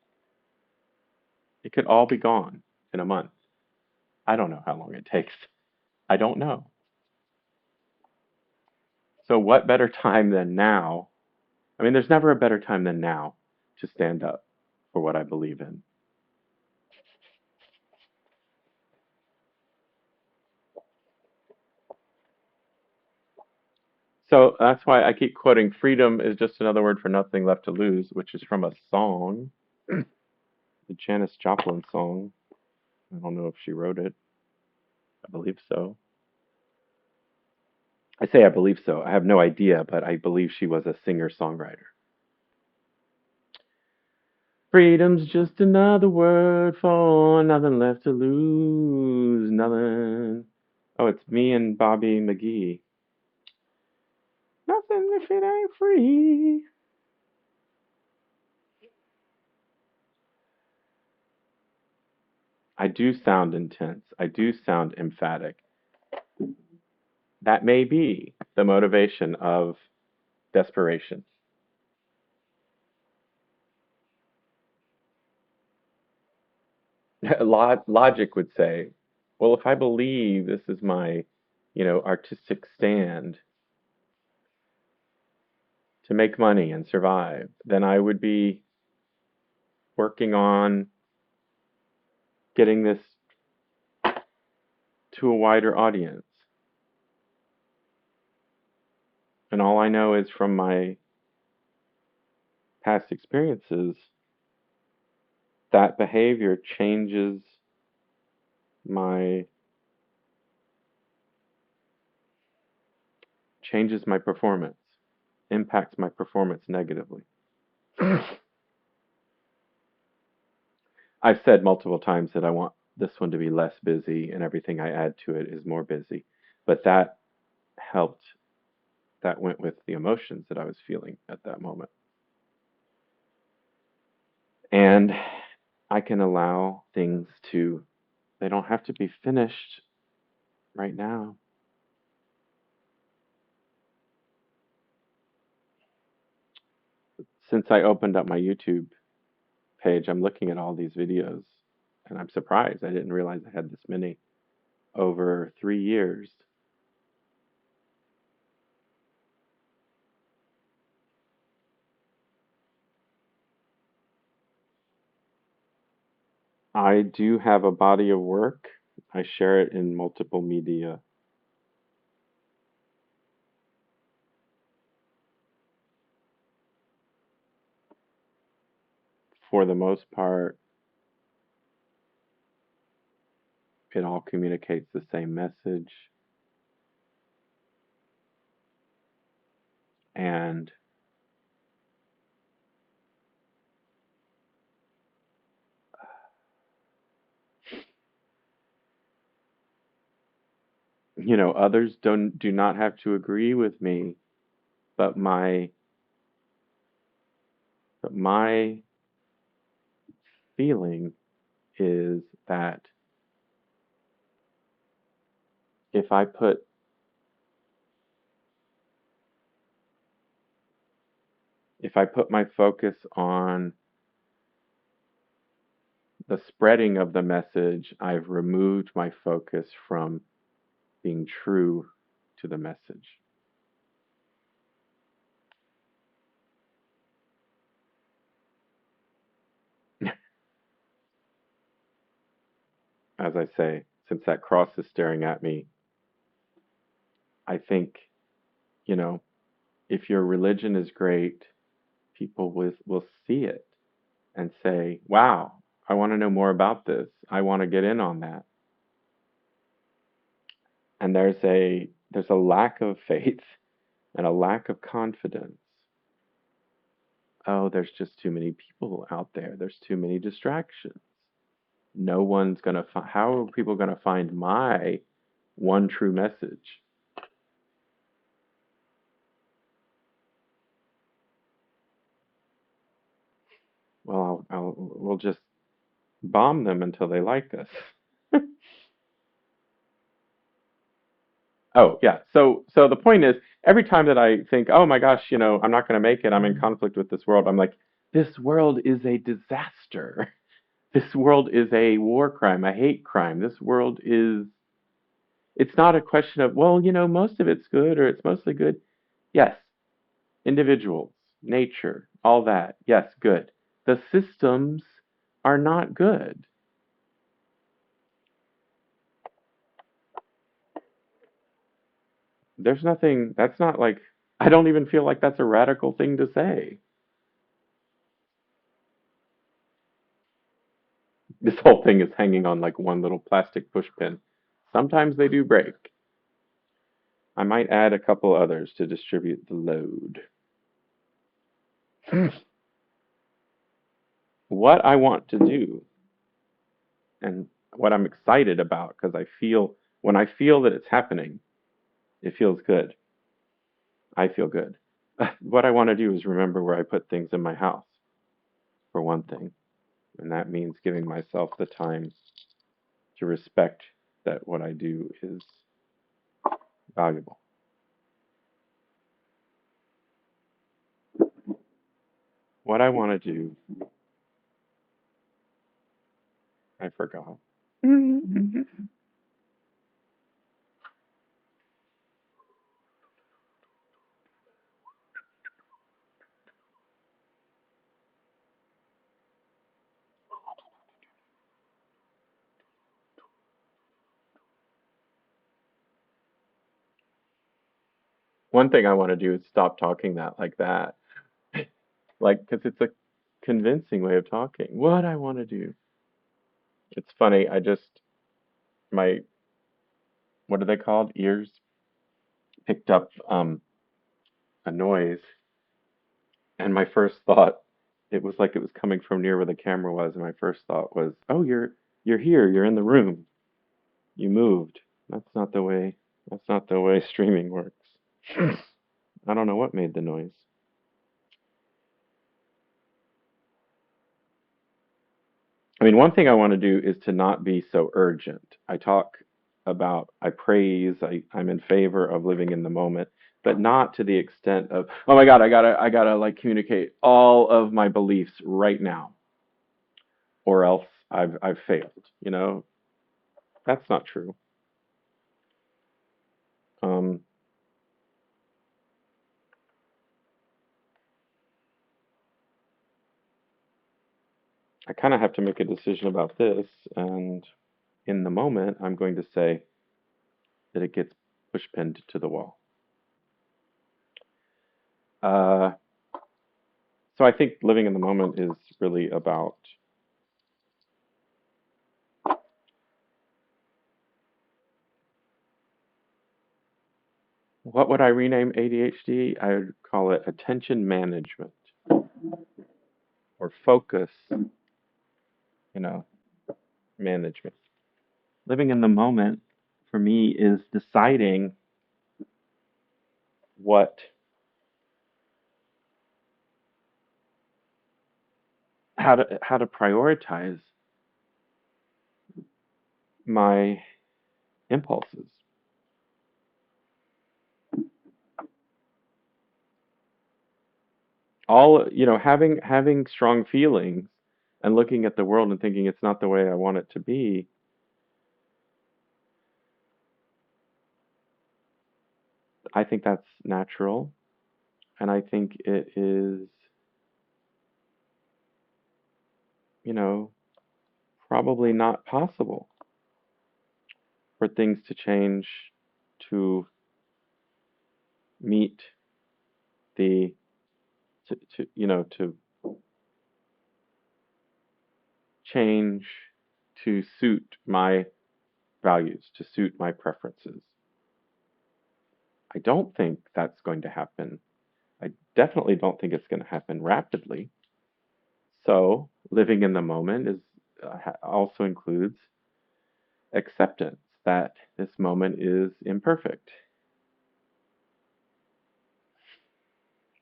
It could all be gone in a month. I don't know how long it takes. I don't know. So, what better time than now? I mean, there's never a better time than now to stand up for what I believe in. So that's why I keep quoting freedom is just another word for nothing left to lose, which is from a song, the Janis Joplin song. I don't know if she wrote it. I believe so. I say I believe so. I have no idea, but I believe she was a singer-songwriter. Freedom's just another word for nothing left to lose, nothing. Oh, it's me and Bobby McGee. Nothing if it ain't free. I do sound intense. I do sound emphatic. That may be the motivation of desperation. Logic would say, well, if I believe this is my, artistic stand to make money and survive, then I would be working on getting this to a wider audience. And all I know is from my past experiences that behavior my changes my performance, impacts my performance negatively. I've said multiple times that I want this one to be less busy and everything I add to it is more busy. But that helped, that went with the emotions that I was feeling at that moment. And I can allow things to, they don't have to be finished right now. Since I opened up my YouTube page, I'm looking at all these videos and I'm surprised. I didn't realize I had this many over 3 years. I do have a body of work. I share it in multiple media. For the most part, it all communicates the same message. And, others do not have to agree with me, but my feeling is that if I put my focus on the spreading of the message, I've removed my focus from being true to the message. As I say, since that cross is staring at me, I think, you know, if your religion is great, people will see it and say, wow, I want to know more about this. I want to get in on that. And there's a lack of faith and a lack of confidence. Oh, there's just too many people out there. There's too many distractions. No one's going to find, how are people going to find my one true message? Well, we'll just bomb them until they like us. Oh, yeah. So the point is, every time that I think, oh my gosh, I'm not going to make it, I'm in conflict with this world, I'm like, this world is a disaster. This world is a war crime, a hate crime. This world is, it's not a question of, well, most of it's good or it's mostly good. Yes, individuals, nature, all that. Yes, good. The systems are not good. There's nothing, that's not like, I don't even feel like that's a radical thing to say. This whole thing is hanging on like one little plastic push pin. Sometimes they do break. I might add a couple others to distribute the load. What I want to do and what I'm excited about, because when I feel that it's happening, it feels good. I feel good. What I want to do is remember where I put things in my house, for one thing. And that means giving myself the time to respect that what I do is valuable. What I want to do, I forgot. One thing I want to do is stop talking that like that. Like, because it's a convincing way of talking. What I want to do. It's funny. My, what are they called? Ears picked up a noise, and my first thought, it was like it was coming from near where the camera was, and my first thought was, "Oh, you're here. You're in the room. You moved." That's not the way. That's not the way streaming works. I don't know what made the noise. I mean, one thing I want to do is to not be so urgent. I praise, I'm in favor of living in the moment, but not to the extent of, oh my God, I gotta like communicate all of my beliefs right now, or else I've failed. That's not true. Um, I kind of have to make a decision about this, and in the moment, I'm going to say that it gets push pinned to the wall. Uh, so I think living in the moment is really about what would I rename ADHD? I would call it attention management or focus, know, management. Living in the moment for me is deciding what how to prioritize my impulses. All, having strong feelings and looking at the world and thinking it's not the way I want it to be, I think that's natural, and I think it is, you know, probably not possible for things to change to meet the to change to suit my values, to suit my preferences. I don't think that's going to happen. I definitely don't think it's going to happen rapidly. So, living in the moment is also includes acceptance that this moment is imperfect.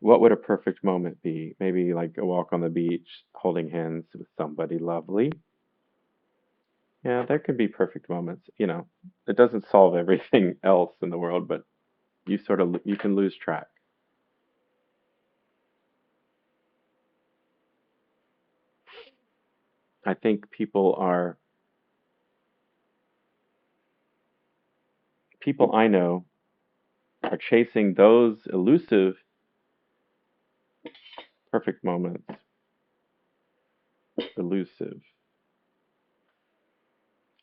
What would a perfect moment be? Maybe like a walk on the beach, holding hands with somebody lovely. Yeah, there could be perfect moments. It doesn't solve everything else in the world, but you can lose track. I think people I know are chasing those elusive perfect moments. Elusive.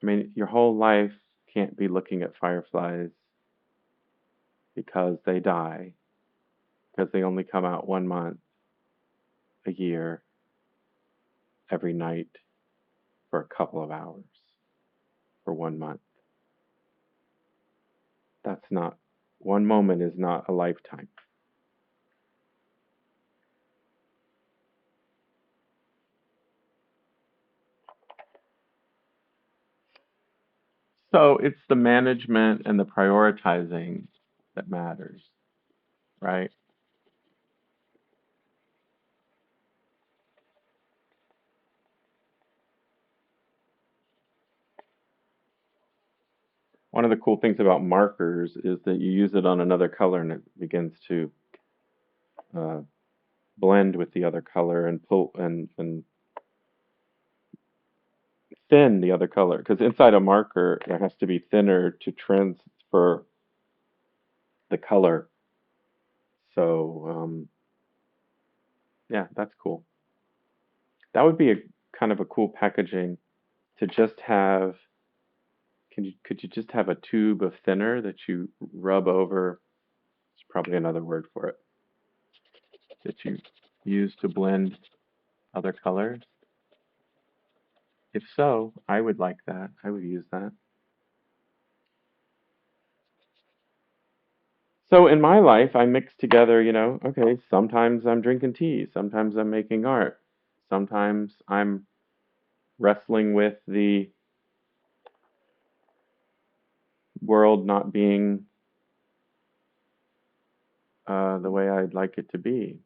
I mean, your whole life can't be looking at fireflies because they die, because they only come out 1 month a year, every night for a couple of hours for 1 month. That's not, one moment is not a lifetime. So it's the management and the prioritizing that matters, right? One of the cool things about markers is that you use it on another color and it begins to uh, blend with the other color and pull and thin the other color. Because inside a marker, it has to be thinner to transfer the color. So yeah, that's cool. That would be a kind of a cool packaging to just have. Could you just have a tube of thinner that you rub over? It's probably another word for it that you use to blend other colors. If so, I would like that. I would use that. So in my life, I mix together, okay, sometimes I'm drinking tea, sometimes I'm making art, sometimes I'm wrestling with the world not being the way I'd like it to be.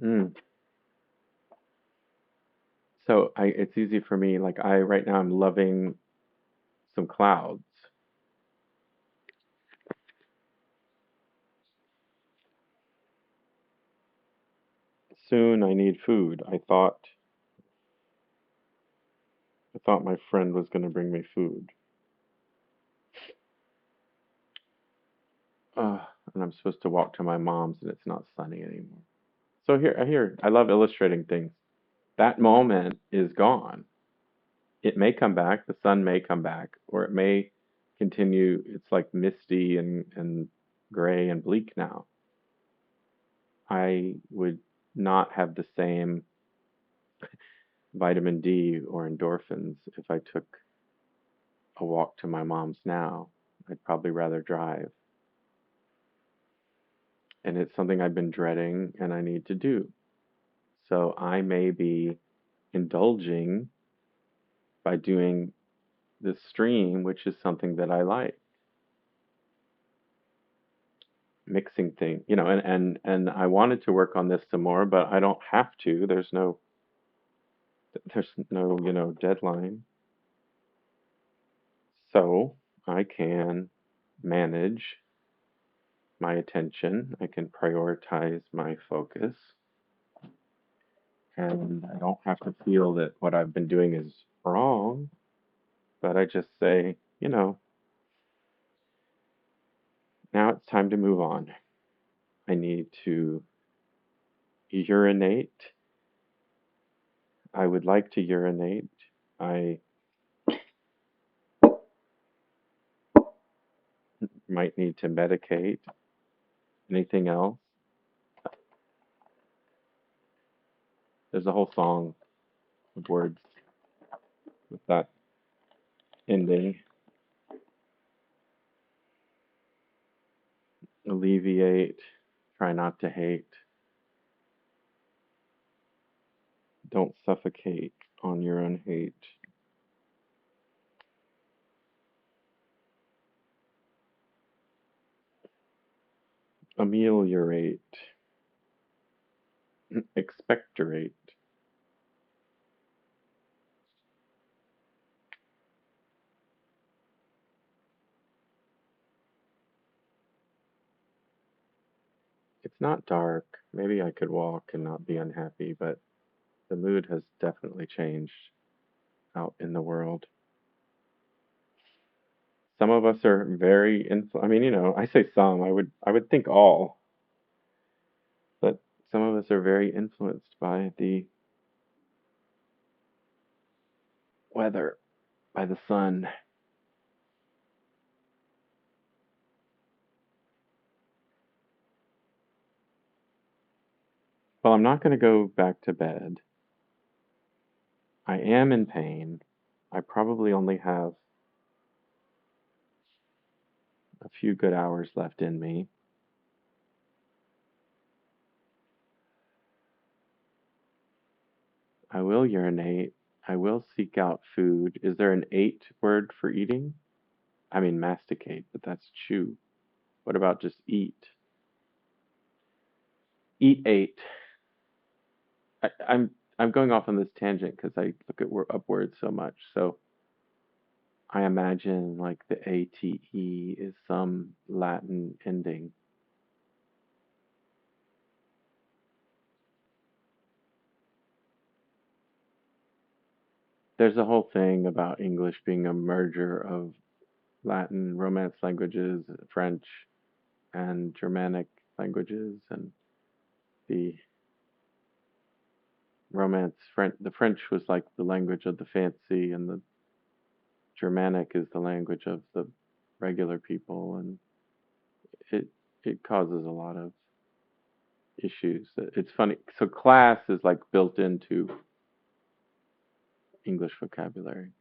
Mm. So it's easy for me. Like right now, I'm loving some clouds. Soon I need food. I thought my friend was going to bring me food. And I'm supposed to walk to my mom's, and it's not sunny anymore. So I love illustrating things. That moment is gone. It may come back, the sun may come back, or it may continue. It's like misty and gray and bleak now. I would not have the same vitamin D or endorphins if I took a walk to my mom's now. I'd probably rather drive. And it's something I've been dreading and I need to do. So I may be indulging by doing this stream, which is something that I like. Mixing things, and I wanted to work on this some more, but I don't have to. There's no, deadline. So I can manage my attention. I can prioritize my focus, and I don't have to feel that what I've been doing is wrong, but I just say, now it's time to move on. I need to urinate. I would like to urinate. I might need to medicate. Anything else? There's a whole song of words with that ending. Alleviate. Try not to hate. Don't suffocate on your own hate. ameliorate, expectorate. It's not dark. Maybe I could walk and not be unhappy, but the mood has definitely changed out in the world. Some of us are very I mean, I say some, I would think all, but some of us are very influenced by the weather, by the sun. Well, I'm not going to go back to bed. I am in pain. I probably only have a few good hours left in me. I will urinate. I will seek out food. Is there an eight word for eating? I mean, masticate, but that's chew. What about just eat? Eat eight. I'm going off on this tangent because I look at upwards so much. So I imagine like the ate is some Latin ending. There's a whole thing about English being a merger of Latin, Romance languages, French, and Germanic languages, and the Romance French. The French was like the language of the fancy, and the Germanic is the language of the regular people, and it it causes a lot of issues. It's funny. So class is like built into English vocabulary.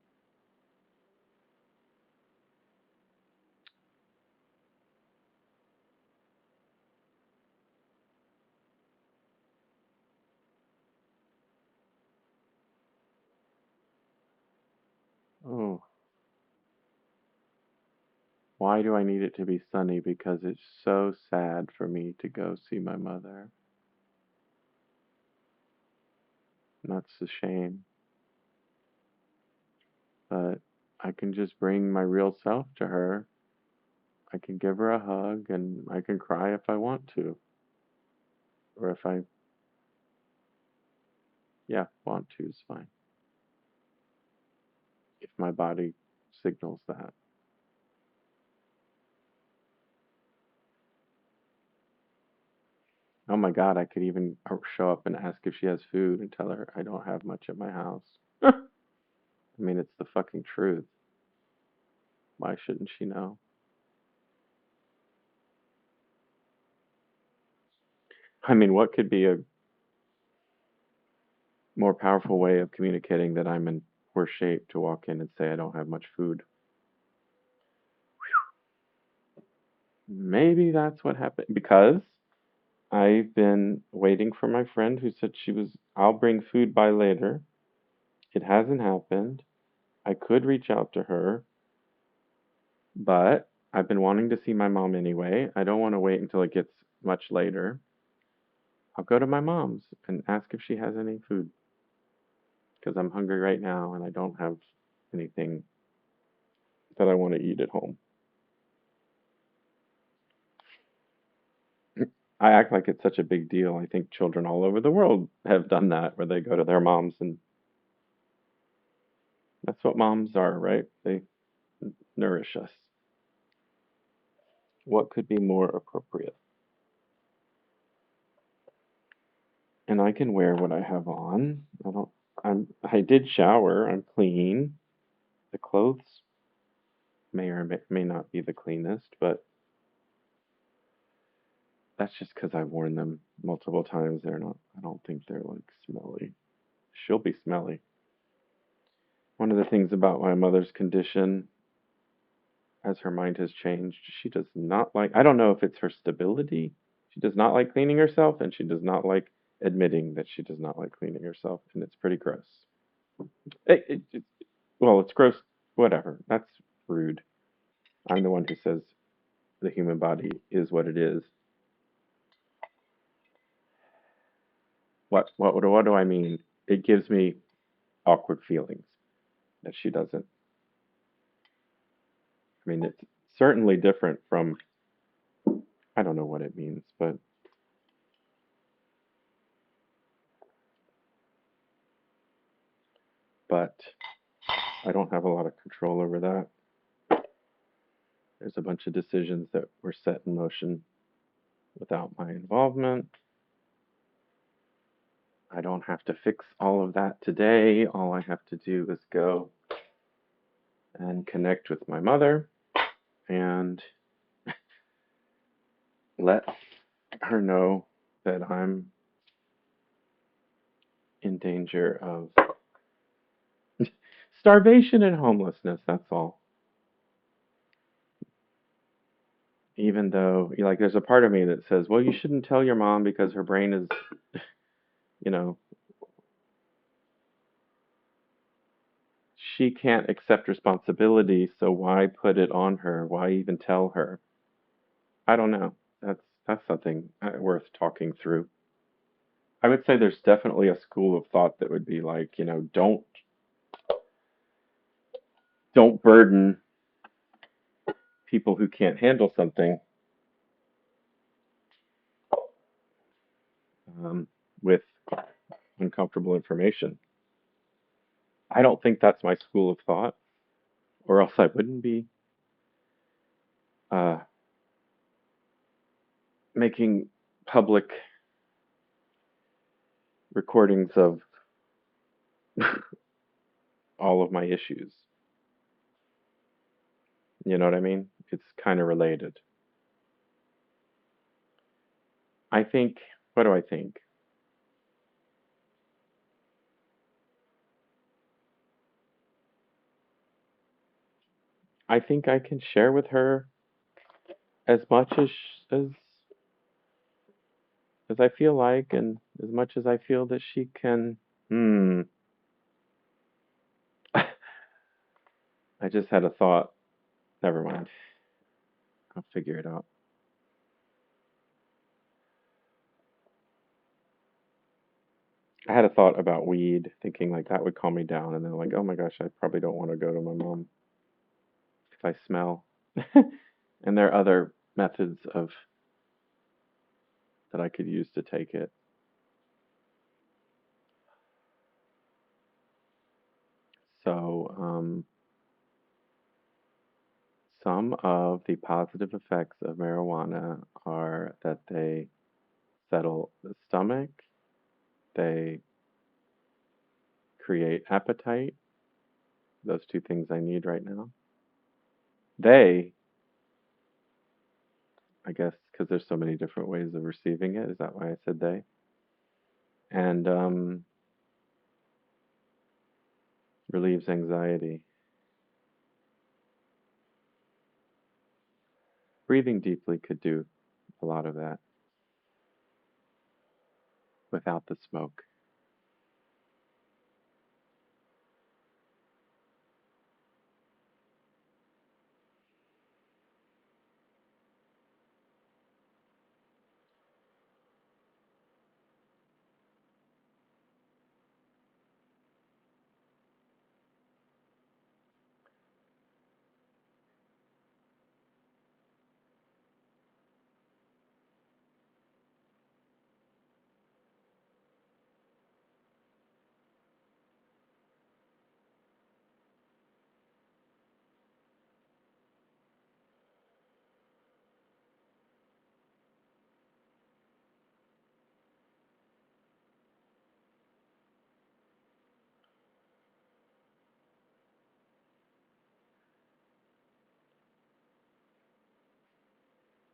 Oh, why do I need it to be sunny? Because it's so sad for me to go see my mother. And that's a shame. But I can just bring my real self to her. I can give her a hug and I can cry if I want to. Or if I, yeah, want to is fine. If my body signals that. Oh my God, I could even show up and ask if she has food and tell her I don't have much at my house. I mean, it's the fucking truth. Why shouldn't she know? I mean, what could be a more powerful way of communicating that I'm in worse shape to walk in and say I don't have much food? Maybe that's what happened because I've been waiting for my friend who said I'll bring food by later. It hasn't happened. I could reach out to her, but I've been wanting to see my mom anyway. I don't want to wait until it gets much later. I'll go to my mom's and ask if she has any food because I'm hungry right now and I don't have anything that I want to eat at home. I act like it's such a big deal. I think children all over the world have done that where they go to their moms and that's what moms are, right? They nourish us. What could be more appropriate? And I can wear what I have on. I did shower. I'm clean. The clothes may or may not be the cleanest, but that's just because I've worn them multiple times. They're not, I don't think they're like smelly. She'll be smelly. One of the things about my mother's condition, as her mind has changed, she does not like, I don't know if it's her stability. She does not like cleaning herself, and she does not like admitting that she does not like cleaning herself, and it's pretty gross. Well, it's gross, whatever. That's rude. I'm the one who says the human body is what it is. What do I mean? It gives me awkward feelings that she doesn't. I mean, it's certainly different from, I don't know what it means, but I don't have a lot of control over that. There's a bunch of decisions that were set in motion without my involvement. I don't have to fix all of that today. All I have to do is go and connect with my mother and let her know that I'm in danger of starvation and homelessness. That's all. Even though, like, there's a part of me that says, well, you shouldn't tell your mom because her brain is, you know, she can't accept responsibility, so why put it on her? Why even tell her? I don't know. That's something worth talking through. I would say there's definitely a school of thought that would be like, don't burden people who can't handle something um, with uncomfortable information. I don't think that's my school of thought, or else I wouldn't be uh, making public recordings of all of my issues. You know what I mean? It's kind of related. I think, what do I think? I think I can share with her as much as as I feel like, and as much as I feel that she can. Hmm. I just had a thought. Never mind. I'll figure it out. I had a thought about weed, thinking like that would calm me down, and then like, oh my gosh, I probably don't want to go to my mom if I smell. And there are other methods of that I could use to take it. So, some of the positive effects of marijuana are that they settle the stomach, they create appetite, those two things I need right now. They, I guess, because there's so many different ways of receiving it. Is that why I said they? And relieves anxiety. Breathing deeply could do a lot of that without the smoke.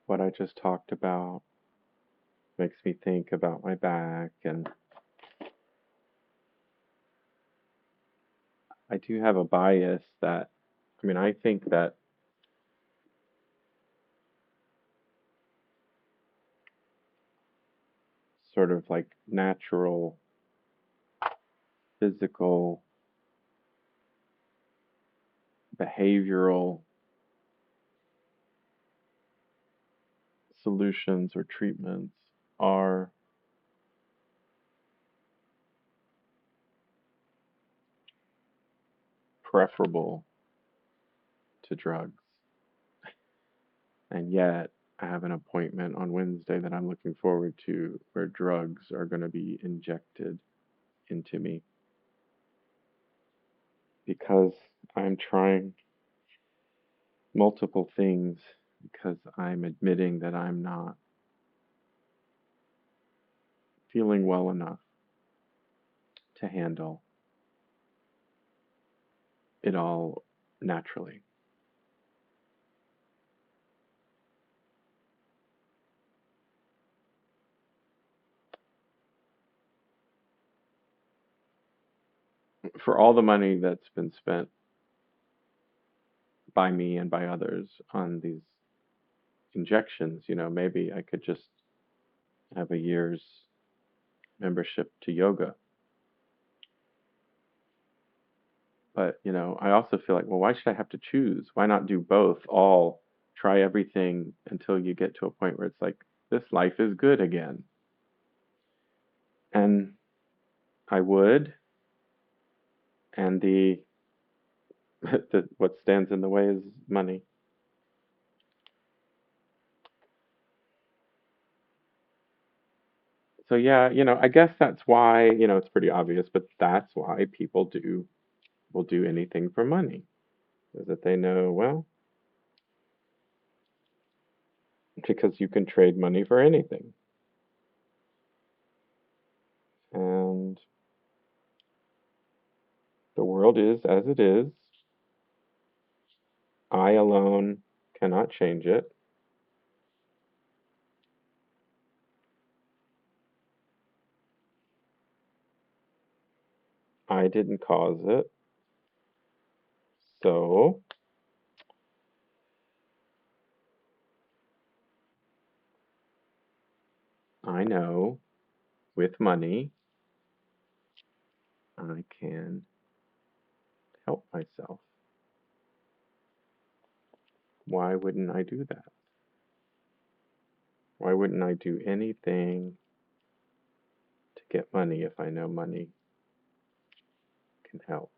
What I just talked about makes me think about my back, and I do have a bias that, I mean, I think that sort of like natural physical behavioral solutions or treatments are preferable to drugs. And yet, I have an appointment on Wednesday that I'm looking forward to where drugs are going to be injected into me because I'm trying multiple things because I'm admitting that I'm not feeling well enough to handle it all naturally. For all the money that's been spent by me and by others on these injections, maybe I could just have a year's membership to yoga. But, I also feel like, well, why should I have to choose? Why not do both? All try everything until you get to a point where it's like, this life is good again. And I would. And what stands in the way is money. So yeah, I guess that's why, it's pretty obvious, but that's why people will do anything for money. Is that they know, well, because you can trade money for anything. And the world is as it is. I alone cannot change it. I didn't cause it. So I know with money, I can help myself. Why wouldn't I do that? Why wouldn't I do anything to get money if I know money can help?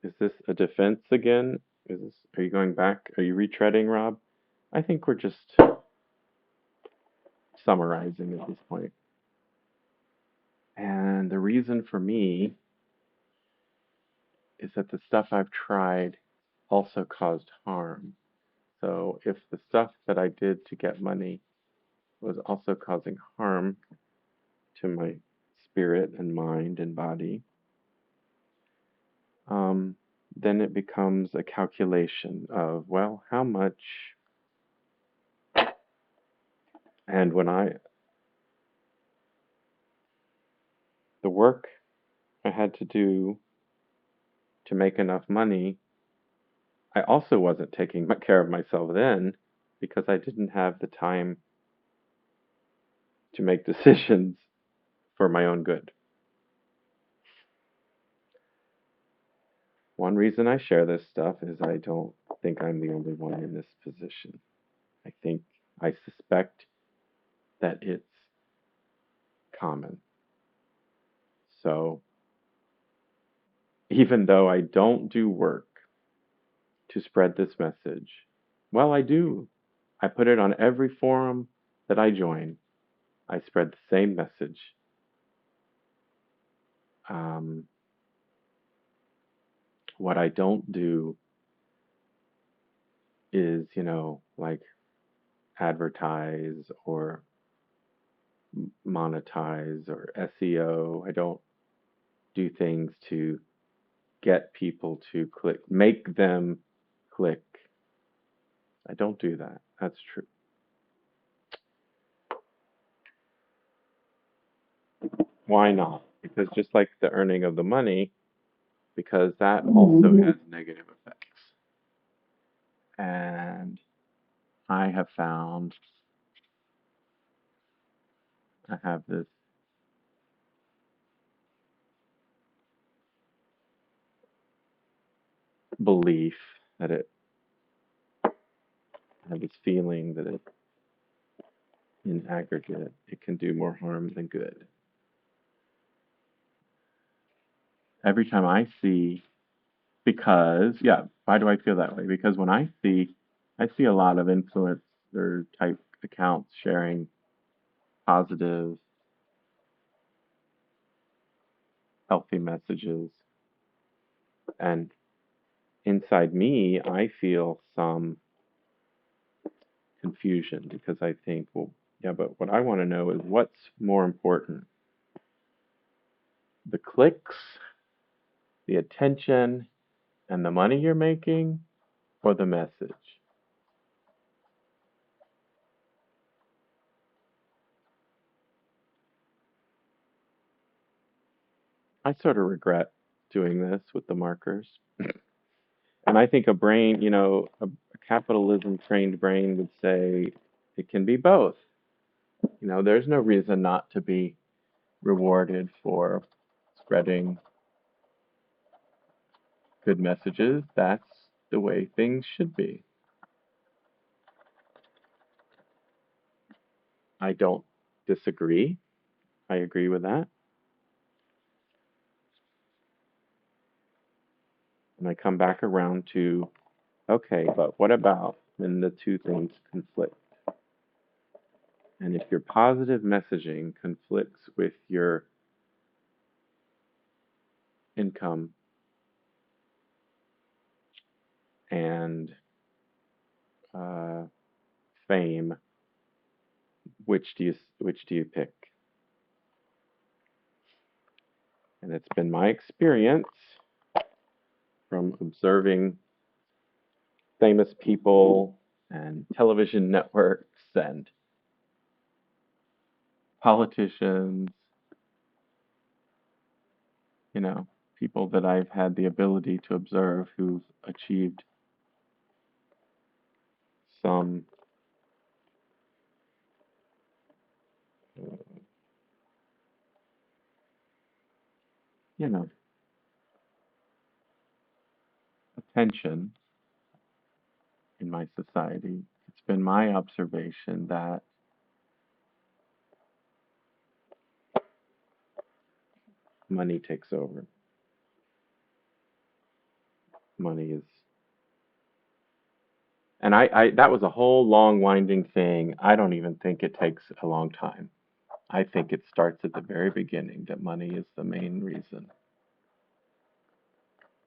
Is this a defense again? Are you going back? Are you retreading, Rob? I think we're just summarizing at this point. And the reason for me is that the stuff I've tried also caused harm. So if the stuff that I did to get money was also causing harm to my spirit and mind and body, um, then it becomes a calculation of, well, how much. And the work I had to do to make enough money, I also wasn't taking care of myself then because I didn't have the time to make decisions for my own good. One reason I share this stuff is I don't think I'm the only one in this position. I suspect that it's common. So even though I don't do work to spread this message, well, I do. I put it on every forum that I join. I spread the same message. Um, what I don't do is, like advertise or monetize or SEO. I don't do things to get people to click, make them click. I don't do that. That's true. Why not? Because just like the earning of the money, because that also has negative effects. And I have found I have this belief that I have this feeling that in aggregate, it can do more harm than good. every time I see, because, yeah, why do I feel that way? Because when I see a lot of influencer type accounts sharing positive, healthy messages. And inside me, I feel some confusion because I think, well, yeah, but what I want to know is what's more important, the clicks, the attention, and the money you're making, or the message? I sort of regret doing this with the markers. And I think a brain, a capitalism trained brain would say it can be both. There's no reason not to be rewarded for spreading good messages. That's the way things should be. I don't disagree. I agree with that. And I come back around to, okay, but what about when the two things conflict? And if your positive messaging conflicts with your income and uh, fame, which do you pick? And it's been my experience from observing famous people and television networks and politicians, you know, people that I've had the ability to observe who've achieved some, uh, you know, attention in my society. It's been my observation that money takes over. Money is, and that was a whole long winding thing. I don't even think it takes a long time. I think it starts at the very beginning that money is the main reason.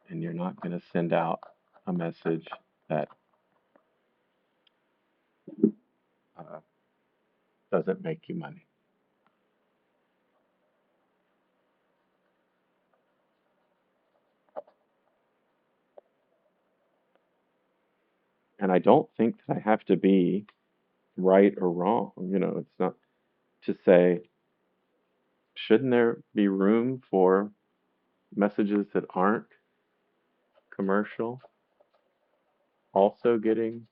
And you're not going to send out a message that uh, doesn't make you money. And I don't think that I have to be right or wrong. It's not to say, shouldn't there be room for messages that aren't commercial also getting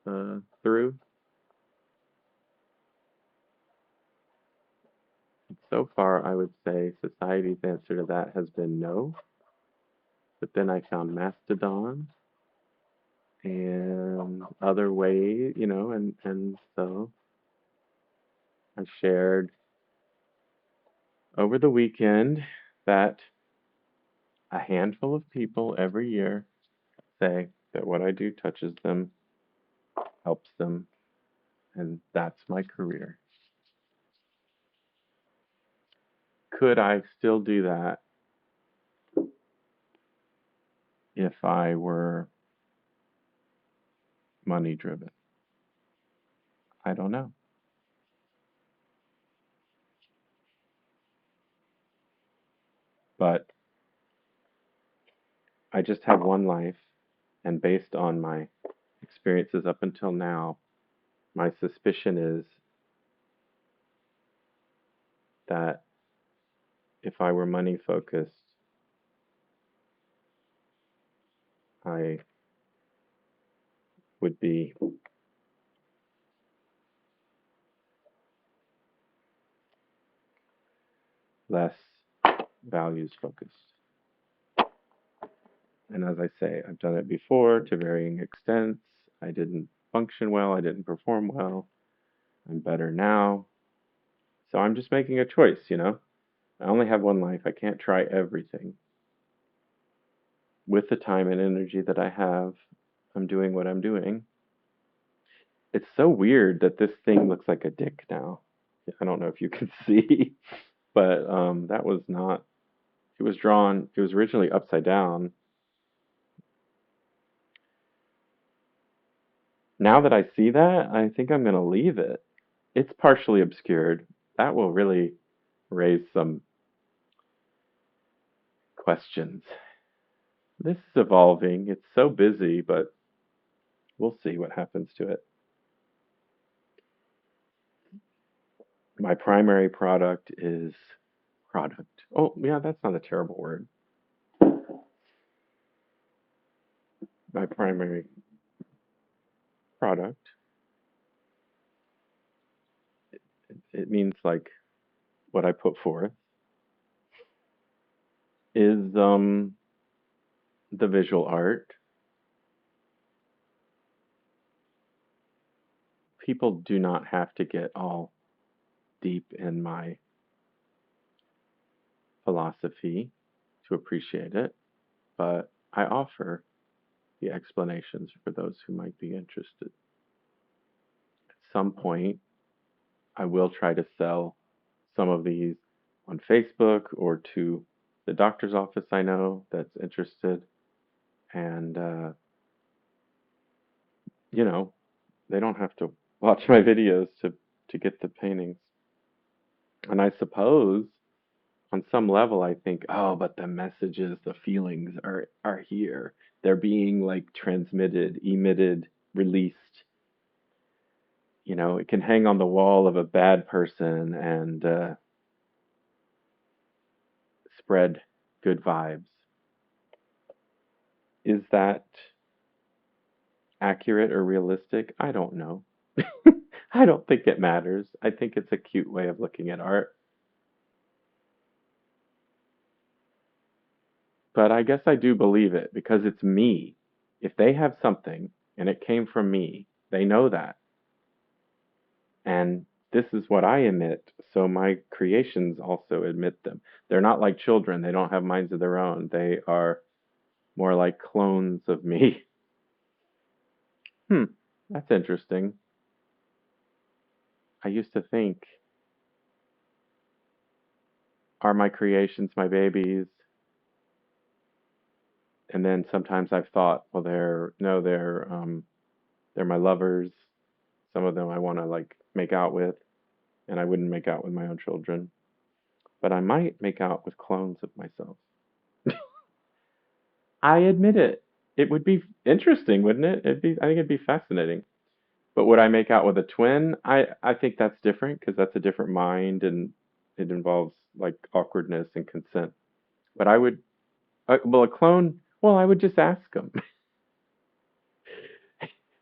through? So far, I would say society's answer to that has been no. But then I found Mastodon and other ways, and so I shared over the weekend that a handful of people every year say that what I do touches them, helps them, and that's my career. Could I still do that if I were money driven? I don't know. But I just have one life, and based on my experiences up until now, my suspicion is that if I were money focused, I would be less values focused. And as I say, I've done it before to varying extents. I didn't function well, I didn't perform well. I'm better now. So I'm just making a choice. I only have one life. I can't try everything. With the time and energy that I have, I'm doing what I'm doing. It's so weird that this thing looks like a dick now. I don't know if you can see, but that was not. It was drawn. It was originally upside down. Now that I see that, I think I'm gonna leave it. It's partially obscured. That will really raise some questions. This is evolving. It's so busy, but we'll see what happens to it. My primary product is product. Oh, yeah, that's not a terrible word. My primary product, it means like what I put forth, is the visual art. People do not have to get all deep in my philosophy to appreciate it, but I offer the explanations for those who might be interested. At some point, I will try to sell some of these on Facebook or to the doctor's office I know that's interested. And, you know, they don't have to watch my videos to get the paintings. And I suppose on some level, I think, oh, but the messages, the feelings are here. They're being like transmitted, emitted, released. It can hang on the wall of a bad person and spread good vibes. Is that accurate or realistic? I don't know. I don't think it matters. I think it's a cute way of looking at art. But I guess I do believe it because it's me. If they have something and it came from me, they know that. And this is what I emit, so my creations also emit them. They're not like children, they don't have minds of their own. They are more like clones of me. Hmm, that's interesting. I used to think, are my creations my babies? And then sometimes I've thought, well, they're no, they're my lovers. Some of them I want to like make out with, and I wouldn't make out with my own children, but I might make out with clones of myself. I admit it. It would be interesting, wouldn't it? I think it'd be fascinating. But would I make out with a twin? I think that's different because that's a different mind and it involves like awkwardness and consent. But I would, well, a clone. Well, I would just ask them.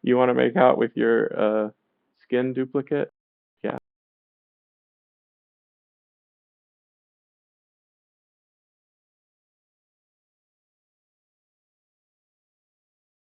You want to make out with your skin duplicate?